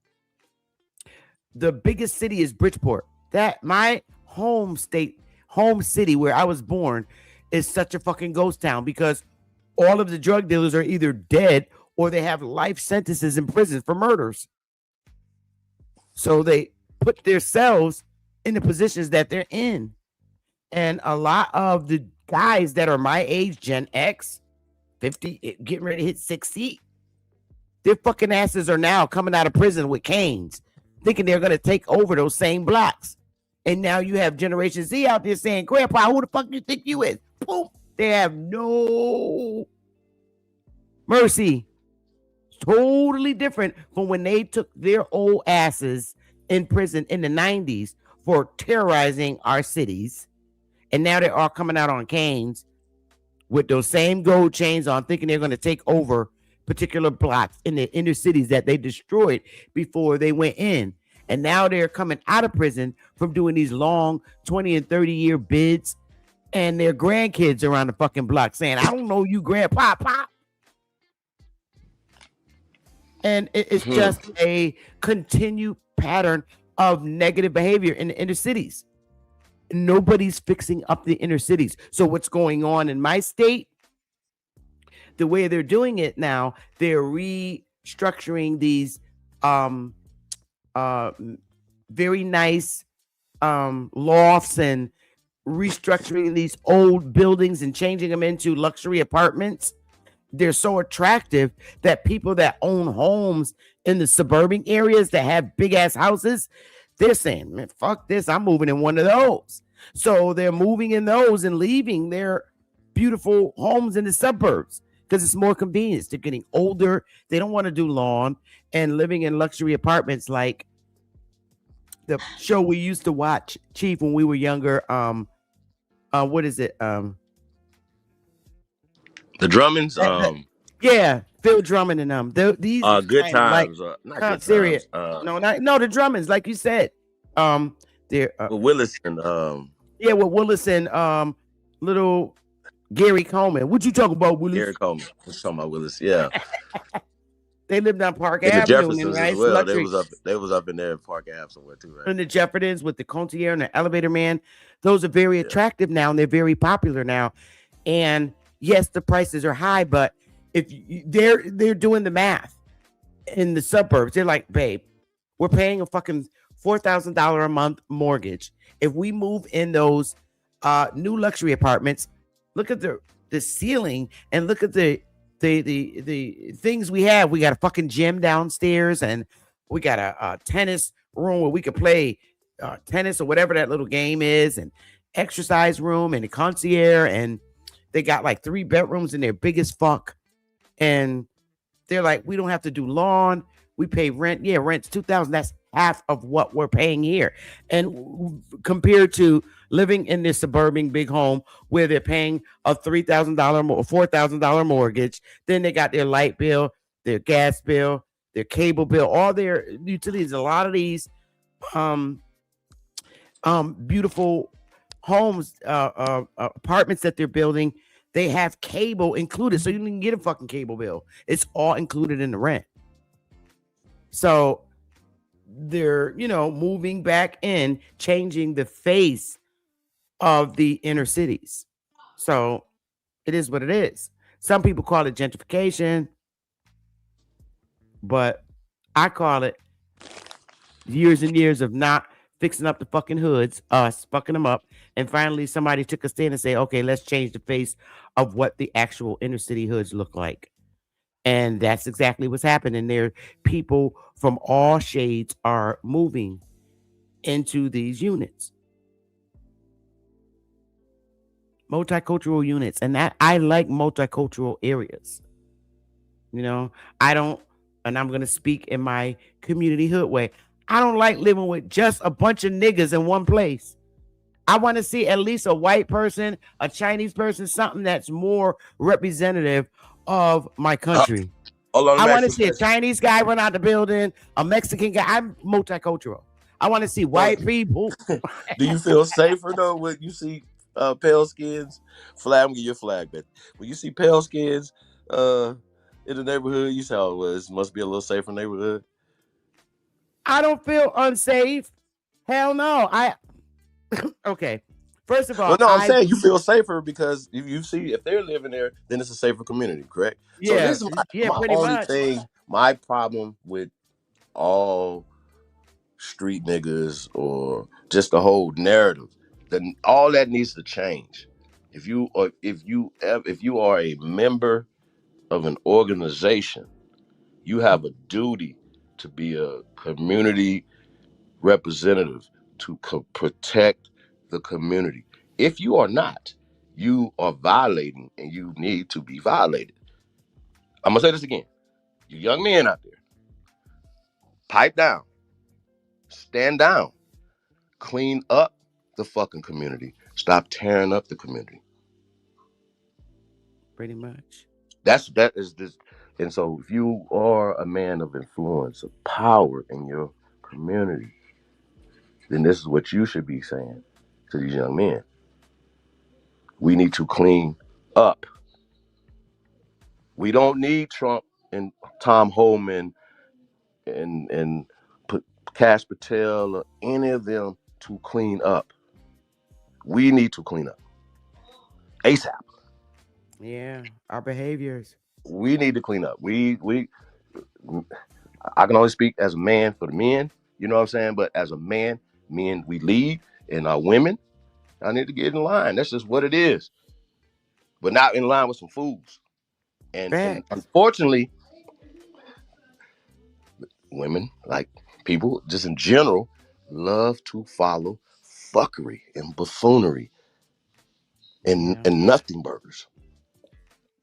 the biggest city is Bridgeport. That my home city where I was born is such a fucking ghost town because all of the drug dealers are either dead or they have life sentences in prison for murders. So they put themselves in the positions that they're in. And a lot of the guys that are my age, Gen X, 50, getting ready to hit 60, their fucking asses are now coming out of prison with canes, thinking they're going to take over those same blocks. And now you have Generation Z out there saying, Grandpa, who the fuck you think you is? Boom. They have no mercy. Totally different from when they took their old asses in prison in the 90s for terrorizing our cities. And now they're all coming out on canes with those same gold chains on, thinking they're going to take over particular blocks in the inner cities that they destroyed before they went in. And now they're coming out of prison from doing these long 20 and 30-year bids, and their grandkids around the fucking block saying, I don't know you, Grandpa, Pop. And it's just a continued pattern of negative behavior in the inner cities. Nobody's fixing up the inner cities. So what's going on in my state, the way they're doing it now, they're restructuring these very nice lofts and restructuring these old buildings and changing them into luxury apartments. They're so attractive that people that own homes in the suburban areas that have big ass houses, they're saying, man, fuck this, I'm moving in one of those. So they're moving in those and leaving their beautiful homes in the suburbs because it's more convenient. They're getting older. They don't want to do lawn and living in luxury apartments like the show we used to watch, Chief, when we were younger. What is it? The Drummonds. Yeah, Phil Drummond and them. These Good Times. Like, not Good serious. Times. No, the Drummonds, like you said. They're Willis and yeah, with Willis and little Gary Coleman. What you talking about, Willis? Gary Coleman. What's talking about Willis? Yeah. They lived on Park And the Avenue. Jeffersons Nice as well. luxury. They was up in there at Park Ave somewhere too, right? And the Jeffersons with the concierge and the elevator man. Those are very attractive now, and they're very popular now. And yes, the prices are high, but if they're doing the math in the suburbs, they're like, babe, we're paying a fucking $4,000 a month mortgage. If we move in those new luxury apartments, look at the ceiling and look at the things we have. We got a fucking gym downstairs, and we got a tennis room where we could play tennis or whatever that little game is, and exercise room and a concierge, and they got like 3 bedrooms and they're big as fuck. And they're like, we don't have to do lawn. We pay rent. Yeah, rent's $2,000. That's half of what we're paying here. And compared to living in this suburban big home where they're paying a $3,000 or $4,000 mortgage, then they got their light bill, their gas bill, their cable bill, all their utilities. A lot of these beautiful homes, apartments that they're building, they have cable included, so you can get a fucking cable bill. It's all included in the rent. So they're, moving back in, changing the face of the inner cities. So it is what it is. Some people call it gentrification, but I call it years and years of not fixing up the fucking hoods, us fucking them up. And finally, somebody took a stand and say, okay, let's change the face of what the actual inner city hoods look like. And that's exactly what's happening there. People from all shades are moving into these units. Multicultural units. And that I like multicultural areas. I don't, and I'm going to speak in my community hood way. I don't like living with just a bunch of niggas in one place. I want to see at least a white person, a Chinese person, something that's more representative of my country. I want to see a Chinese guy run out the building, a Mexican guy. I'm multicultural. I want to see white people. Do you feel safer though when you see pale skins? I'm gonna give you a flag, but when you see pale skins in the neighborhood, you say, "Oh, well, this must be a little safer neighborhood." I don't feel unsafe. Hell no. Okay. First of all, I'm saying you feel safer because if they're living there, then it's a safer community, correct? Yeah. So this is my pretty only much. thing. My problem with all street niggas or just the whole narrative, then all that needs to change. If you are a member of an organization, you have a duty to be a community representative to protect the community. If you are not, you are violating, and you need to be violated. I'm gonna say this again. You young men out there, pipe down, stand down, clean up the fucking community. Stop tearing up the community. Pretty much. That is this. And so if you are a man of influence, of power in your community, then this is what you should be saying to these young men. We need to clean up. We don't need Trump and Tom Homan and Cash Patel or any of them to clean up. We need to clean up ASAP. Yeah, our behaviors. We need to clean up. I can only speak as a man for the men, you know what I'm saying? But as a man, men, we lead, and our women, I need to get in line. That's just what it is. But not in line with some fools. And unfortunately, women, like people just in general, love to follow fuckery and buffoonery and nothing burgers.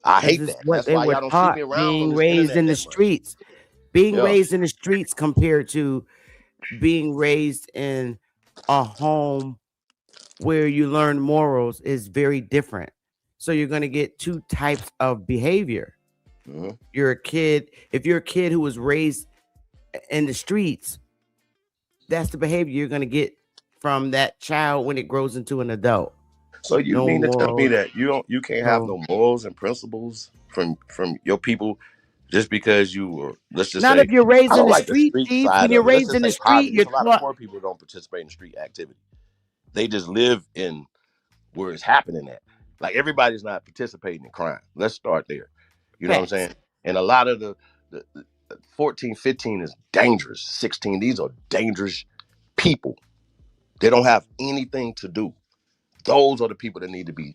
I hate It's that. what That's they why were y'all don't see taught, me around on being this raised internet in the that much. streets. Being Yeah. raised in the streets compared to being raised in a home where you learn morals is very different. So you're going to get two types of behavior. Mm-hmm. If you're a kid who was raised in the streets, that's the behavior you're going to get from that child when it grows into an adult. So you No mean to tell me morals. that you can't have no morals and principles from your people just because you were, let's just Not say, if you're raised I in don't the like the street, street Chief. side When you're of it. Let's raised just in the say street, poverty. you're There's a lot of taught. poor people don't participate in street activity. They just live in where it's happening at. Like everybody's not participating in crime. Let's start there. You know what I'm saying? And a lot of the 14, 15 is dangerous. 16, these are dangerous people. They don't have anything to do. Those are the people that need to be,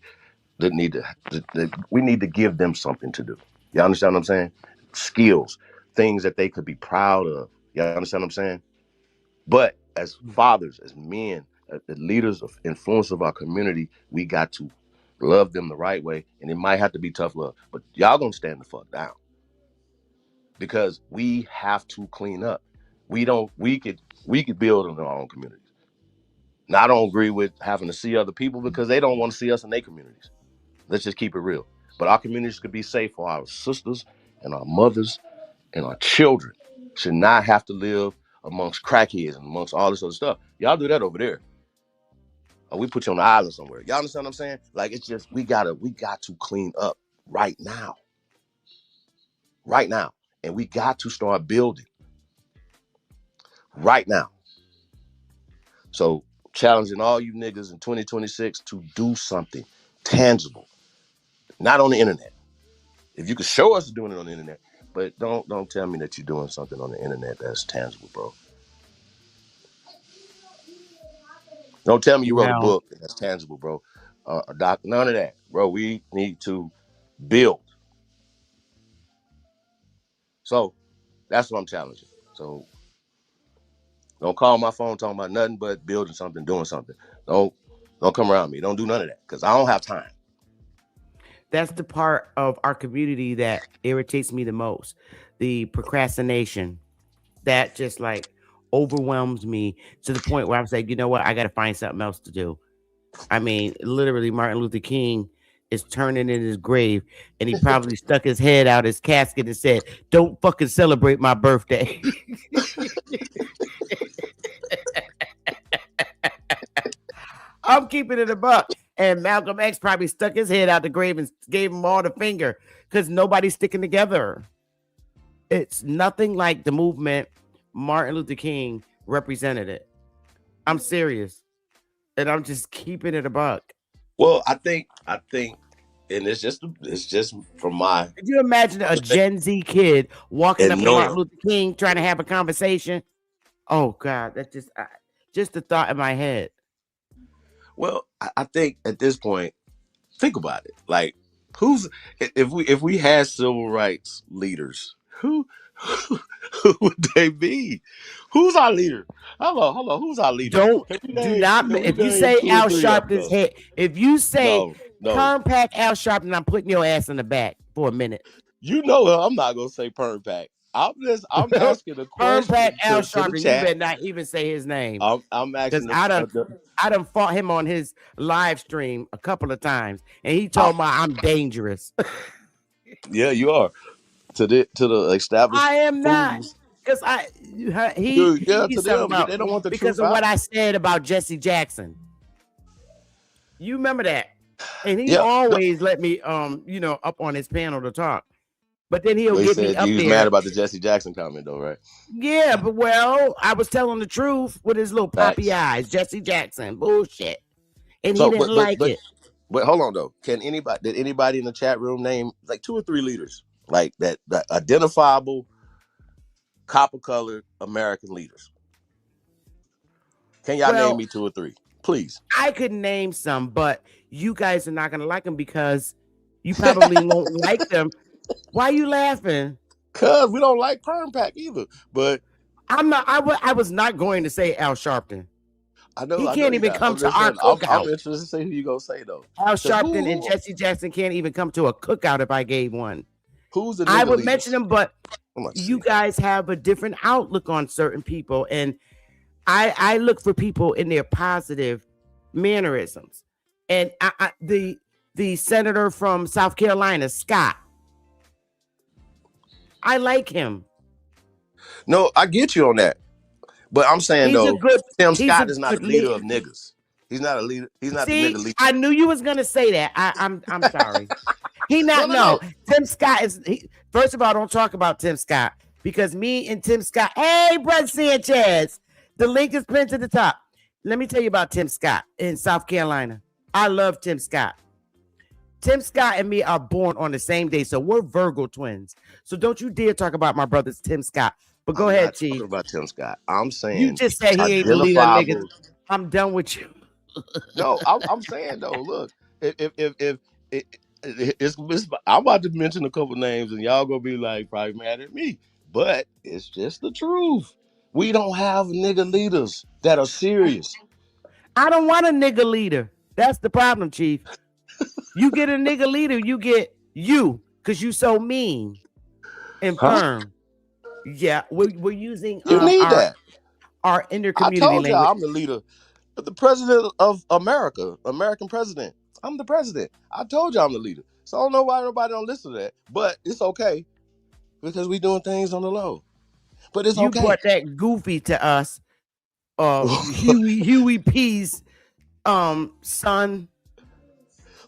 we need to give them something to do. You understand what I'm saying? Skills, things that they could be proud of. You understand what I'm saying? But as fathers, as men, as leaders of influence of our community, we got to love them the right way. And it might have to be tough love, but y'all gonna stand the fuck down. Because we have to clean up. We could build in our own communities. Now I don't agree with having to see other people because they don't want to see us in their communities. Let's just keep it real. But our communities could be safe for our sisters and our mothers and our children. Should not have to live amongst crackheads and amongst all this other stuff. Y'all do that over there. Or we put you on the island somewhere. Y'all understand what I'm saying? Like, it's just, we got to clean up right now. Right now. And we got to start building right now. So challenging all you niggas in 2026 to do something tangible. Not on the internet. If you could show us doing it on the internet, but don't tell me that you're doing something on the internet that's tangible, bro. Don't tell me you wrote a book that's tangible, bro. Doc, none of that, bro. We need to build. So that's what I'm challenging. So don't call my phone talking about nothing but building something, doing something. Don't come around me. Don't do none of that because I don't have time. That's the part of our community that irritates me the most. The procrastination that just like overwhelms me to the point where I'm saying, you know what, I got to find something else to do. I mean, literally, Martin Luther King is turning in his grave, and he probably stuck his head out his casket and said, "Don't fucking celebrate my birthday." I'm keeping it a buck. And Malcolm X probably stuck his head out the grave and gave him all the finger because nobody's sticking together. It's nothing like the movement Martin Luther King represented it. I'm serious. And I'm just keeping it a buck. Well, I think, and it's just from my. Could you imagine a Gen Z kid walking up to Martin Luther King trying to have a conversation? Oh God, that's just the thought in my head. Well, I think at this point, think about it. Like, if we had civil rights leaders, who would they be? Who's our leader? Hold on. Who's our leader? If you say Al Sharpton's head, if you say Perm Pack Al Sharpton, I'm putting your ass in the back for a minute. You know, I'm not gonna say Perm Pack. I'm asking a question. Perm Pack Al to the Sharpton. You chat. better not even say his name. I'm asking. I done fought him on his live stream a couple of times, and he told me I'm dangerous. Yeah, you are. To the established. I am not, because Dude, yeah, to them, they don't want the because truth of what out. I said about Jesse Jackson. You remember that? And he always let me up on his panel to talk. But then he'll get me up he was there. mad about the Jesse Jackson comment, though, right? Yeah, but I was telling the truth with his little poppy eyes. Jesse Jackson, bullshit, and he didn't like it. But hold on, though. Did anybody in the chat room name like 2 or 3 leaders like that identifiable copper-colored American leaders? Can y'all name me 2 or 3, please? I could name some, but you guys are not gonna like them because you probably won't like them. Why are you laughing? Cause we don't like Perm Pack either. But I'm not. I was not going to say Al Sharpton. I know he can't even come to our cookout. I'm interested to see who you gonna say though. Al Sharpton and Jesse Jackson can't even come to a cookout if I gave one. Who's the? I would mention them, but you guys have a different outlook on certain people, and I look for people in their positive mannerisms. And the senator from South Carolina, Scott. I like him. No, I get you on that. But I'm saying Tim Scott is not a leader of niggas. He's not a leader. He's not the nigga leader. I knew you was gonna say that. I'm sorry. He not no. Tim Scott is first of all, don't talk about Tim Scott because me and Tim Scott. Hey, Brett Sanchez. The link is pinned to the top. Let me tell you about Tim Scott in South Carolina. I love Tim Scott. Tim Scott and me are born on the same day, so we're Virgo twins. So don't you dare talk about my brother Tim Scott. But go ahead, Chief. I'm not talking about Tim Scott. I'm saying you just said he ain't the leader of niggas. I'm done with you. No, I'm saying though. Look, if I'm about to mention a couple names, and y'all gonna be like probably mad at me, but it's just the truth. We don't have nigga leaders that are serious. I don't want a nigga leader. That's the problem, Chief. You get a nigga leader, you get you, because you so mean and firm. Yeah, we're using our inter-community I told language. y'all I'm the leader, the president of America, American president. I'm the president. I told y'all I'm the leader. So I don't know why nobody don't listen to that, but it's okay because we doing things on the low. But it's okay. You brought that goofy to us, Huey P's son.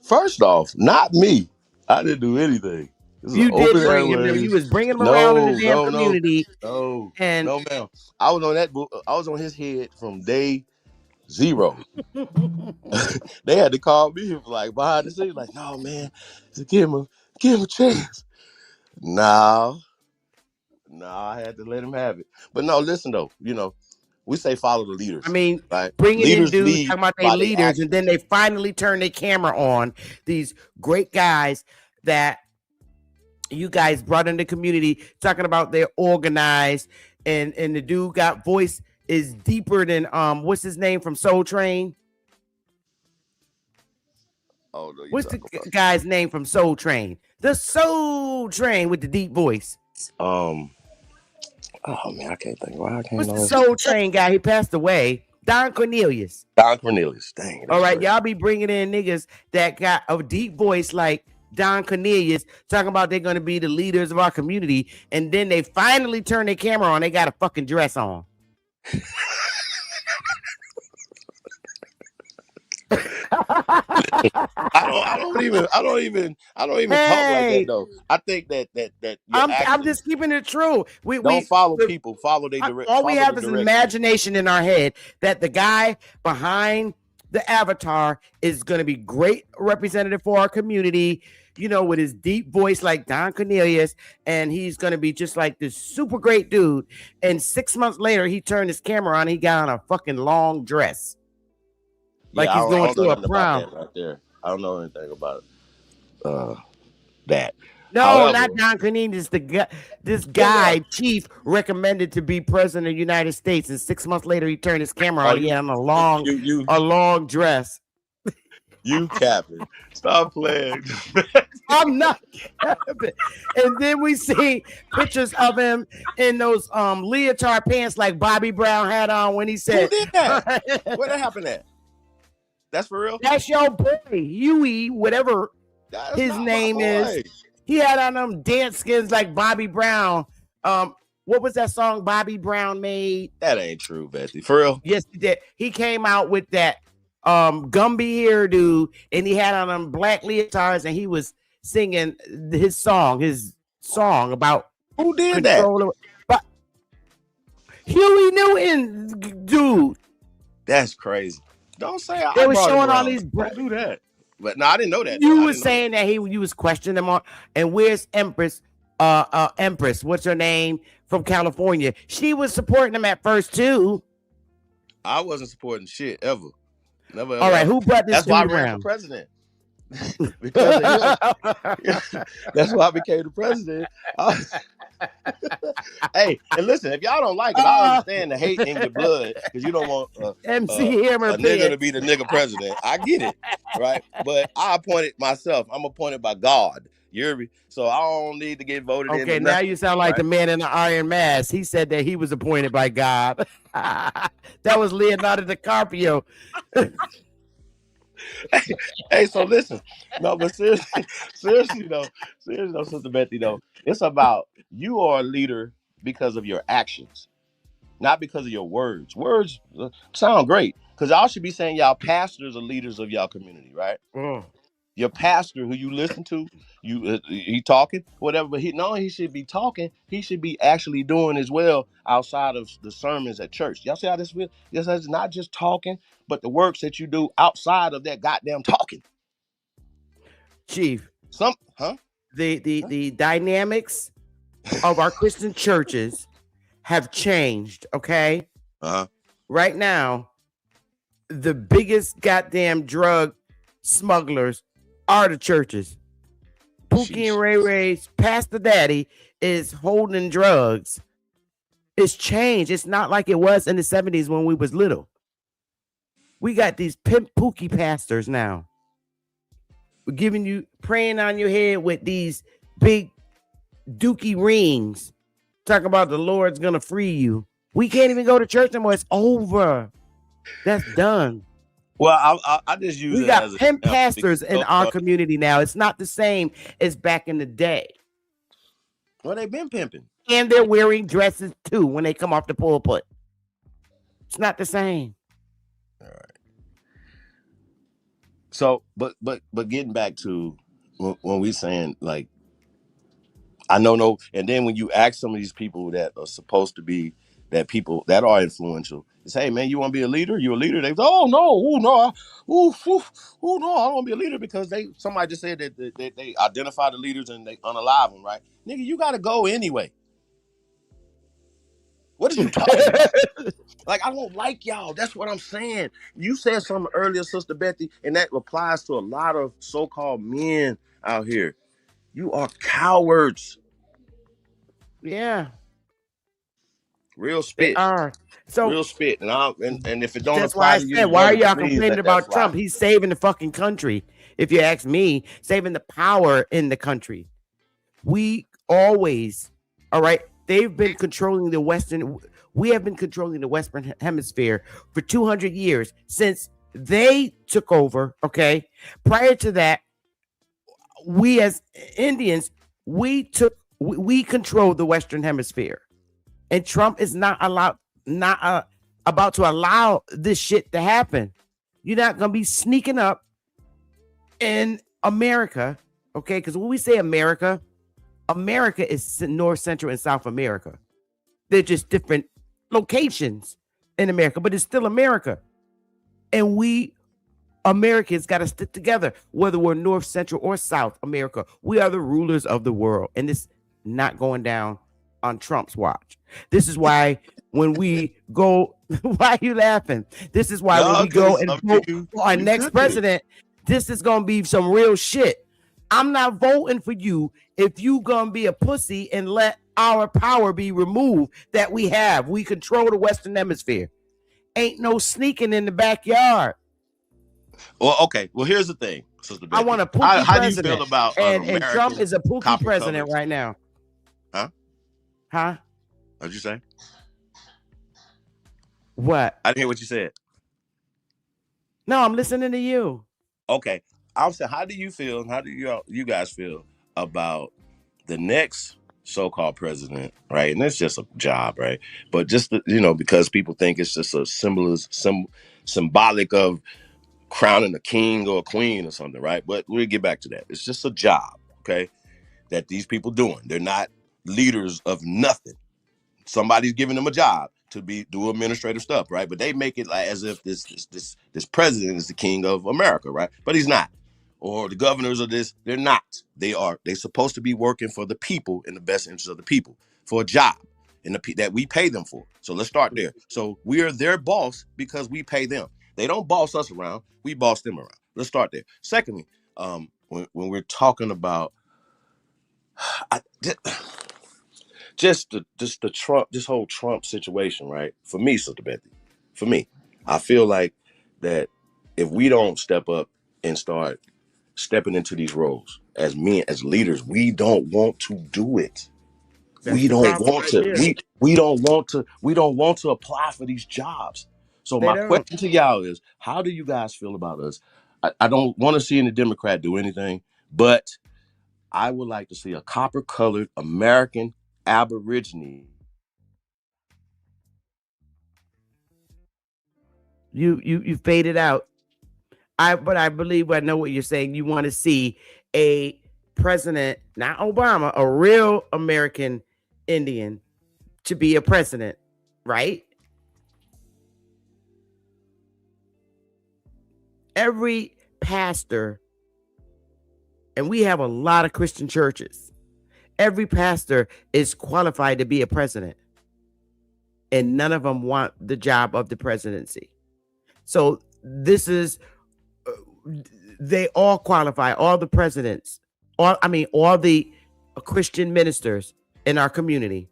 First off, not me. I didn't do anything. You did bring him. You was bringing him around in the damn community. No, ma'am. I was on that. I was on his head from day 0. They had to call me like behind the scenes, like, no, man, give him a chance. No, I had to let him have it. But no, listen though, we say follow the leaders. I mean, right? Bringing in dudes talking about their leaders, and then they finally turn their camera on. These great guys that you guys brought in the community, talking about they're organized, and the dude got voice is deeper than what's his name from Soul Train? Oh no, what's the guy's name from Soul Train? The Soul Train with the deep voice. Oh man, I can't think. Why I can't. What's the Soul Train guy? He passed away. Don Cornelius. Don Cornelius. Dang. All right, y'all be bringing in niggas that got a deep voice like Don Cornelius, talking about they're going to be the leaders of our community, and then they finally turn their camera on. They got a fucking dress on. I don't even talk like that though. I think that I'm just keeping it true. We follow people, follow their direct. All we have is an imagination in our head that the guy behind the avatar is going to be great representative for our community, with his deep voice like Don Cornelius, and he's going to be just like this super great dude. And 6 months later, he turned his camera on. He got on a fucking long dress. Like he's going to a prom. Right there. I don't know anything about that. No, However, not Don Cornelius. This guy, Chief, recommended to be president of the United States, and 6 months later he turned his camera on. He had on a long dress. You capping. Stop playing. I'm not capping. And then we see pictures of him in those leotard pants like Bobby Brown had on when he said, Who did that? Where that happened at? That's for real? That's your boy, Huey, whatever That's his not my name boy. is. He had on them dance skins like Bobby Brown. What was that song Bobby Brown made? That ain't true, Bethy. For real? Yes, he did. He came out with that Gumby hairdo, and he had on them black leotards, and he was singing his song about who did control that? But Huey Newton, dude. That's crazy. Don't say They I were brought him showing all around. these. Don't do that. But no, I didn't know that. You were saying that you was questioning them on, and where's Empress? Empress, what's her name from California? She was supporting them at first too. I wasn't supporting shit ever. Never. All right, who brought this? That's why I ran for president. Because that's why I became the president. Hey, and listen, if y'all don't like it, I understand the hate in your blood because you don't want MC Hammer a nigga to be the nigga president. I get it, right? But I appointed myself. I'm appointed by God. You hear me? So I don't need to get voted in. Okay, now you sound like the man in the iron mask. He said that he was appointed by God. That was Leonardo DiCaprio. Hey, so listen, no, but seriously though, Sister Bethy, though, it's about you are a leader because of your actions, not because of your words. Words sound great because y'all should be saying y'all pastors are leaders of y'all community, right? Your pastor who you listen to, he talking, whatever, but he should be talking. He should be actually doing as well outside of the sermons at church. Y'all see how this will? Yes, it's not just talking, but the works that you do outside of that goddamn talking. Chief, the dynamics of our Christian churches have changed. Okay, right now, the biggest goddamn drug smugglers are the churches. Pookie and Ray Ray's Pastor Daddy is holding drugs. It's changed. It's not like it was in the 70s when we was little. We got these pimp Pookie pastors now. We're giving you, praying on your head with these big dookie rings. Talking about the Lord's gonna free you. We can't even go to church anymore. It's over. That's done. Well, I just use we got pimp pastors in our community now. It's not the same as back in the day. Well, they've been pimping. And they're wearing dresses too when they come off the pulpit. It's not the same. All right. So, but getting back to when we saying like, I know, and then when you ask some of these people that are supposed to be that people that are influential, it's, hey man, you want to be a leader? You a leader? They go, oh no, no, I don't want to be a leader because somebody just said that they identify the leaders and they unalive them, right? Nigga, you gotta go anyway. What are you talking about? Like, I don't like y'all. That's what I'm saying. You said something earlier, Sister Bethy, and that applies to a lot of so-called men out here. You are cowards. Yeah. Real spit. They are. So real spit. And if it don't that's why I said, why are y'all complaining about Trump? Right. He's saving the fucking country. If you ask me, saving the power in the country. We always, all right, they've been controlling the Western. We have been controlling the Western Hemisphere for 200 years since they took over. Okay. Prior to that, we as Indians, we controlled the Western Hemisphere, and Trump is not about to allow this shit to happen. You're not going to be sneaking up in America. Okay. Because when we say America is North, Central, and South America. They're just different locations in America, but it's still America. And we Americans got to stick together, whether we're North, Central, or South America. We are the rulers of the world, and it's not going down on Trump's watch. This is why when we go, why are you laughing? This is why when we go and vote for our next president, This is gonna be some real shit. I'm not voting for you if you gonna be a pussy and let our power be removed that we have. We control the Western Hemisphere. Ain't no sneaking in the backyard. Well, okay. Well, here's the thing, Sister I Bethy. want a pookie How do you president. feel about and American Trump is a pookie copper president colored? right now. Huh? What'd you say? What? I didn't hear what you said. No, I'm listening to you. Okay. I'm saying, how do you feel? How do you guys feel about the next so-called president, right? And it's just a job, right? But just because people think it's just a symbolic of crowning a king or a queen or something, right? But we'll get back to that. It's just a job, okay, that these people doing. They're not leaders of nothing. Somebody's giving them a job to do administrative stuff, right? But they make it like as if this president is the king of America, right? But he's not. Or the governors of this, they're not. They're supposed to be working for the people in the best interest of the people for a job and that we pay them for. So let's start there. So we are their boss because we pay them. They don't boss us around. We boss them around. Let's start there. Secondly, when we're talking about just the Trump, this whole Trump situation, right? For me, Sister Bethy, for me, I feel like that if we don't step up and start stepping into these roles as men, as leaders, we don't want to do it. We don't want to. We don't want to apply for these jobs. So my question to y'all is, how do you guys feel about us? I don't want to see any Democrat do anything, but I would like to see a copper-colored American Aborigine. You faded out. But I believe I know what you're saying. You want to see a president, not Obama, a real American Indian to be a president, right? Every pastor, and we have a lot of Christian churches, every pastor is qualified to be a president, and none of them want the job of the presidency. So this is, they all qualify, all the presidents, all the Christian ministers in our community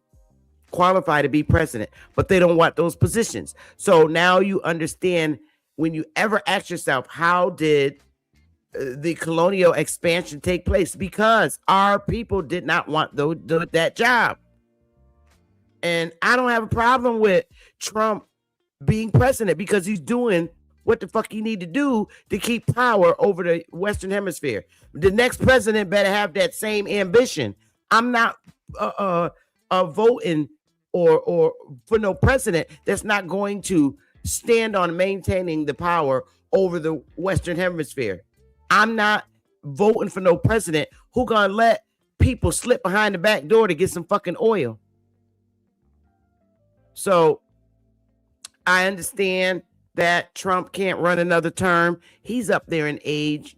qualify to be president, but they don't want those positions. So now you understand, when you ever ask yourself, how did the colonial expansion take place? Because our people did not want that job. And I don't have a problem with Trump being president because he's doing what the fuck he need to do to keep power over the Western Hemisphere. The next president better have that same ambition. I'm not voting or for no president that's not going to stand on maintaining the power over the Western Hemisphere. I'm not voting for no president who gonna let people slip behind the back door to get some fucking oil. So I understand that Trump can't run another term. He's up there in age,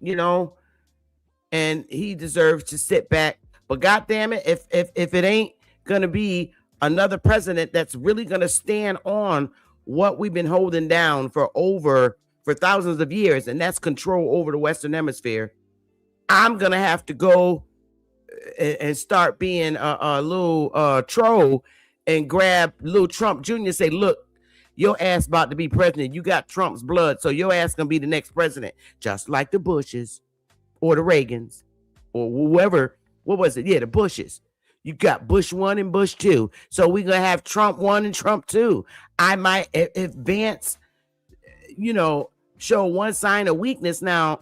and he deserves to sit back. But goddamn it, if it ain't gonna be another president that's really gonna stand on what we've been holding down for thousands of years, and that's control over the Western Hemisphere, I'm gonna have to go and start being a little troll and grab little Trump Jr. and say, look, your ass about to be president. You got Trump's blood, so your ass gonna be the next president, just like the Bushes or the Reagans or whoever. What was it? Yeah, the Bushes. You got Bush 1 and Bush 2. So we're going to have Trump 1 and Trump 2. I might, if Vance, show one sign of weakness. Now,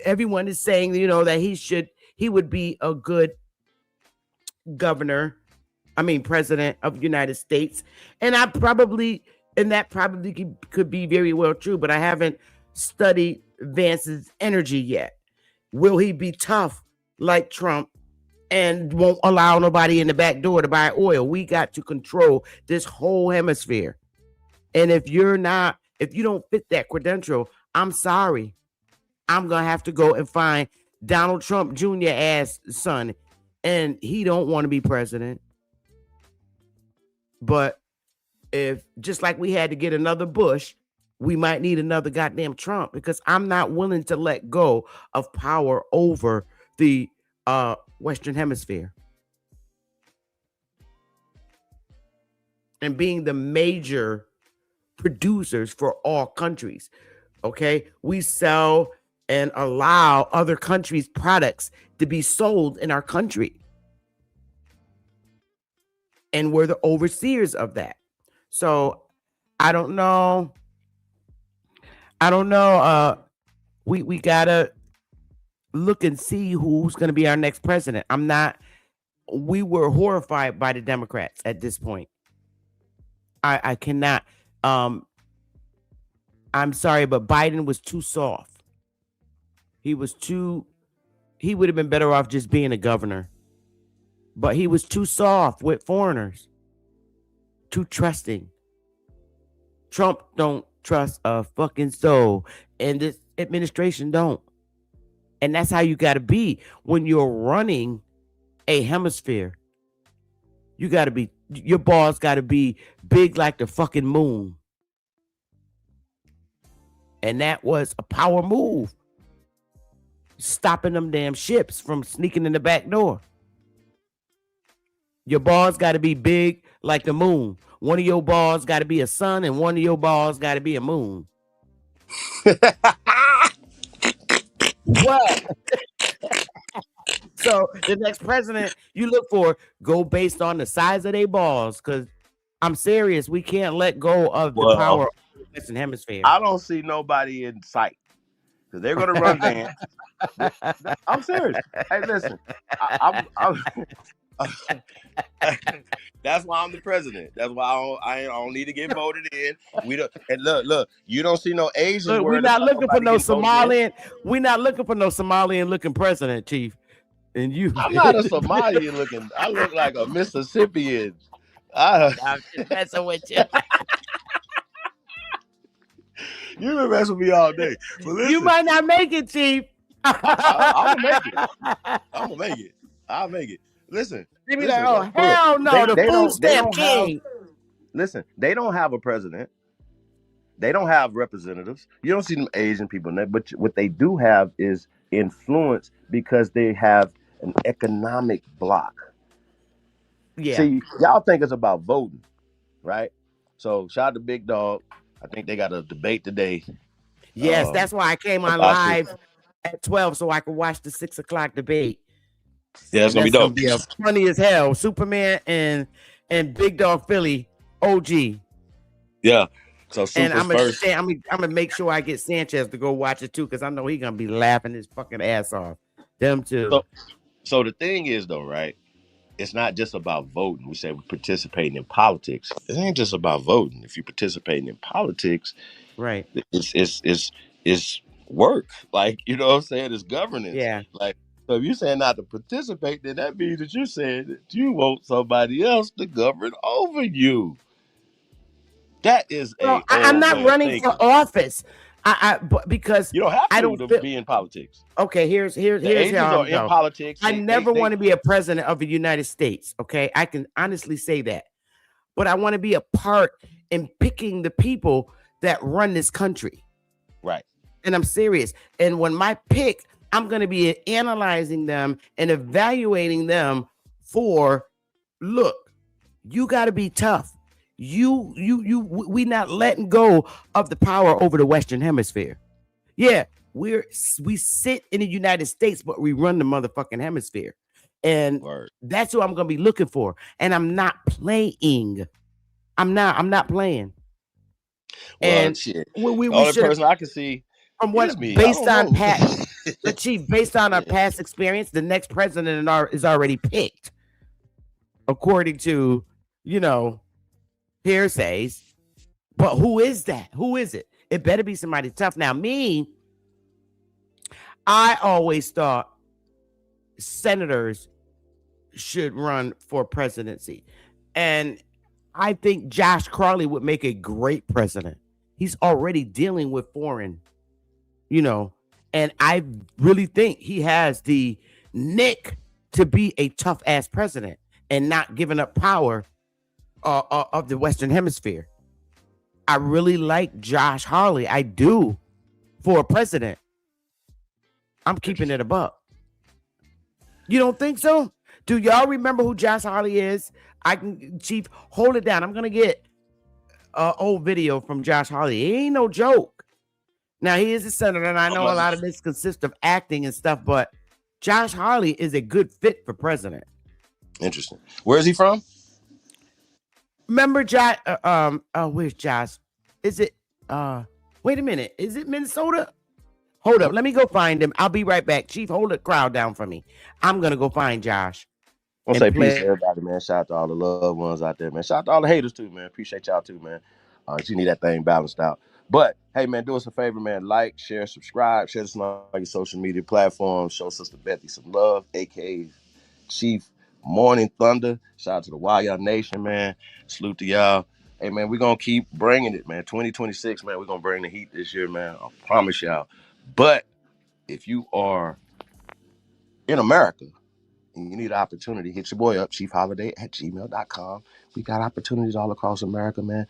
everyone is saying, that he would be a good president of the United States. And that probably could be very well true, but I haven't studied Vance's energy yet. Will he be tough like Trump and won't allow nobody in the back door to buy oil? We got to control this whole hemisphere. And if you don't fit that credential, I'm sorry. I'm going to have to go and find Donald Trump Jr. ass son. And he don't want to be president. But if, just like we had to get another Bush we might need another goddamn Trump, because I'm not willing to let go of power over the Western Hemisphere and being the major producers for all countries. Okay, we sell and allow other countries' products to be sold in our country, and we're the overseers of that. So I don't know. We gotta look and see who's gonna be our next president. We were horrified by the Democrats at this point. I cannot. I'm sorry, but Biden was too soft. He would have been better off just being a governor. But he was too soft with foreigners. Too trusting. Trump don't trust a fucking soul. And this administration don't. And that's how you got to be when you're running a hemisphere. Your balls got to be big like the fucking moon. And that was a power move. Stopping them damn ships from sneaking in the back door. Your balls got to be big like the moon. One of your balls got to be a sun, and one of your balls got to be a moon. What? So the next president you look for, go based on the size of their balls, because I'm serious. We can't let go of the power of the Western Hemisphere. I don't see nobody in sight, because they're going to run Vance. I'm serious. Hey, listen, that's why I'm the president. That's why I don't need to get voted in. We don't. And look. You don't see no Asians. Look, we're not looking for no Somalian. We're not looking for no Somalian looking president, Chief. And you, I'm not a Somalian looking. I look like a Mississippian. I'm just messing with you. You been messing with me all day. But listen, you might not make it, Chief. I'm gonna make it. I'll make it. Listen. They be like, oh, hell no, the food stamp king. Listen, they don't have a president. They don't have representatives. You don't see them Asian people in there, but what they do have is influence, because they have an economic block. Yeah. See, y'all think it's about voting, right? So shout out to Big Dog. I think they got a debate today. Yes, that's why I came on live at 12 so I could watch the 6 o'clock debate. Yeah, it's gonna be dope. Be funny as hell. Superman and Big Dog Philly OG. Yeah. So and I'm gonna make sure I get Sanchez to go watch it too, because I know he's gonna be laughing his fucking ass off. Them too. So the thing is though, right? It's not just about voting. We say we're participating in politics. It ain't just about voting. If you're participating in politics, right? It's work. Like, you know what I'm saying? It's governance. Yeah. Like, so if you're saying not to participate, then that means that you're saying that you want somebody else to govern over you. That is I'm not running for office. Because you don't have to be in politics. Okay, here's how I'm in politics. I never want to be a president of the United States. Okay, I can honestly say that, but I want to be a part in picking the people that run this country. Right. And I'm serious. And when my pick, I'm going to be analyzing them and evaluating them for, look, you got to be tough. We not letting go of the power over the Western Hemisphere. Yeah, we sit in the United States, but we run the motherfucking hemisphere. And that's what I'm gonna be looking for. And I'm not playing. I'm not playing. Well, and shit. we only should, person I can see from what based on past the Chief, based on our past experience, the next president is already picked, according to hearsays. But who is that? Who is it? It better be somebody tough. Now, I always thought senators should run for presidency. And I think Josh Crowley would make a great president. He's already dealing with foreign, and I really think he has the nick to be a tough ass president and not giving up power of the Western Hemisphere. I really like Josh Hawley. I do, for a president. I'm keeping it a buck. You don't think so? Do y'all remember who Josh Hawley is? Chief, hold it down. I'm gonna get an old video from Josh Hawley. He ain't no joke. Now he is a senator, and I know a lot of this consists of acting and stuff, but Josh Hawley is a good fit for president. Interesting. Where is he from? Remember Josh? Where's Josh? Is it? Wait a minute. Is it Minnesota? Hold up. Let me go find him. I'll be right back. Chief, hold the crowd down for me. I'm gonna go find Josh. I want to say peace to everybody, man. Shout out to all the loved ones out there, man. Shout out to all the haters too, man. Appreciate y'all too, man. You need that thing balanced out. But hey, man, do us a favor, man. Like, share, subscribe, share this on all your social media platforms. Show Sister Bethy some love, aka Chief Morning Thunder. Shout out to the Wild Nation, man. Salute to y'all. Hey, man, we're gonna keep bringing it, man. 2026, man. We're gonna bring the heat this year, man. I promise y'all. But if you are in America and you need an opportunity, hit your boy up, chiefholiday@gmail.com. We got opportunities all across America, man.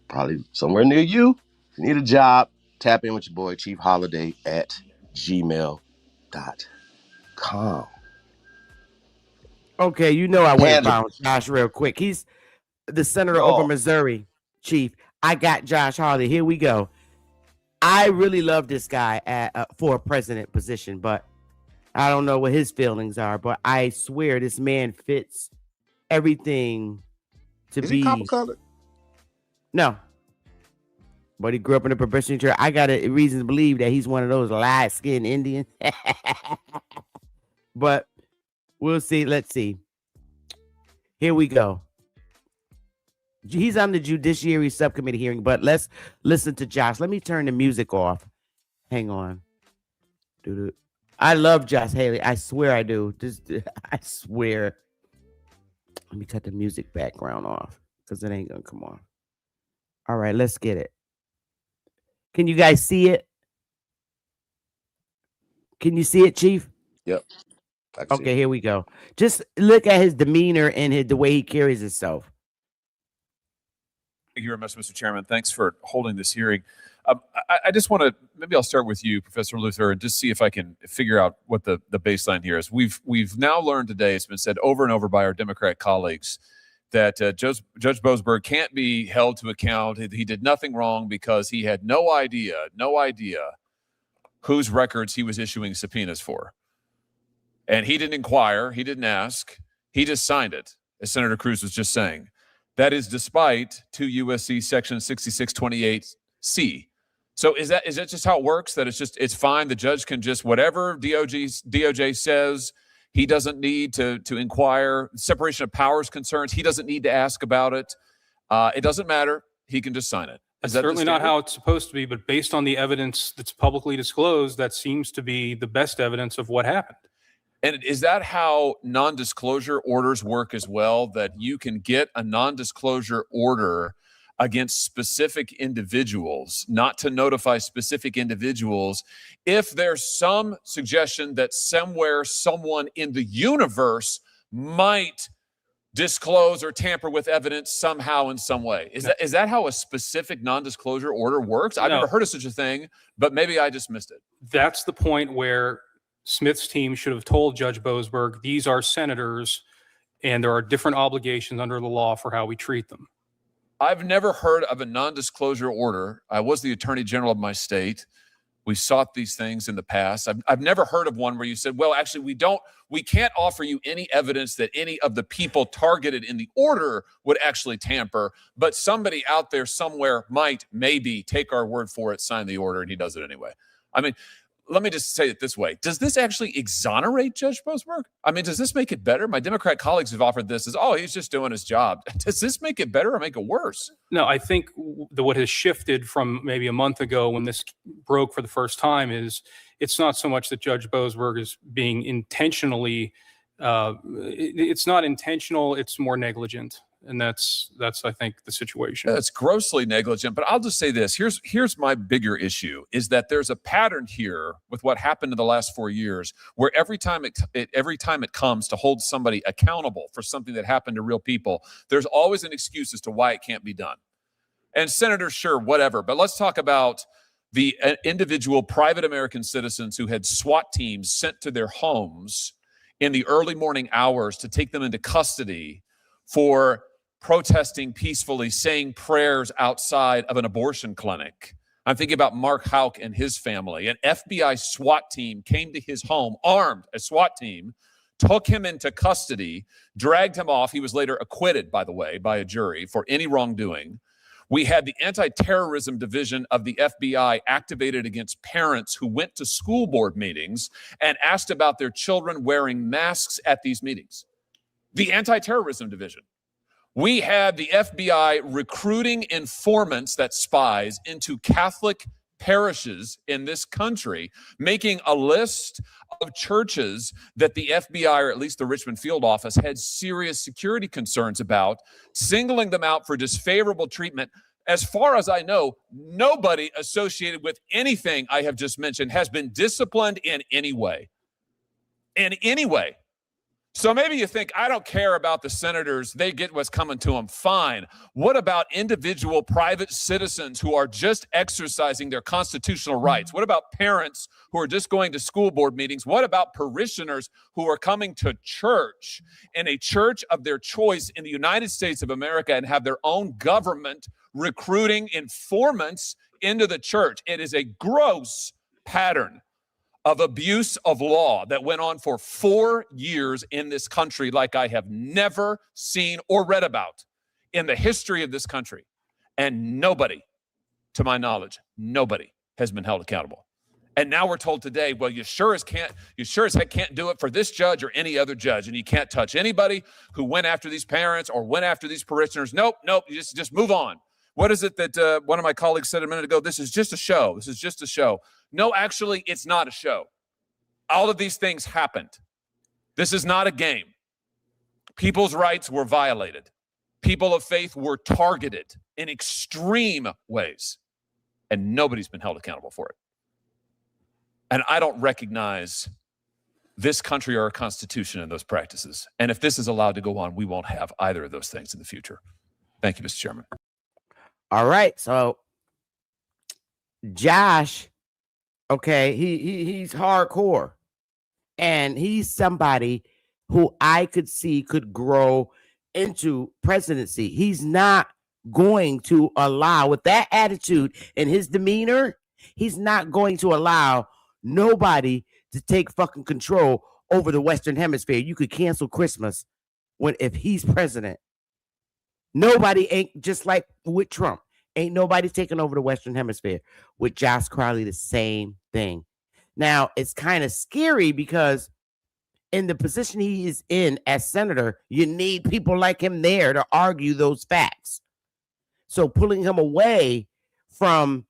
Probably somewhere near you. If you need a job, tap in with your boy, chiefholiday@gmail.com. Okay, you know I went and found Josh real quick. He's the senator over Missouri, Chief. I got Josh Hawley. Here we go. I really love this guy for a president position, but I don't know what his feelings are. But I swear this man fits everything to be. Is he copper colored? No. But he grew up in a progressive church. I got a reason to believe that he's one of those light-skinned Indians. But we'll see. Let's see. Here we go. He's on the Judiciary Subcommittee hearing, but let's listen to Josh. Let me turn the music off. Hang on. I love Josh Haley. I swear I do. I swear. Let me cut the music background off because it ain't going to come on. All right, let's get it. Can you guys see it? Can you see it, Chief? Yep. Okay, here we go. Just look at his demeanor and the way he carries himself. Thank you very much, Mr. Chairman. Thanks for holding this hearing. I just want to, maybe I'll start with you, Professor Luther, and just see if I can figure out what the baseline here is. We've now learned today, it's been said over and over by our Democrat colleagues, that Judge Boasberg can't be held to account. He did nothing wrong because he had no idea whose records he was issuing subpoenas for. And he didn't inquire, he didn't ask, he just signed it, as Senator Cruz was just saying. That is despite 2 U.S.C. Section 6628C. So is that just how it works? That it's fine. The judge can just whatever DOJ says. He doesn't need to inquire. Separation of powers concerns. He doesn't need to ask about it. It doesn't matter. He can just sign it. That's certainly not how it's supposed to be. But based on the evidence that's publicly disclosed, that seems to be the best evidence of what happened. And is that how non-disclosure orders work as well? That you can get a non-disclosure order against specific individuals, not to notify specific individuals, if there's some suggestion that somewhere someone in the universe might disclose or tamper with evidence somehow in some way. Is that how a specific non-disclosure order works? I've never heard of such a thing, but maybe I just missed it. That's the point where Smith's team should have told Judge Boasberg, these are senators, and there are different obligations under the law for how we treat them. I've never heard of a non-disclosure order. I was the attorney general of my state. We sought these things in the past. I've never heard of one where you said, well, actually, we can't offer you any evidence that any of the people targeted in the order would actually tamper, but somebody out there somewhere might maybe take our word for it, sign the order, and he does it anyway. I mean, let me just say it this way. Does this actually exonerate Judge Boasberg? I mean, does this make it better? My Democrat colleagues have offered this as, he's just doing his job. Does this make it better or make it worse? No, I think what has shifted from maybe a month ago when this broke for the first time is it's not so much that Judge Boasberg is being intentionally, it's not intentional, it's more negligent. And that's I think the situation. It's grossly negligent, but I'll just say this. Here's my bigger issue is that there's a pattern here with what happened in the last 4 years where every time it comes to hold somebody accountable for something that happened to real people, there's always an excuse as to why it can't be done. And senators, sure, whatever. But let's talk about the individual private American citizens who had SWAT teams sent to their homes in the early morning hours to take them into custody for protesting peacefully, saying prayers outside of an abortion clinic. I'm thinking about Mark Houck and his family. An FBI SWAT team came to his home, armed, a SWAT team, took him into custody, dragged him off. He was later acquitted, by the way, by a jury for any wrongdoing. We had the anti-terrorism division of the FBI activated against parents who went to school board meetings and asked about their children wearing masks at these meetings. The anti-terrorism division. We had the FBI recruiting informants, that spies, into Catholic parishes in this country, making a list of churches that the FBI, or at least the Richmond field office, had serious security concerns about, singling them out for disfavorable treatment. As far as I know, nobody associated with anything I have just mentioned has been disciplined in any way. In any way. So maybe you think, I don't care about the senators. They get what's coming to them. Fine. What about individual private citizens who are just exercising their constitutional rights? What about parents who are just going to school board meetings? What about parishioners who are coming to church in a church of their choice in the United States of America and have their own government recruiting informants into the church? It is a gross pattern of abuse of law that went on for 4 years in this country like I have never seen or read about in the history of this country. And nobody, to my knowledge, nobody has been held accountable. And now we're told today, well, you sure as heck can't do it for this judge or any other judge. And you can't touch anybody who went after these parents or went after these parishioners. Nope, you just move on. What is it that one of my colleagues said a minute ago? This is just a show. This is just a show. No, actually, it's not a show. All of these things happened. This is not a game. People's rights were violated. People of faith were targeted in extreme ways, and nobody's been held accountable for it. And I don't recognize this country or our Constitution in those practices. And if this is allowed to go on, we won't have either of those things in the future. Thank you, Mr. Chairman. All right. So Josh, okay, he's hardcore. And he's somebody who I could see could grow into presidency. He's not going to allow, with that attitude and his demeanor, he's not going to allow nobody to take fucking control over the Western Hemisphere. You could cancel Christmas if he's president. Nobody ain't, just like with Trump, ain't nobody taking over the Western Hemisphere. With Josh Crowley, the same thing. Now, it's kind of scary because in the position he is in as senator, you need people like him there to argue those facts. So pulling him away from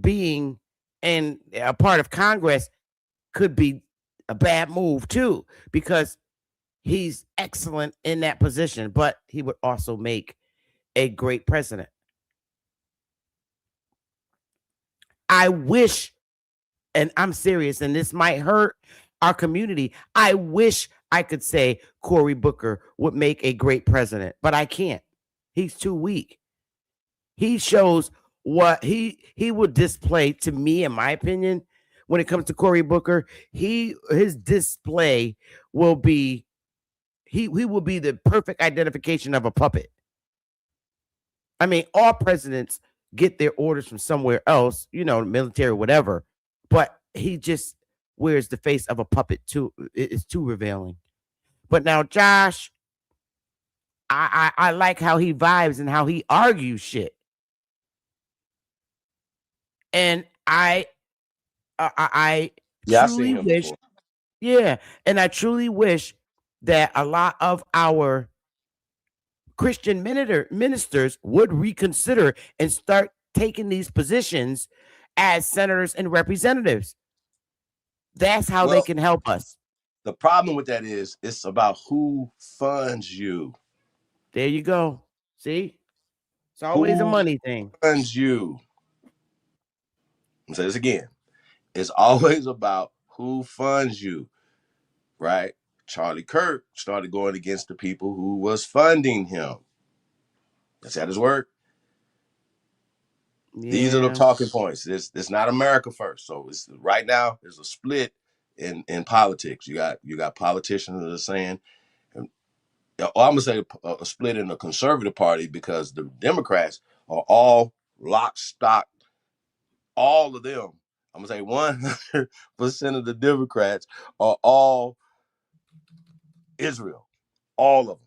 being in a part of Congress could be a bad move too, because he's excellent in that position, but he would also make a great president. I wish, and I'm serious, and this might hurt our community, I wish I could say Cory Booker would make a great president, but I can't. He's too weak. He shows what he would display, to me, in my opinion, when it comes to Cory Booker. His display will be, he will be the perfect identification of a puppet. I mean, all presidents get their orders from somewhere else, military, whatever, but he just wears the face of a puppet too. It's too revealing. But now Josh, I like how he vibes and how he argues shit. And I truly wish, and I truly wish that a lot of our Christian ministers would reconsider and start taking these positions as senators and representatives. That's how they can help us. The problem with that is it's about who funds you. There you go. See? It's always a money thing. Funds you. I'll say this again. It's always about who funds you, right? Charlie Kirk started going against the people who was funding him. That's at his work. These are the Yeah. talking points. It's not America first. So it's right now there's a split in politics. You got politicians that are saying, I'm gonna say a split in the conservative party because the Democrats are all lock, stock, all of them. I'm gonna say 100% of the Democrats are all Israel, all of them.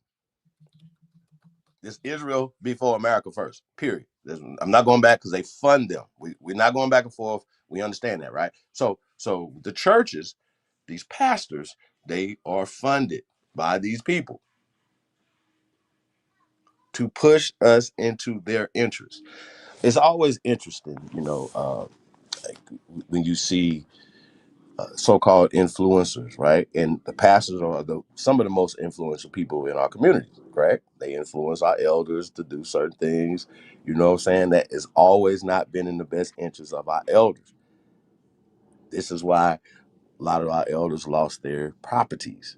It's Israel before America first, period. I'm not going back because they fund them. We're not going back and forth. We understand that, right? So the churches, these pastors, they are funded by these people to push us into their interests. It's always interesting, like when you see so-called influencers, right? And the pastors are some of the most influential people in our community, right? They influence our elders to do certain things. You know what I'm saying? That has always not been in the best interest of our elders. This is why a lot of our elders lost their properties.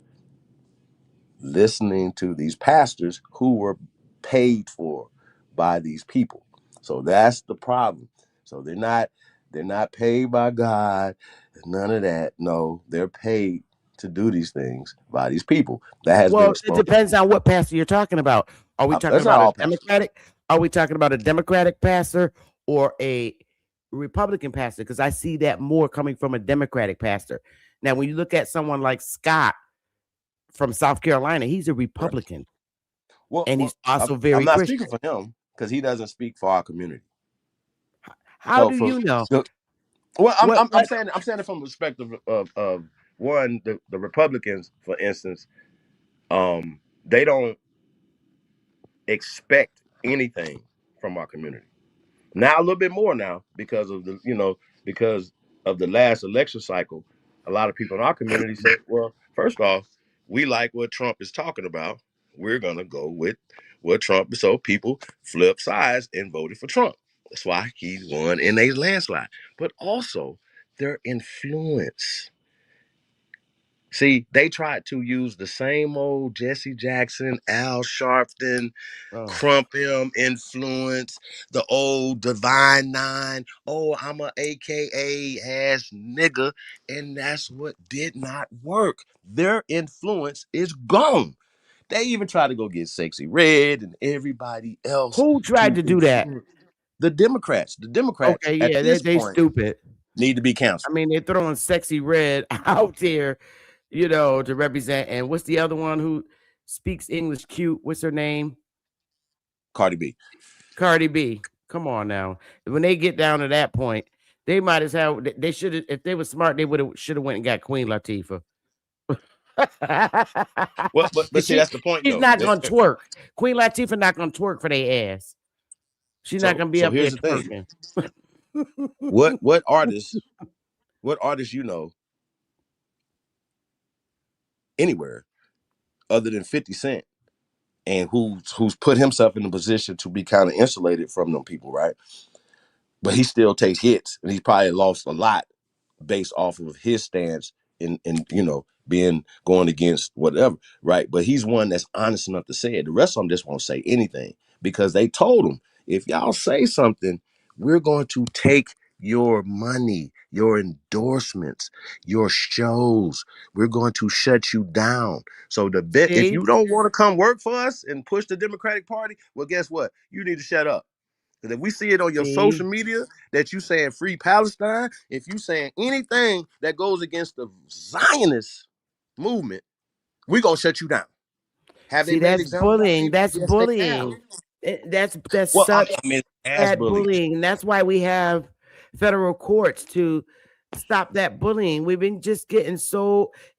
Listening to these pastors who were paid for by these people. So that's the problem. So they're not paid by God, none of that. No, they're paid to do these things by these people. That has been Well, it exposed. depends on what pastor you're talking about. Are we talking That's not about a all pastors. Democratic? Are we talking about a Democratic pastor or a Republican pastor? Because I see that more coming from a Democratic pastor. Now, when you look at someone like Scott from South Carolina, he's a Republican, Well, and he's also I'm very not Christian. speaking for him because he doesn't speak for our community. How So do you know? Well, What? I'm saying it from the perspective of one, the Republicans, for instance, they don't expect anything from our community. Now a little bit more now because of the last election cycle. A lot of people in our community said, well, first off, we like what Trump is talking about. We're gonna go with what Trump is. So people flip sides and voted for Trump. That's why he won in a landslide. But also their influence. See, they tried to use the same old Jesse Jackson, Al Sharpton, Crump him influence, the old Divine Nine. Oh, I'm a AKA ass nigga. And that's what did not work. Their influence is gone. They even tried to go get Sexy Red and everybody else. Who tried to do that? The Democrats. The Democrats Okay, at yeah, this they point stupid. need to be I canceled. mean, they're throwing Sexy Red out there, to represent. And what's the other one who speaks English cute? What's her name? Cardi B. Cardi B. Come on now. When they get down to that point, they might as well. They should have. If they were smart, they should have went and got Queen Latifah. Well, but see, She, that's the point, she's though. not gonna twerk. Queen Latifah not gonna twerk for their ass. She's not gonna be So up there here's the thing. twerking. What artists anywhere other than 50 Cent and who's put himself in a position to be kind of insulated from them people, right? But he still takes hits, and he's probably lost a lot based off of his stance in being going against whatever, right? But he's one that's honest enough to say it. The rest of them just won't say anything because they told him, if y'all say something, we're going to take your money, your endorsements, your shows. We're going to shut you down. So if you don't want to come work for us and push the Democratic Party, well, guess what? You need to shut up. Because if we see it on your social media that you saying free Palestine, if you saying anything that goes against the Zionist movement, we're going to shut you down. Have they See, made that's examples out of bullying. you? That's Yes, they have. bullying. That's Well, such as bad bullying. bullying. That's why we have federal courts to stop that bullying. We've been just getting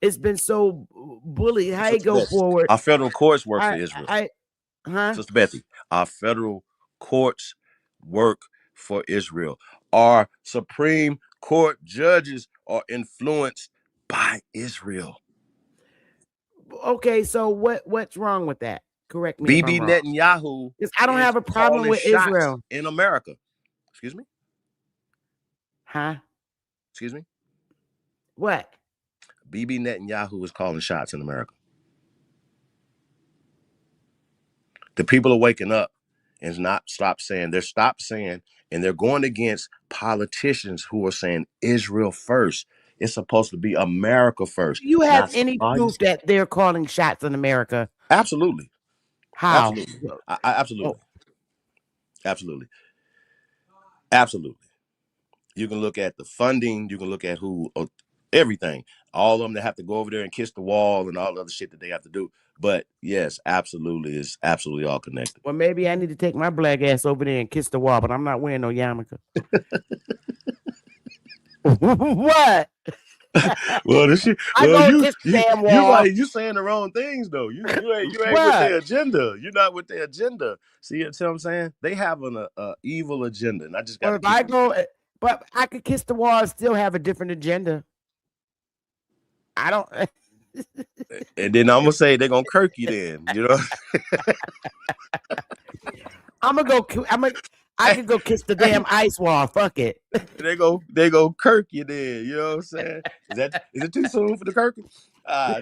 it's been so bullied. How you go forward? Our federal courts work for Israel. Sister Bethy, our federal courts work for Israel. Our Supreme Court judges are influenced by Israel. Okay, so what's wrong with that? Correct me if Bibi I'm wrong. Netanyahu I don't have a problem with Israel in America. Excuse me? Huh? Excuse me? What? Bibi Netanyahu is calling shots in America. The people are waking up and stop saying, and they're going against politicians who are saying Israel first. It's supposed to be America first. Do you have not any Somalia. proof that they're calling shots in America? Absolutely. How? Absolutely. Absolutely. Absolutely. Absolutely. You can look at the funding. You can look at everything. All of them that have to go over there and kiss the wall and all the other shit that they have to do. But yes, absolutely, it's absolutely all connected. Well, maybe I need to take my black ass over there and kiss the wall, but I'm not wearing no yarmulke. What? Well, this shit. I Well, go kiss the damn wall. you saying the wrong things though. You ain't with their agenda. You're not with their agenda. See what I'm saying? They have an evil agenda, and I just got. Well, if I go, but I could kiss the wall and still have a different agenda. I don't. And then I'm gonna say they're gonna kirk you then. You know. I'm gonna go. I could go kiss the damn ice wall. Fuck it. They go kirk you then. You know what I'm saying? Is it too soon for the kirking? I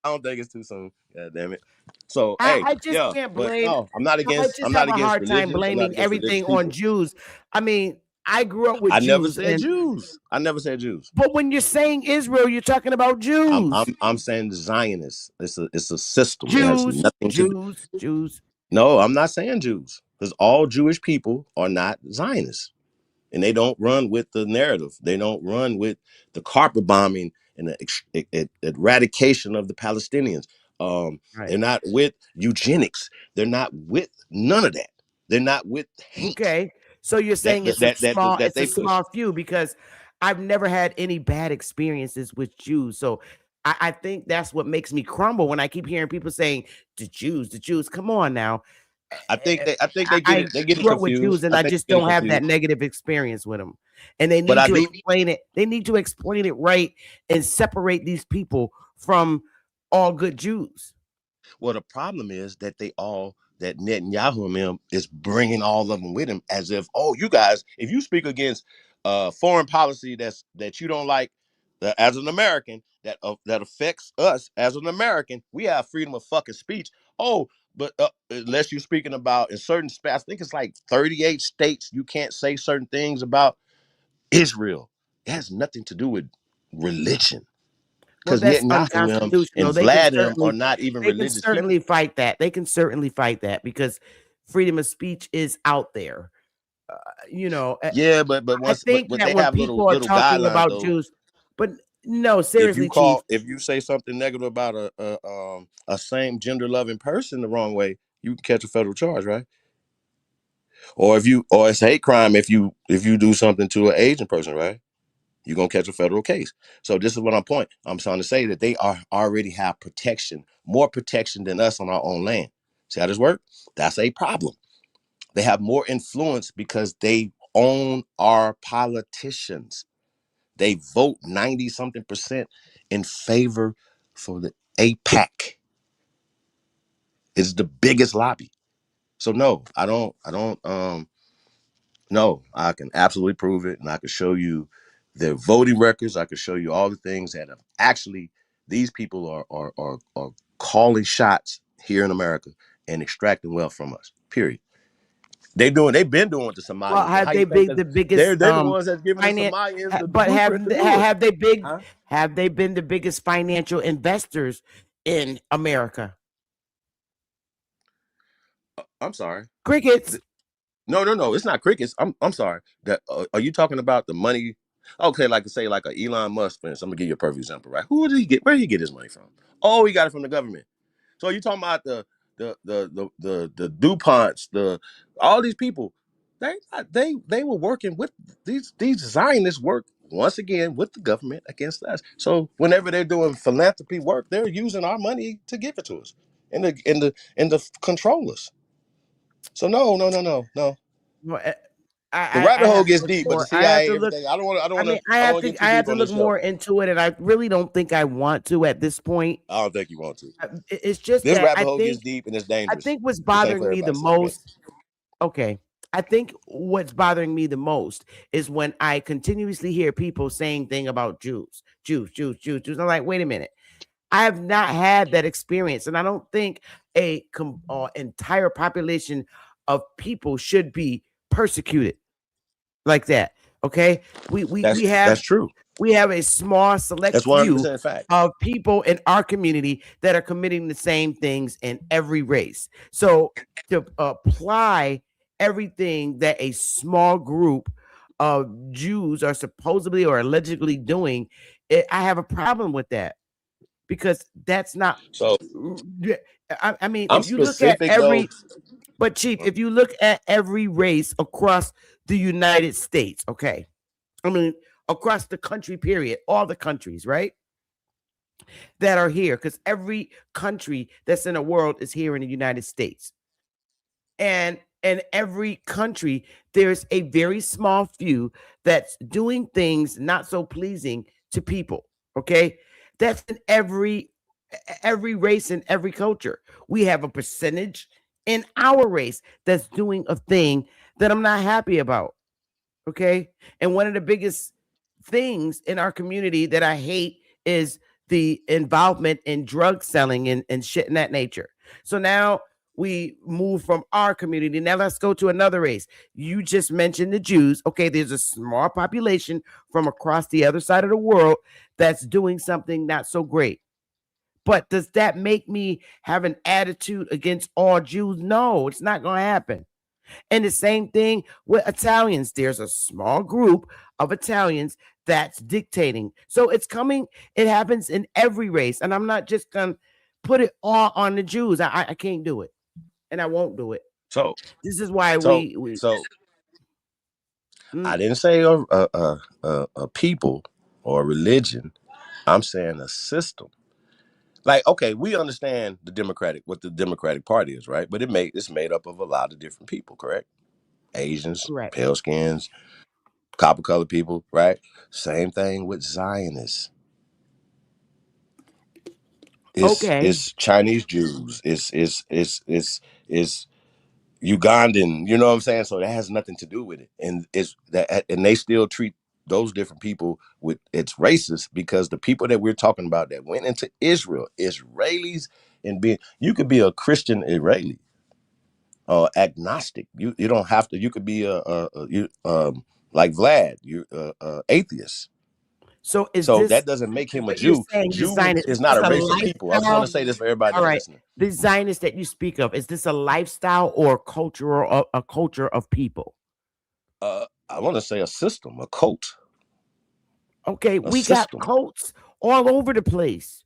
don't think it's too soon. God damn it. So I just can't blame. No, I'm not against. I'm a hard time blaming everything on Jews. I mean, I grew up with Jews. I never said Jews. But when you're saying Israel, you're talking about Jews. I'm saying the Zionists. It's a system. Jews. No, I'm not saying Jews, because all Jewish people are not Zionists, and they don't run with the narrative. They don't run with the carpet bombing and the eradication of the Palestinians. Right. They're not with eugenics. They're not with none of that. They're not with hate. Okay, so you're saying it's a small few, because I've never had any bad experiences with Jews. So I think that's what makes me crumble when I keep hearing people saying the Jews. Come on now. I think they get it. They get it confused with Jews, and I just don't have that negative experience with them. And they need to explain it. They need to explain it right and separate these people from all good Jews. Well, the problem is that that Netanyahu and them is bringing all of them with him, as if, oh, you guys, if you speak against foreign policy that you don't like, as an American, that affects us as an American, we have freedom of fucking speech. Oh, but unless you're speaking about in certain states, I think it's like 38 states, you can't say certain things about Israel. It has nothing to do with religion. Because that's Netanyahu unconstitutional. and Vlad are not even religious. They can certainly fight that. They can certainly fight that, because freedom of speech is out there. Yeah, but I think that when people are talking about Jews, but no, seriously, if you say something negative about a same gender loving person the wrong way, you can catch a federal charge, right? Or it's hate crime if you do something to an Asian person, right? You're gonna catch a federal case. So this is what I'm trying to say, that they already have protection, more protection than us on our own land. See how this works? That's a problem. They have more influence because they own our politicians. They vote 90-something% in favor for the AIPAC. It's the biggest lobby. So no, I don't. No, I can absolutely prove it, and I can show you their voting records. I can show you all the things that have actually, these people are calling shots here in America and extracting wealth from us. Period. They've been doing it to Somalians. Well, have they been the biggest? They're the ones that's giving the Somalians the but have they been the biggest financial investors in America? I'm sorry. Crickets. No, it's not crickets. I'm sorry. That are you talking about the money? Okay, like say like a Elon Musk, for instance. I'm gonna give you a perfect example, right? Where did he get his money from? Oh, he got it from the government. So you talking about the DuPonts, all these people? They were working with these Zionists, work once again with the government against us. So whenever they're doing philanthropy work, they're using our money to give it to us and the control us. So no. Well, The rabbit hole gets deep, but the CIA, everything. I have to look more into it, and I really don't think I want to at this point. I don't think you want to. It's just this that rabbit hole gets deep and it's dangerous. I think what's bothering me the most. Okay, I think what's bothering me the most is when I continuously hear people saying things about Jews. I'm like, wait a minute. I have not had that experience, and I don't think a entire population of people should be persecuted like that. Okay, we have That's true. we have a small select That's few 100% fact. of people in our community that are committing the same things in every race. So to apply everything that a small group of Jews are supposedly or allegedly doing, I have a problem with that, because that's not. So I mean, I'm if you look at specific though. but Chief, if you look at every race across the United States, okay, I mean, across the country, period, all the countries, right, that are here, because every country that's in the world is here in the United States. And in every country, there's a very small few that's doing things not so pleasing to people. Okay. That's in every race and every culture. We have a percentage in our race that's doing a thing that I'm not happy about. Okay. And one of the biggest things in our community that I hate is the involvement in drug selling and shit in that nature. So now we move from our community. Now let's go to another race. You just mentioned the Jews. Okay, there's a small population from across the other side of the world that's doing something not so great. But does that make me have an attitude against all Jews? No, it's not going to happen. And the same thing with Italians. There's a small group of Italians that's dictating. So it happens in every race. And I'm not just going to put it all on the Jews. I can't do it. And I won't do it. So this is why I didn't say a people or a religion. I'm saying a system. Like, okay, we understand what the Democratic Party is, right? But it's made up of a lot of different people, correct? Asians, correct, pale skins, copper colored people, right? Same thing with Zionists. It's Chinese Jews. It's Ugandan. You know what I'm saying? So that has nothing to do with it. And and they still treat those different people with it's racist, because the people that we're talking about that went into Israel, Israelis, and you could be a Christian Israeli, agnostic. You don't have to. You could be like Vlad, you atheist. So that doesn't make him a Jew. Jew is not a race of people. I just want to say this for everybody that's listening. The Zionist that you speak of, is this a lifestyle or a culture of people? I want to say a system, a cult. Okay, we got cults all over the place.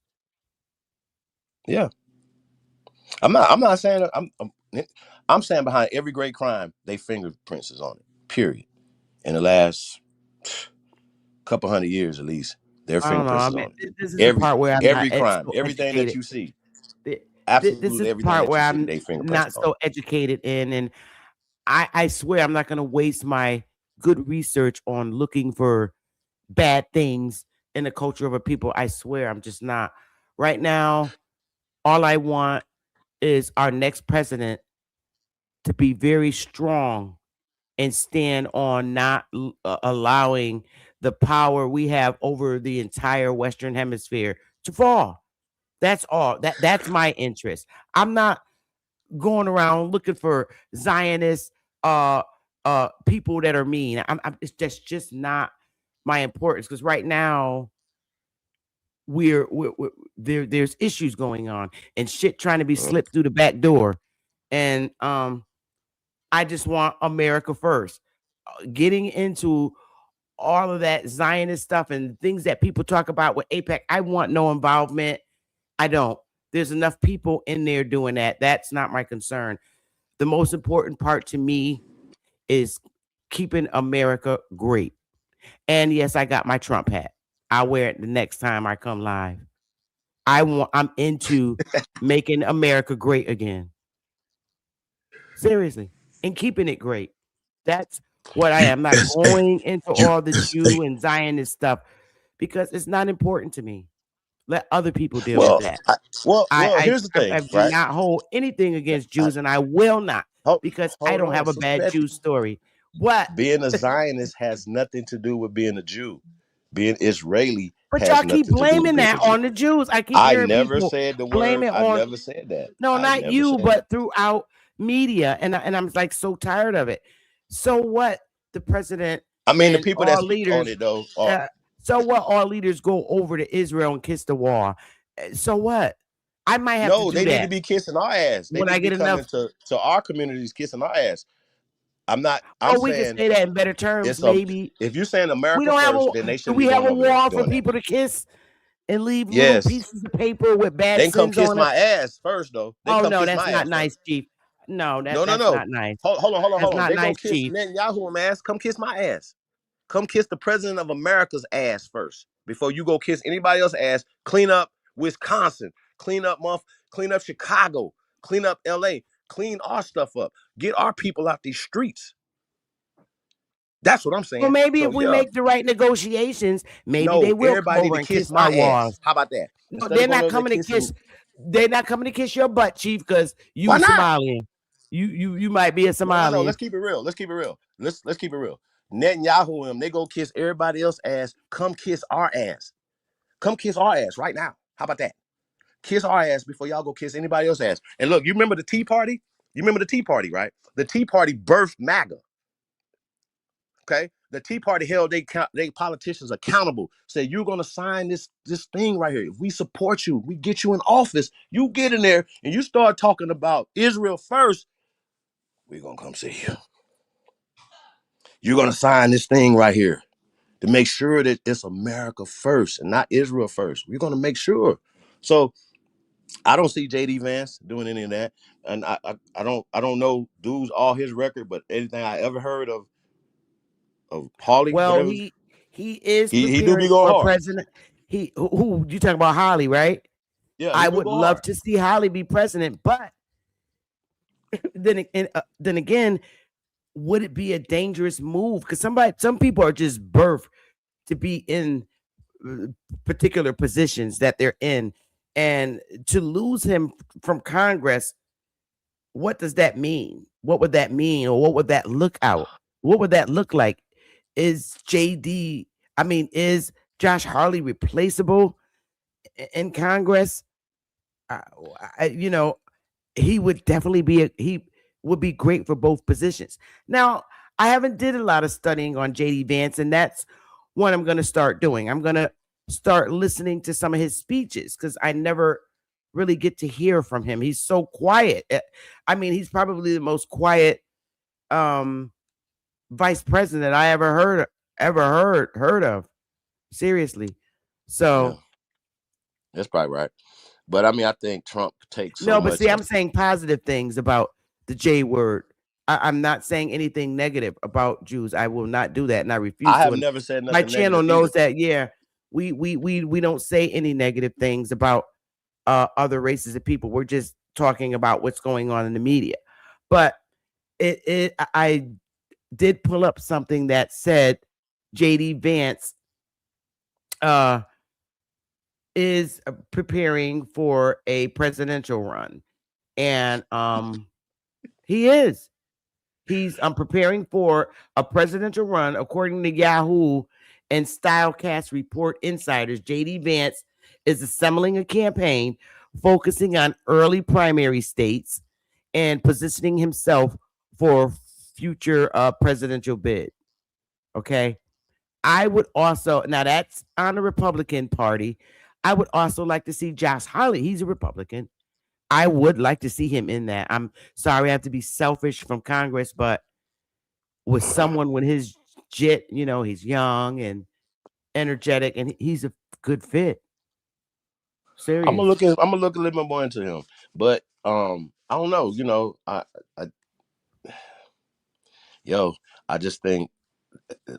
Yeah, I'm not saying I'm saying behind every great crime, they fingerprints is on it. Period. In the last couple hundred years, at least, their fingerprints is on it. This is the part where I'm every not crime, everything that you see, absolutely this is everything the part that where you I'm see, they not so educated in, and I swear I'm not going to waste my good research on looking for bad things in the culture of a people. I swear I'm just not. Right now, all I want is our next president to be very strong and stand on not allowing the power we have over the entire Western Hemisphere to fall. That's all. That's my interest. I'm not going around looking for Zionist people that are mean. It's just not my importance, because right now there's issues going on and shit trying to be slipped through the back door, and I just want America first. Getting into all of that Zionist stuff and things that people talk about with AIPAC, I want no involvement. I don't. There's enough people in there doing that. That's not my concern. The most important part to me is keeping America great. And yes, I got my Trump hat. I'll wear it the next time I come live. I'm into making America great again. Seriously. And keeping it great. That's what I am. Not going into all the Jew and Zionist stuff, because it's not important to me. Let other people deal with that. Here's the thing. I do not hold anything against Jews, and I will not, because I don't have a bad Jew story. What? Being a Zionist has nothing to do with being a Jew. being Israeli But has y'all nothing keep to do with blaming being that Israeli. on the Jews. I keep I hearing never people said the blame word. it I on. never said that. No, I not never you, said that. but throughout media, and I'm like so tired of it. So what? The president I mean, the and people that our speak on leaders. it though, are, So what? Our leaders go over to Israel and kiss the wall. So what? I might have to no, do they need to that be kissing our ass. They when need I to be get coming enough. to our communities kissing our ass. I'm Oh, we can saying say that in better terms, it's a. maybe. If you're saying We America don't have first, a. then they Do shouldn't be we have going a over there wall for doing that. people to kiss and leave little Yes, pieces of paper with bad they can come sins kiss on it? my ass first though. They Oh come no, kiss that's my not ass first. nice, Chief. No, No, no, that's no. not nice. Hold That's on. not They go nice, kiss Chief. Netanyahu ass. Come kiss my ass. Come kiss the president of America's ass first before you go kiss anybody else's ass. Clean up Wisconsin. Clean up Chicago. Clean up LA. Clean our stuff up. Get our people out these streets. That's what I'm Well, saying. maybe So if we yeah. make the right negotiations, maybe they No, will come everybody need over to and kiss kiss our our ass. walls. How about that? No, Instead of they're going not over there coming to kissing. kiss. They're not coming to kiss your butt, Chief, because you Why not? Somalian. You might be a No. Somalian. Let's keep it real. Let's keep it real. Netanyahu and them, they go kiss everybody else's ass. Come kiss our ass. Come kiss our ass right now. How about that? Kiss our ass before y'all go kiss anybody else's ass. And look, you remember the Tea Party? You remember the Tea Party, right? The Tea Party birthed MAGA. Okay, the Tea Party held they politicians accountable. Said you're gonna sign this thing right here. If we support you, we get you in office. You get in there and you start talking about Israel first. We're gonna come see you. You're gonna sign this thing right here to make sure that it's America first and not Israel first. We're gonna make sure. So I don't see JD Vance doing any of that, and I don't know dude's all his record, but anything I ever heard of Hawley, Well, whatever, he is he do be preparing going for hard. president. Who you talking about, Holly, right? Yeah, he I do would go love hard. to see Holly be president, but then again, would it be a dangerous move? Because some people are just birthed to be in particular positions that they're in, and to lose him from Congress, what does that mean? What would that mean, or what would that look out? What would that look like? Is Josh Hawley replaceable in Congress? He would definitely he would be great for both positions. Now, I haven't did a lot of studying on JD Vance, and that's what I'm going to start doing. I'm going to start listening to some of his speeches because I never really get to hear from him. He's so quiet. He's probably the most quiet vice president I ever heard of. Seriously. So Yeah, that's probably right. But I think Trump takes so no, but much see, of. I'm saying positive things about the J word. I'm not saying anything negative about Jews. I will not do that, and I refuse I to. have And never said my nothing channel negative knows either. that. Yeah, we don't say any negative things about other races of people. We're just talking about what's going on in the media. But I did pull up something that said JD Vance is preparing for a presidential run, and he is. He's preparing for a presidential run, according to Yahoo and Stylecast report insiders. JD Vance is assembling a campaign focusing on early primary states and positioning himself for future presidential bid. Okay. I would also, now that's on the Republican Party. I would also like to see Josh Hawley. He's a Republican. I would like to see him in that. I'm sorry I have to be selfish from Congress, but with someone with his jit, he's young and energetic, and he's a good fit. I'm Serious. gonna look a little bit more into him, but I don't know. I just think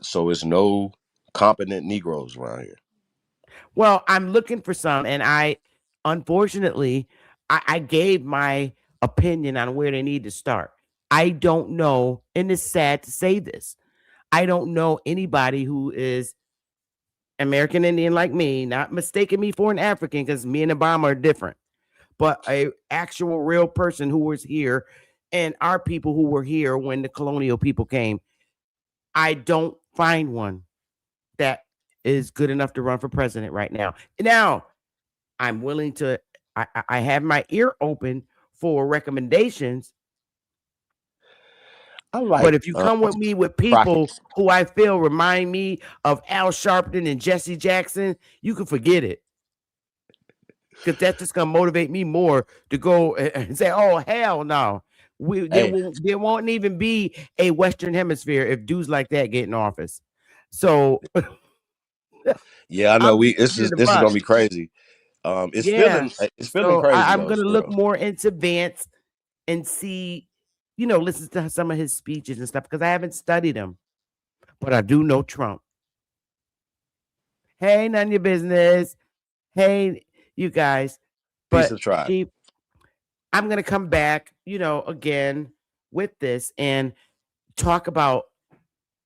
so. It's no competent Negroes around here. Well, I'm looking for some, and unfortunately, I gave my opinion on where they need to start. I don't know, and it's sad to say this. I don't know anybody who is American Indian like me, not mistaking me for an African, because me and Obama are different, but a actual real person who was here, and our people who were here when the colonial people came. I don't find one that is good enough to run for president right now. Now, I'm willing to, I have my ear open for recommendations. But if you come with me with people who I feel remind me of Al Sharpton and Jesse Jackson, you can forget it. Because that's just going to motivate me more to go and say, oh, hell no. There won't even be a Western Hemisphere if dudes like that get in office. So, yeah, I know this is gonna be crazy. It's feeling crazy. I'm gonna look more into Vance and see, listen to some of his speeches and stuff because I haven't studied him, but I do know Trump. Hey, none of your business. Hey, you guys. But Chief, I'm gonna come back, again with this and talk about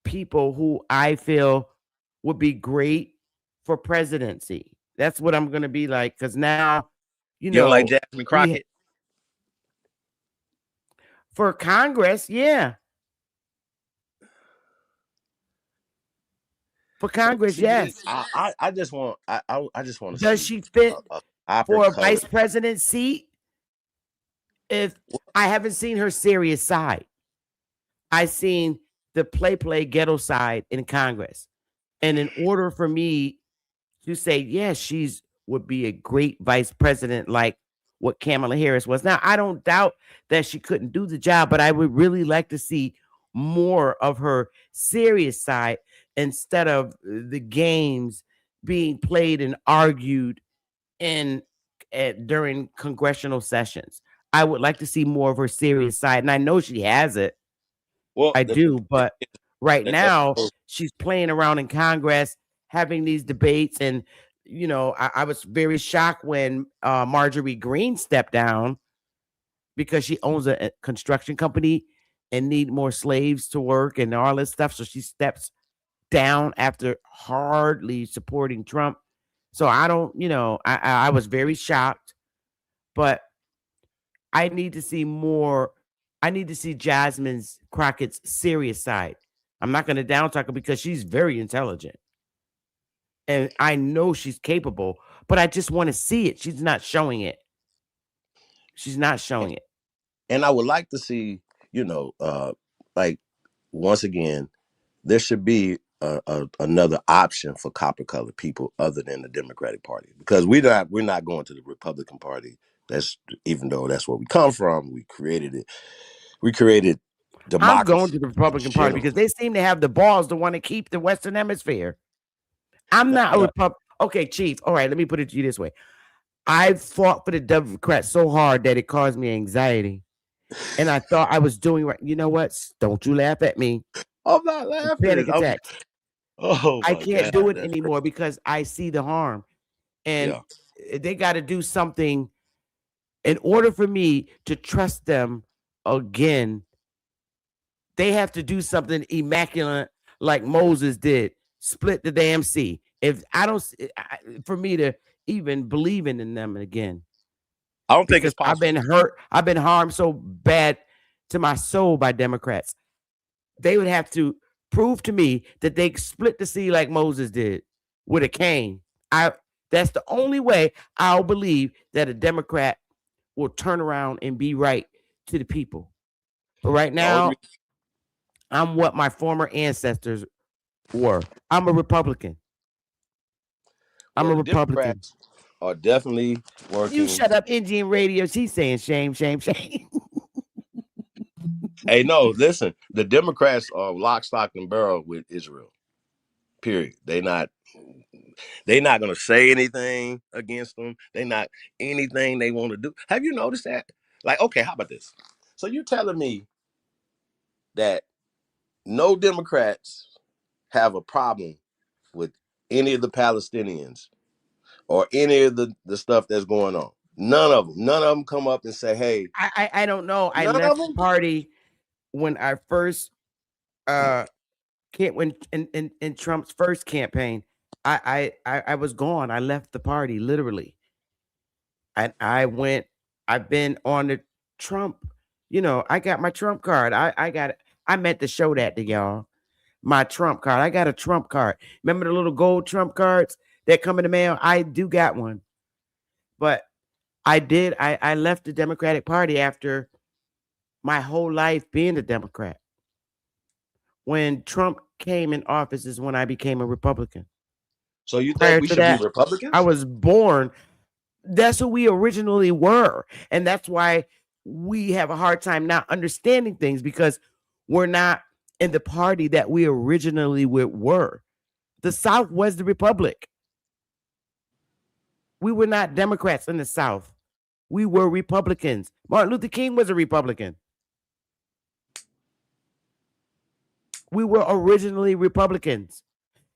people who I feel would be great for presidency. That's what I'm gonna be like because now, you don't like Jasmine Crockett for Congress, yeah. For Congress, yes. I just want to. Does she fit for a vice president seat? If I haven't seen her serious side, I've seen the play ghetto side in Congress, and in order for me to say yes, she's would be a great vice president, like what Kamala Harris was. Now, I don't doubt that she couldn't do the job, but I would really like to see more of her serious side instead of the games being played and argued during congressional sessions. I would like to see more of her serious side, and I know she has it. Well, I do, but right now she's playing around in Congress, having these debates, and I was very shocked when Marjorie Greene stepped down because she owns a construction company and need more slaves to work and all this stuff. So she steps down after hardly supporting Trump. So I don't, I was very shocked, but I need to see more. I need to see Jasmine Crockett's serious side. I'm not going to down talk her because she's very intelligent. And I know she's capable, but I just want to see it. She's not showing it. She's not showing it. And I would like to see, like, once again, there should be another option for copper colored people other than the Democratic Party, because we're not going to the Republican Party. Even though that's where we come from, we created it. We created democracy. I'm going to the Republican Party because they seem to have the balls to want to keep the Western Hemisphere. I'm not a Republican. Okay, Chief. All right, let me put it to you this way. I fought for the Democrats so hard that it caused me anxiety. And I thought I was doing right. You know what? Don't you laugh at me. I'm not laughing. Panic attacks. I can't do it anymore because I see the harm. And they got to do something in order for me to trust them again. They have to do something immaculate like Moses did. Split the damn sea. If I don't, for me to even believe in them again. I don't think it's possible. I've been hurt. I've been harmed so bad to my soul by Democrats. They would have to prove to me that they split the sea like Moses did with a cane. That's the only way I'll believe that a Democrat will turn around and be right to the people. But right now, I'm what my former ancestors were. I'm a Republican. I'm a Republican. Democrats are definitely working. You shut up, Indian radio. She's saying shame, shame, shame. Hey, no, listen. The Democrats are lock, stock, and barrel with Israel. Period. They're not going to say anything against them. They're not anything they want to do. Have you noticed that? Like, okay, how about this? So you're telling me that no Democrats have a problem with any of the Palestinians or any of the stuff that's going on? None of them come up and say, hey. I don't know. I left the party when I first when in Trump's first campaign. I was gone. I left the party literally. And I've been on the Trump, I got my Trump card. I meant to show that to y'all. my Trump card. I got a Trump card. Remember the little gold Trump cards that come in the mail? I do got one. But I left the Democratic Party after my whole life being a Democrat. When Trump came in office is when I became a Republican. So you Prior think we to should that, be Republicans? I was born. That's who we originally were. And that's why we have a hard time not understanding things, because we're not in the party that we originally were. The South was the Republic. We were not Democrats in the South. We were Republicans. Martin Luther King was a Republican. We were originally Republicans.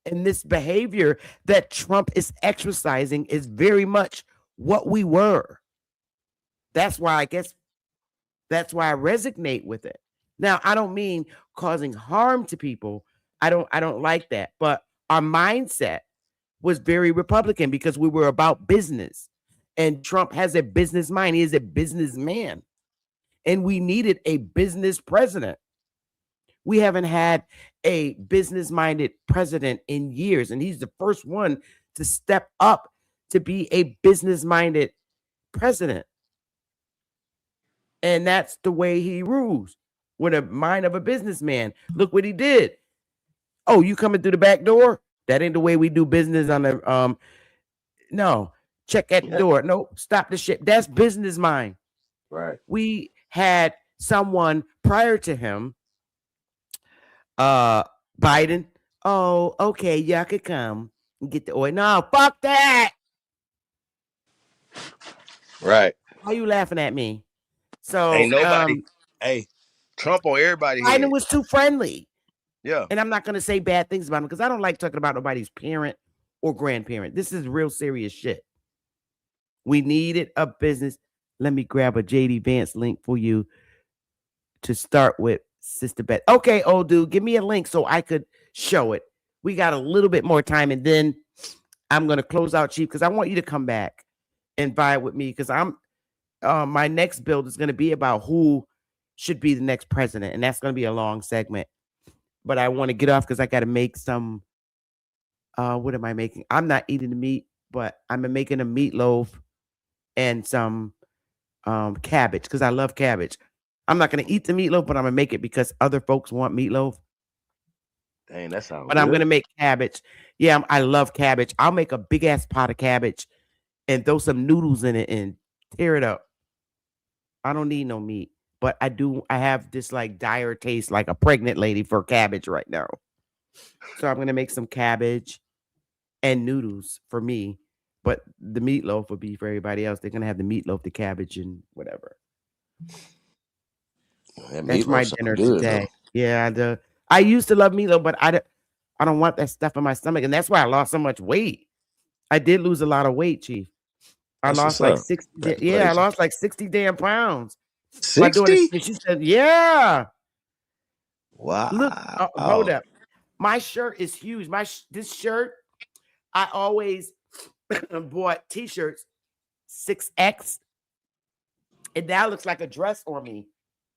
And this behavior that Trump is exercising is very much what we were. That's why I resonate with it. Now, I don't mean causing harm to people. I don't like that. But our mindset was very Republican because we were about business. And Trump has a business mind. He is a businessman. And we needed a business president. We haven't had a business-minded president in years. And he's the first one to step up to be a business-minded president. And that's the way he rules, with a mind of a businessman. Look what he did. Oh, you coming through the back door? That ain't the way we do business on the no, check at the door. No, stop the shit. That's business mind. Right. We had someone prior to him, Biden. Oh, okay, y'all could come and get the oil. No, fuck that. Right. Why you laughing at me? So Ain't nobody. Hey, Trump on everybody Biden head. was too friendly. Yeah. And I'm not going to say bad things about him because I don't like talking about nobody's parent or grandparent. This is real serious shit. We needed a business. Let me grab a JD Vance link for you to start with, Sister Beth. Okay, old dude, give me a link so I could show it. We got a little bit more time, and then I'm going to close out, Chief, because I want you to come back and vibe with me, because my next build is going to be about who should be the next president, and that's going to be a long segment. But I want to get off because I got to make some. What am I making? I'm not eating the meat, but I'm making a meatloaf and some cabbage because I love cabbage. I'm not going to eat the meatloaf, but I'm going to make it because other folks want meatloaf. Dang, that sounds But good. I'm going to make cabbage. Yeah, I love cabbage. I'll make a big ass pot of cabbage and throw some noodles in it and tear it up. I don't need no meat. But I have this like dire taste like a pregnant lady for cabbage right now. So I'm going to make some cabbage and noodles for me. But the meatloaf will be for everybody else. They're going to have the meatloaf, the cabbage, and whatever. That's my dinner today. Though. Yeah, I used to love meatloaf, but I don't want that stuff in my stomach. And that's why I lost so much weight. I did lose a lot of weight, Chief. I lost like 60. Yeah, I lost like 60 damn pounds. 60? She said, yeah. Wow. Look, hold up. My shirt is huge. This shirt, I always bought t-shirts 6X. And that looks like a dress on me.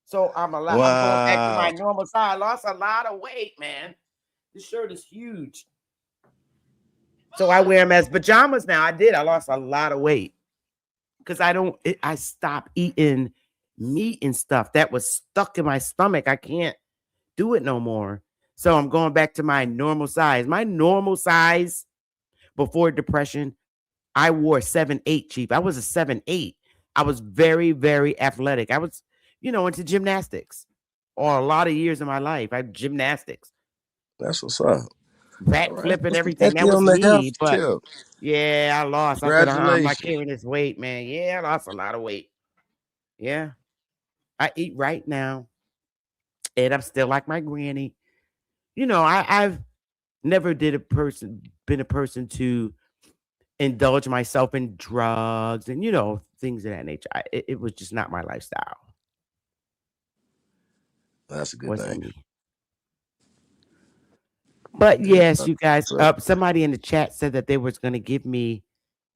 So I'm going back to my normal size. I lost a lot of weight, man. This shirt is huge. So I wear them as pajamas now. I lost a lot of weight. Because I stopped eating meat and stuff that was stuck in my stomach. I can't do it no more. So I'm going back to my normal size. My normal size before depression, I wore 7'8", Chief. I was a 7'8". I was very, very athletic. I was, into gymnastics. Or a lot of years of my life. I had gymnastics. That's what's up. Backflip and everything. That was me. But yeah, I lost. I said, I'm not carrying this weight, man. Yeah, I lost a lot of weight. Yeah. I eat right now. And I'm still like my granny. I've never been a person to indulge myself in drugs and, things of that nature. It was just not my lifestyle. That's a good thing. But yes, you guys, somebody in the chat said that they was going to give me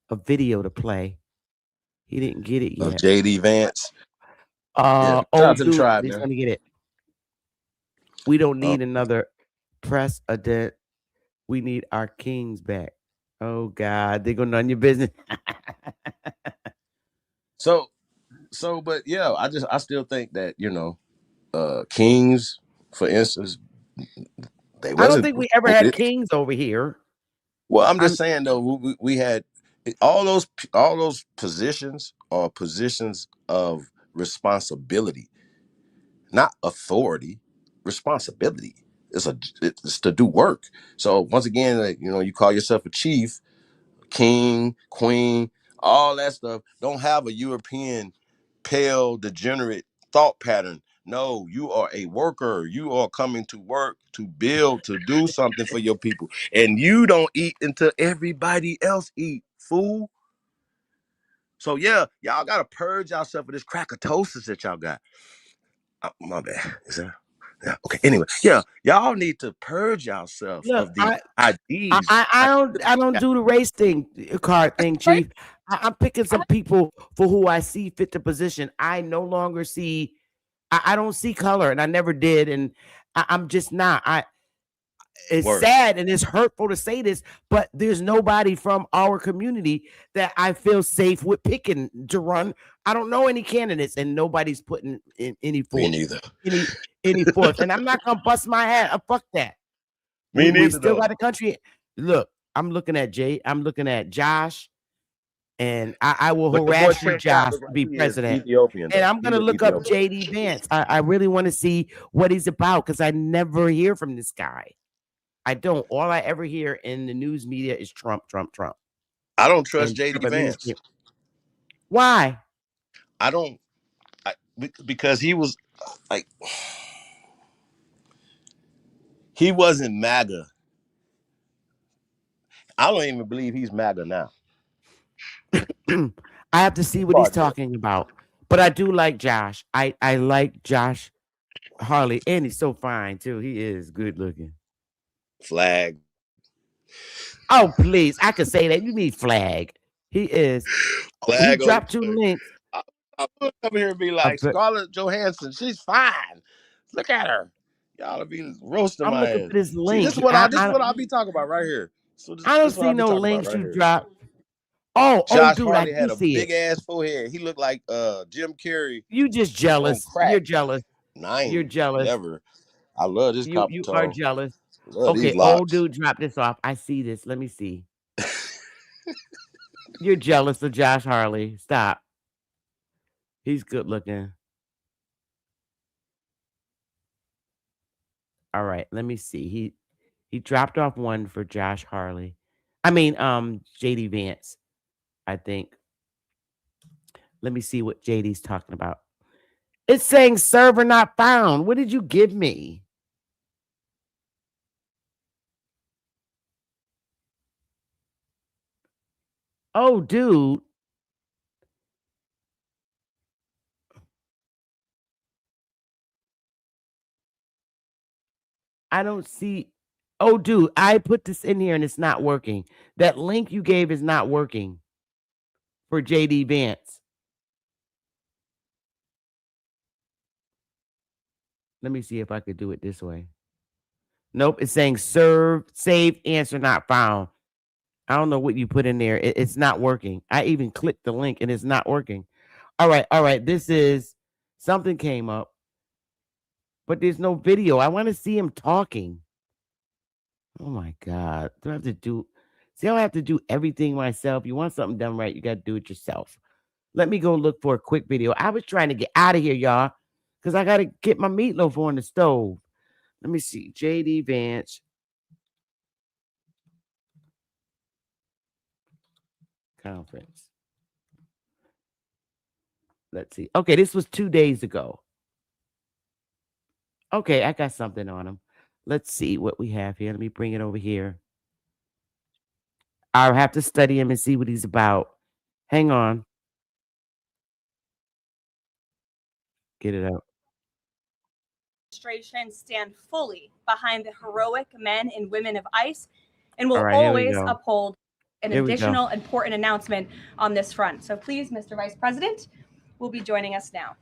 a video to play. He didn't get it yet. JD Vance. Dude, he's going to get it. We don't need another President, we need our kings back. Oh God, they're gonna run your business. So, but yeah, I still think that, kings, for instance, they I don't wasn't think we ever had promoted. kings over here. Well, I'm I'm just saying though, we had all those positions are positions of responsibility, not authority. Responsibility. It's to do work. So once again, like, you call yourself a chief, king, queen, all that stuff. Don't have a European pale degenerate thought pattern. No, you are a worker. You are coming to work, to build, to do something for your people. And you don't eat until everybody else eat, fool. So yeah, y'all gotta purge yourself of this crackatosis that y'all got. My bad. Is that? Yeah. Okay. Anyway, yeah, y'all need to purge yourself look. of these IDs. I don't do the race card thing, Chief. I'm picking some people for who I see fit the position. I no longer see. I don't see color, and I never did, and I'm just not. It's Word. sad and it's hurtful to say this, but there's nobody from our community that I feel safe with picking to run. I don't know any candidates, and nobody's putting in any Me forth, neither. any forth. And I'm not gonna bust my hat. Fuck that. Me We neither. still Though. got a country. Look, I'm looking at Jay. I'm looking at Josh, and I will But the boy harass you, Trent Josh, look to like be he is president. Ethiopian. And Though. I'm gonna look up JD Vance. I really want to see what he's about because I never hear from this guy. I don't. All I ever hear in the news media is Trump, Trump, Trump. I don't trust And JD Trump amused Vance. me. Why? I don't. Because he was like, he wasn't MAGA. I don't even believe he's MAGA now. I have to see what he's talking about. But I do like Josh. I like Josh Harley, and he's so fine too. He is good looking. Flag. Oh, please. I could say that. You need flag. He is. Flag. He dropped 2 links. I would come here and be like, Scarlett Johansson, she's fine. Look at her. Y'all will be roasting I'm my looking ass. for this See, link. this is what I'll be talking about right here. So I don't this is what see I'll be no talking links about right you here. dropped. Oh, Josh dude, Harley I had do a see big it. ass forehead. He looked like Jim Carrey. You just jealous. You're jealous. You're jealous. Never. I love this copper You tone. are jealous. Love Okay, these locks. old dude, drop this off. I see this. Let me see. You're jealous of Josh Harley. Stop. He's good looking. All right, let me see. He dropped off one for Josh Harley. I mean, JD Vance, I think. Let me see what JD's talking about. It's saying server not found. What did you give me? Oh, dude. I don't see. Oh, dude, I put this in here and it's not working. That link you gave is not working for JD Vance. Let me see if I could do it this way. Nope, it's saying save answer not found. I don't know what you put in there. It's not working. I even clicked the link and it's not working. All right. This is something came up, but there's no video. I want to see him talking. Oh my God. Do I have to do? See, I have to do everything myself. You want something done right, you got to do it yourself. Let me go look for a quick video. I was trying to get out of here, y'all, because I got to get my meatloaf on the stove. Let me see. JD Vance. Conference. Let's see. Okay, this was 2 days ago. Okay, I got something on him. Let's see what we have here. Let me bring it over here. I'll have to study him and see what he's about. Hang on. Get it out. Administration stand fully behind the heroic men and women of ICE and will All right, here we always go. uphold an Here we go. additional important announcement on this front. So please, Mr. Vice President, will be joining us now.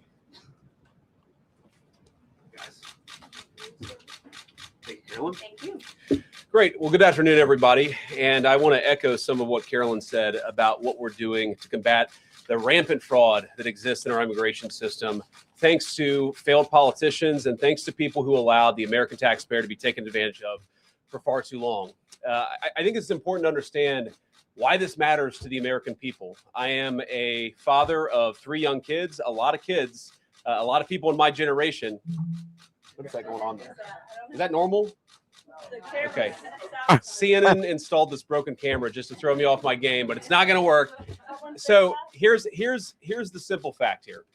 Carolyn. Thank you. Great. Well, good afternoon, everybody. And I want to echo some of what Carolyn said about what we're doing to combat the rampant fraud that exists in our immigration system, thanks to failed politicians and thanks to people who allowed the American taxpayer to be taken advantage of for far too long. I think it's important to understand why this matters to the American people. I am a father of 3 young kids, a lot of kids, a lot of people in my generation. What is that going on there? Is that normal? Okay. CNN installed this broken camera just to throw me off my game, but it's not going to work. So here's the simple fact here.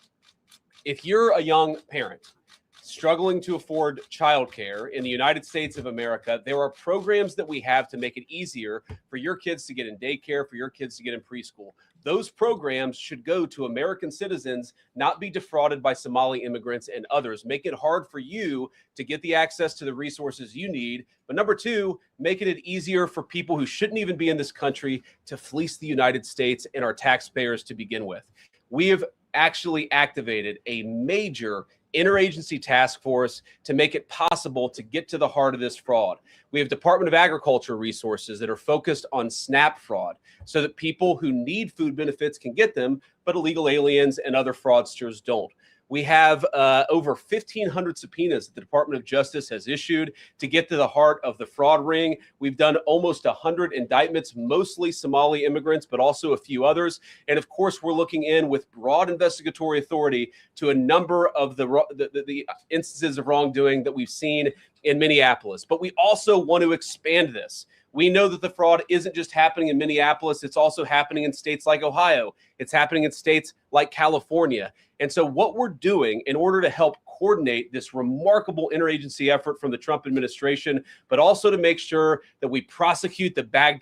If you're a young parent struggling to afford childcare in the United States of America, there are programs that we have to make it easier for your kids to get in daycare, for your kids to get in preschool. Those programs should go to American citizens, not be defrauded by Somali immigrants and others. Make it hard for you to get the access to the resources you need. But number 2, making it easier for people who shouldn't even be in this country to fleece the United States and our taxpayers to begin with. We have actually activated a major interagency task force to make it possible to get to the heart of this fraud. We have Department of Agriculture resources that are focused on SNAP fraud so that people who need food benefits can get them, but illegal aliens and other fraudsters don't. We have over 1,500 subpoenas that the Department of Justice has issued to get to the heart of the fraud ring. We've done almost 100 indictments, mostly Somali immigrants, but also a few others. And of course, we're looking in with broad investigatory authority to a number of the instances of wrongdoing that we've seen in Minneapolis. But we also want to expand this. We know that the fraud isn't just happening in Minneapolis. It's also happening in states like Ohio. It's happening in states like California. And so what we're doing in order to help coordinate this remarkable interagency effort from the Trump administration, but also to make sure that we prosecute the bad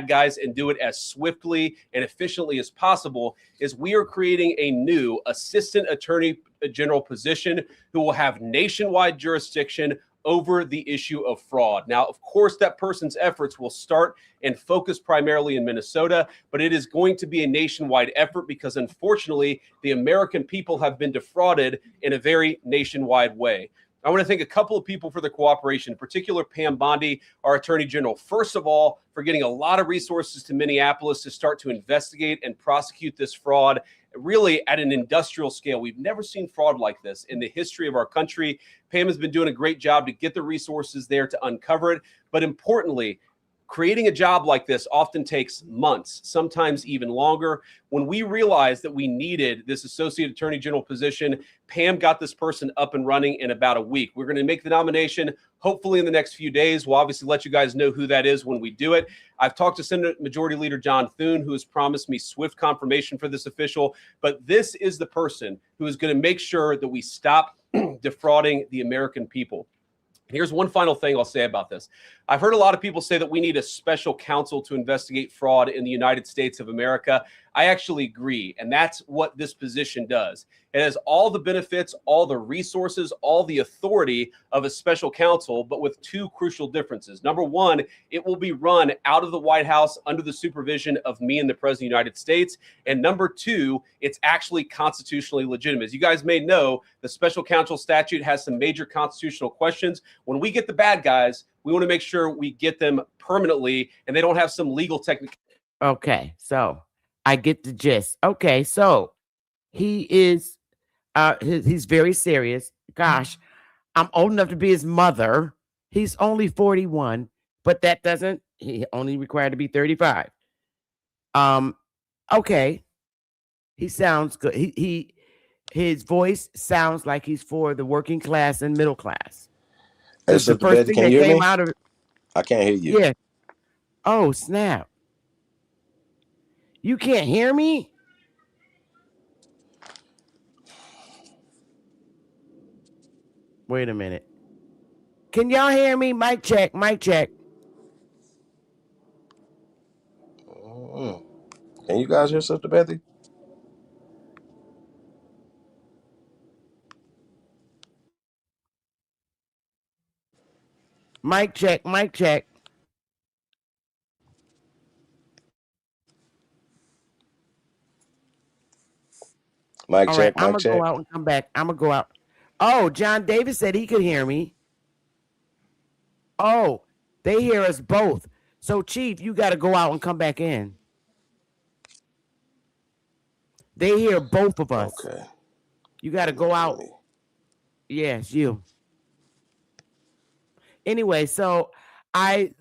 guys and do it as swiftly and efficiently as possible, is we are creating a new Assistant Attorney General position who will have nationwide jurisdiction over the issue of fraud. Now, of course, that person's efforts will start and focus primarily in Minnesota, but it is going to be a nationwide effort because, unfortunately, the American people have been defrauded in a very nationwide way. I want to thank a couple of people for their cooperation, in particular Pam Bondi, our Attorney General, first of all, for getting a lot of resources to Minneapolis to start to investigate and prosecute this fraud really at an industrial scale. We've never seen fraud like this in the history of our country. Pam has been doing a great job to get the resources there to uncover it. But importantly, creating a job like this often takes months, sometimes even longer. When we realized that we needed this Associate Attorney General position, Pam got this person up and running in about a week. We're going to make the nomination hopefully in the next few days. We'll obviously let you guys know who that is when we do it. I've talked to Senate Majority Leader John Thune, who has promised me swift confirmation for this official. But this is the person who is going to make sure that we stop defrauding the American people. Here's one final thing I'll say about this. I've heard a lot of people say that we need a special counsel to investigate fraud in the United States of America. I actually agree, and that's what this position does. It has all the benefits, all the resources, all the authority of a special counsel, but with 2 crucial differences. Number 1, it will be run out of the White House under the supervision of me and the President of the United States. And number 2, it's actually constitutionally legitimate. As you guys may know, the special counsel statute has some major constitutional questions. When we get the bad guys, we want to make sure we get them permanently and they don't have some legal technical. Okay, so I get the gist. Okay, so he is he's very serious. Gosh, I'm old enough to be his mother. He's only 41, but that doesn't, he only required to be 35. Okay. He sounds good. His voice sounds like he's for the working class and middle class. Hey, That's the Sister first Bethy, thing can that you hear came me? out of it. I can't hear you. Yeah. Oh, snap. You can't hear me? Wait a minute. Can y'all hear me? Mic check, mic check. Can you guys hear Sister Bethy? Mic check, mic check. Mic All right, check, I'm mic gonna go check. out and come back. I'm gonna go out. Oh, John Davis said he could hear me. Oh, they hear us both. So, Chief, you got to go out and come back in. They hear both of us. Okay. You got to go out. Yes, you. Anyway, so I,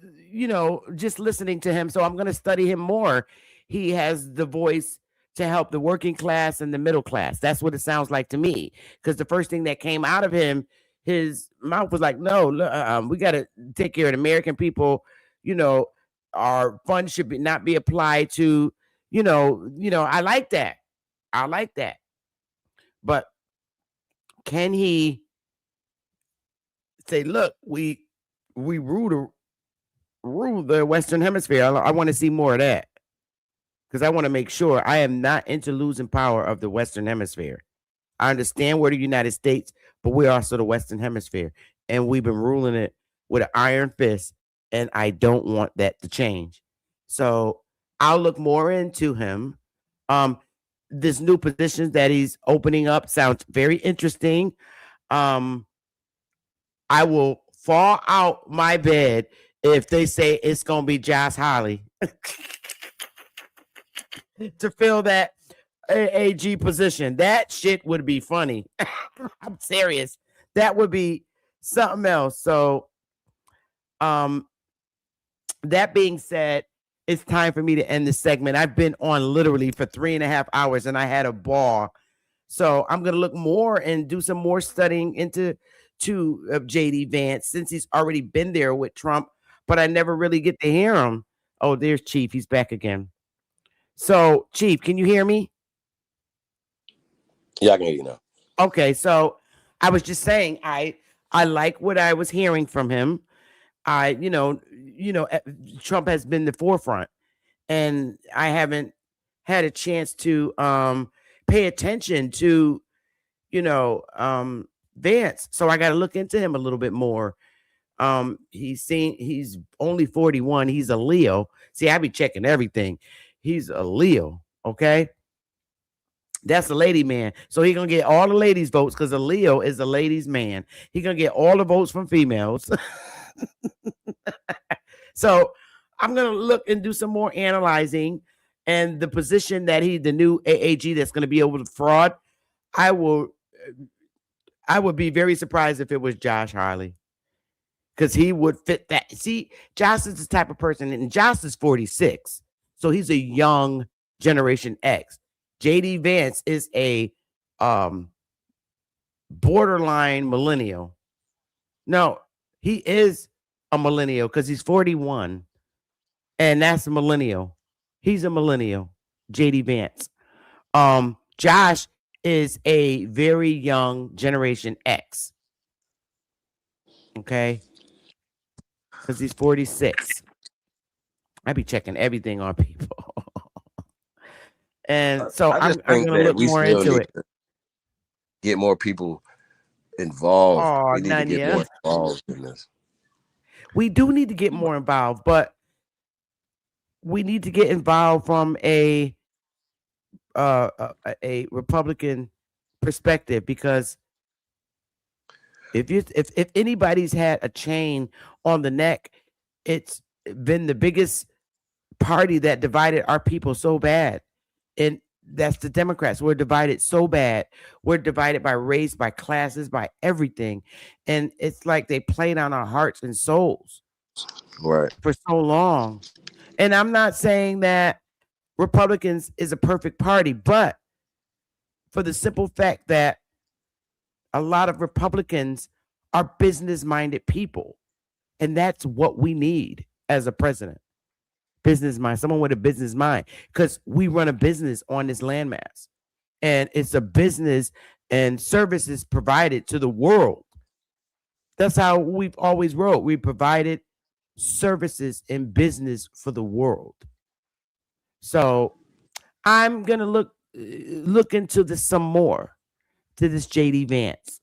just listening to him. So I'm going to study him more. He has the voice to help the working class and the middle class. That's what it sounds like to me. Because the first thing that came out of him, his mouth was like, no, we got to take care of the American people. Our funds should not be applied to, I like that. I like that. But can he say, look, we rule the Western Hemisphere? I want to see more of that. Because I want to make sure I am not into losing power of the Western Hemisphere. I understand we're the United States, but we're also the Western Hemisphere. And we've been ruling it with an iron fist. And I don't want that to change. So I'll look more into him. This new position that he's opening up sounds very interesting. I will fall out my bed if they say it's going to be Josh Hawley to fill that AG position. That shit would be funny. I'm serious. That would be something else. So, that being said, it's time for me to end this segment. I've been on literally for 3.5 hours and I had a ball. So I'm going to look more and do some more studying into JD Vance, since he's already been there with Trump, but I never really get to hear him. Oh, there's Chief. He's back again. So, Chief, can you hear me? Yeah, I can hear you now. Okay, so I was just saying I like what I was hearing from him. Trump has been the forefront, and I haven't had a chance to pay attention to Vance. So I got to look into him a little bit more. He's only 41. He's a Leo. See, I be checking everything. He's a Leo. Okay. That's a lady man. So he gonna get all the ladies' votes because a Leo is a ladies' man. He gonna get all the votes from females. So I'm gonna look and do some more analyzing, and the position that the new AAG that's gonna be able to fraud. I would be very surprised if it was Josh Hawley, because he would fit that. See, Josh is the type of person, and Josh is 46, so he's a young Generation X. JD Vance is a borderline millennial. No, he is a millennial because he's 41, and that's a millennial. He's a millennial, JD Vance. Josh is a very young Generation X. Okay, because he's 46. I be checking everything on people. And so I'm going to look more into it. Get more people involved. Oh, we need to get more involved in this. We do need to get more involved, but we need to get involved from a Republican perspective, because if anybody's had a chain on the neck, it's been the biggest party that divided our people so bad. And that's the Democrats. We're divided so bad. We're divided by race, by classes, by everything. And it's like they played on our hearts and souls right for so long. And I'm not saying that Republicans is a perfect party, but for the simple fact that a lot of Republicans are business-minded people. And that's what we need as a president. Business mind, someone with a business mind, because we run a business on this landmass, and it's a business and services provided to the world. That's how we've always rolled. We provided services and business for the world. So I'm gonna look into this some more, to this JD Vance,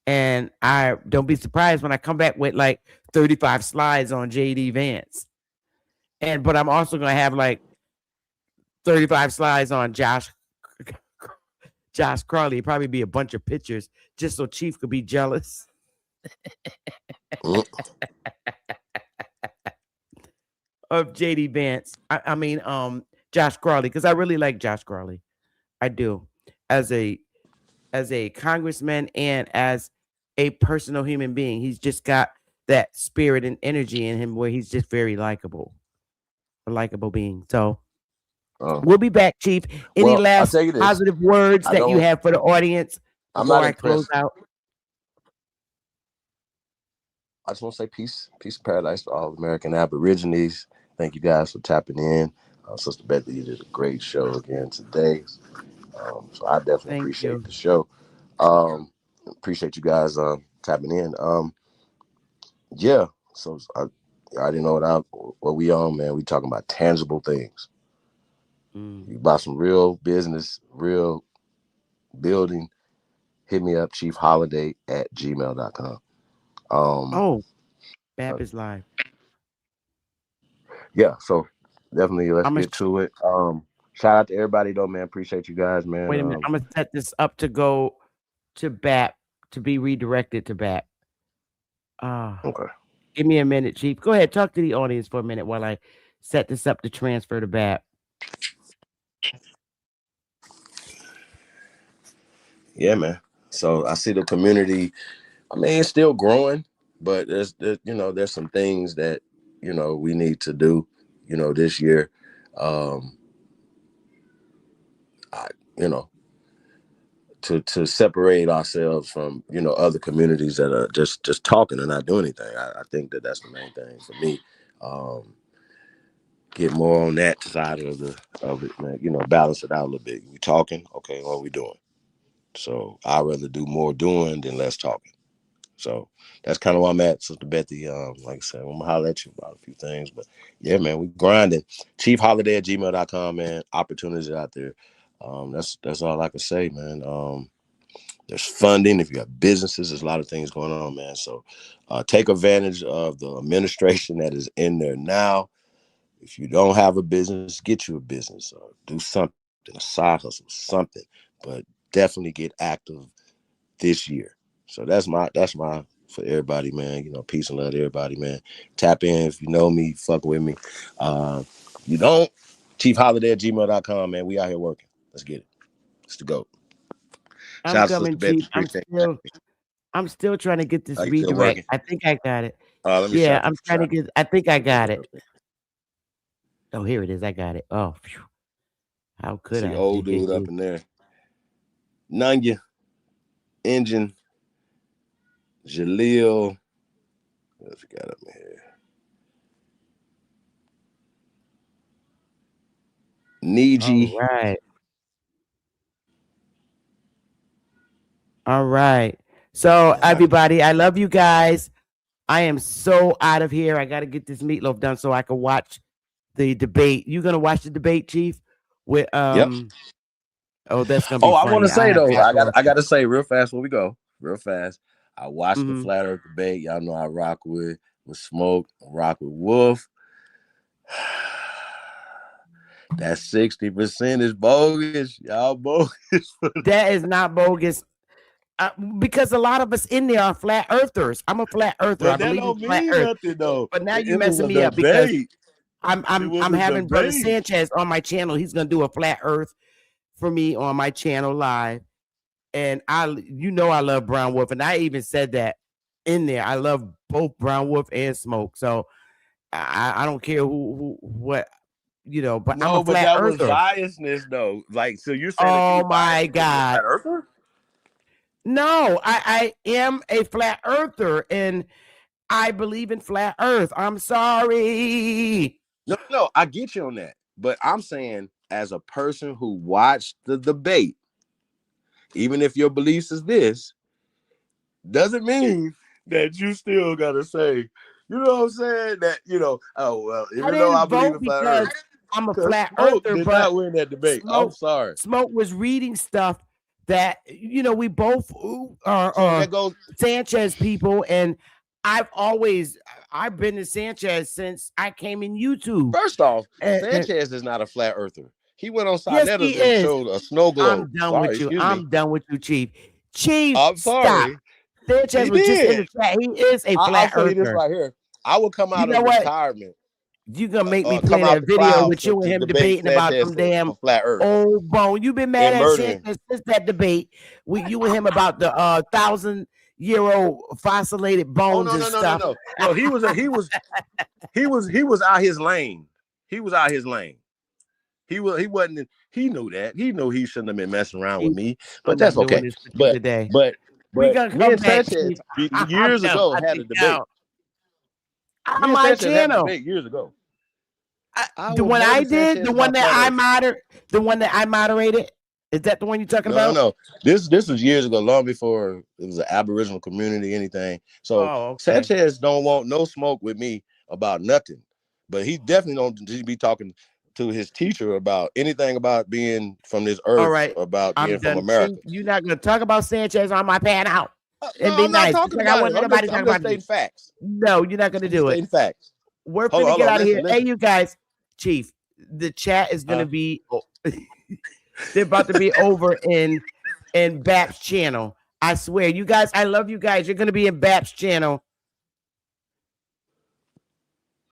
and I don't be surprised when I come back with like 35 slides on JD Vance. But I'm also going to have like 35 slides on Josh Crowley. It'd probably be a bunch of pictures just so Chief could be jealous. of JD Vance. I mean, Josh Crawley, because I really like Josh Crawley. I do, as a congressman and as a personal human being. He's just got that spirit and energy in him where he's just very likable, a likable being. So we'll be back, Chief. Any Well, I'll last tell you this. positive words I that you don't- have for the audience I'm before not I close impressed. out? I just want to say peace and paradise to all American Aborigines. Thank you guys for tapping in. Sister Bethy, you did a great show again today. So I definitely Thank appreciate you. the show. Appreciate you guys tapping in. Yeah. So I already know what we on, man. We talking about tangible things. You buy some real business, real building, hit me up, chiefholiday@gmail.com. Bap is live. Yeah, so definitely let's I'ma get to it. Shout out to everybody though, man. Appreciate you guys, man. Wait a minute. I'm gonna set this up to go to BAP, to be redirected to BAP. Okay. Give me a minute, Chief. Go ahead, talk to the audience for a minute while I set this up to transfer to BAP. Yeah, man. So I see the community. I mean, it's still growing, but there's some things that we need to do, this year. To separate ourselves from other communities that are just talking and not doing anything. I think that's the main thing for me. Get more on that side of it, man. Balance it out a little bit. We talking, okay? What are we doing? So I'd rather do more doing than less talking. So that's kind of where I'm at, Sister Bethy. Like I said, I'm gonna holler at you about a few things, but yeah, man, we grinding. chiefholiday@gmail.com, man. Opportunities out there. That's all I can say, man. There's funding. If you have businesses, there's a lot of things going on, man. So take advantage of the administration that is in there now. If you don't have a business, get you a business or do something, a side hustle, something. But definitely get active this year. So that's my for everybody, man. Peace and love to everybody, man. Tap in if you know me, fuck with me. You don't, chiefholiday@gmail.com, man. We out here working. Let's get it. It's the GOAT. Shout I'm out to coming, Sister Bethy. Chief. I'm still trying to get this you still redirect. working? I think I got it. Let me Yeah, shop. I'm trying to get. I think I got it. Oh, here it is. I got it. Oh, phew. How could See I? old dude up in there. Nanya, Engine, Jaleel. What else we got up in here? Niji. All right. All right. So everybody, I love you guys. I am so out of here. I got to get this meatloaf done so I can watch the debate. You gonna watch the debate, Chief? With Yep. Oh, that's gonna be funny. I want to say though, have to I got to say real fast before we go, real fast. I watched the Mhm. Flat Earth debate. Y'all know I rock with Smoke, rock with Wolf. That 60% is bogus. Y'all bogus. That is not bogus. Because a lot of us in there are flat earthers. I'm a flat earther. I But that believe in don't flat mean earth. nothing though. But now It you was messing a me up because debate. I'm a having Brother debate. Sanchez on my channel. He's gonna do a flat earth for me on my channel live. And I love Brown Wolf. And I even said that in there. I love both Brown Wolf and Smoke. So I don't care what but I'm a flat that earther. was biasness though. Like, so you're saying Oh my God. flat earther? No, I am a flat earther and I believe in flat earth. I'm sorry. No, I get you on that. But I'm saying, as a person who watched the debate, even if your beliefs is this, doesn't mean that you still gotta say, you know what I'm saying? That, oh well, even though I believe in flat because earth, I'm a flat Smoke earther, did but not win that debate. I'm sorry. Smoke was reading stuff that we both are that goes Sanchez people, and I've been to Sanchez since I came in YouTube. First off, Sanchez is not a flat earther. He went on Yes, Sinetta's he and is. showed a snow globe. I'm done with you. Excuse me. I'm done with you, Chief. Chief, I'm sorry. Stop. Sanchez He was just in the did. chat. He is a I'll flat tell you this earther. right here. I would come out You know of what? retirement. You gonna make me come play out that the video clouds with you to and him debate debating about Sanchez some damn for flat Earth old bone. You've been mad and at murdering. Sanchez since that debate with you and him about the 1,000-year-old fossilated Oh bones no and no no no stuff. no no. He was out his lane. He was out his lane. He wasn't. He knew that. He knew he shouldn't have been messing around with me. But I'm that's not doing okay. this with you But today. but We but gonna me come and back, Sanchez Chief. years I'm ago about had to a debate. count. Me On and my Sanchez had a channel. debate years ago. I The will one I murder did, Sanchez the one about that flat I Earth. the one that I moderated. Is that the one you're talking about? No. This was years ago, long before it was an Aboriginal community, anything. So Oh, okay. Sanchez don't want no smoke with me about nothing. But he definitely don't be talking to his teacher about anything about being from this earth, All right. about being I'm from done. America. Chief, you're not gonna talk about Sanchez on my panel. And No, be I'm not nice. talking Just like I about want it. I'm nobody just talking about stating you. facts. No, you're not gonna I'm just do it. stating facts. We're Hold finna on, get out of here. listen. Hey, you guys, Chief, the chat is gonna be they're about to be over in BAP's channel. I swear, you guys, I love you guys. You're gonna be in BAP's channel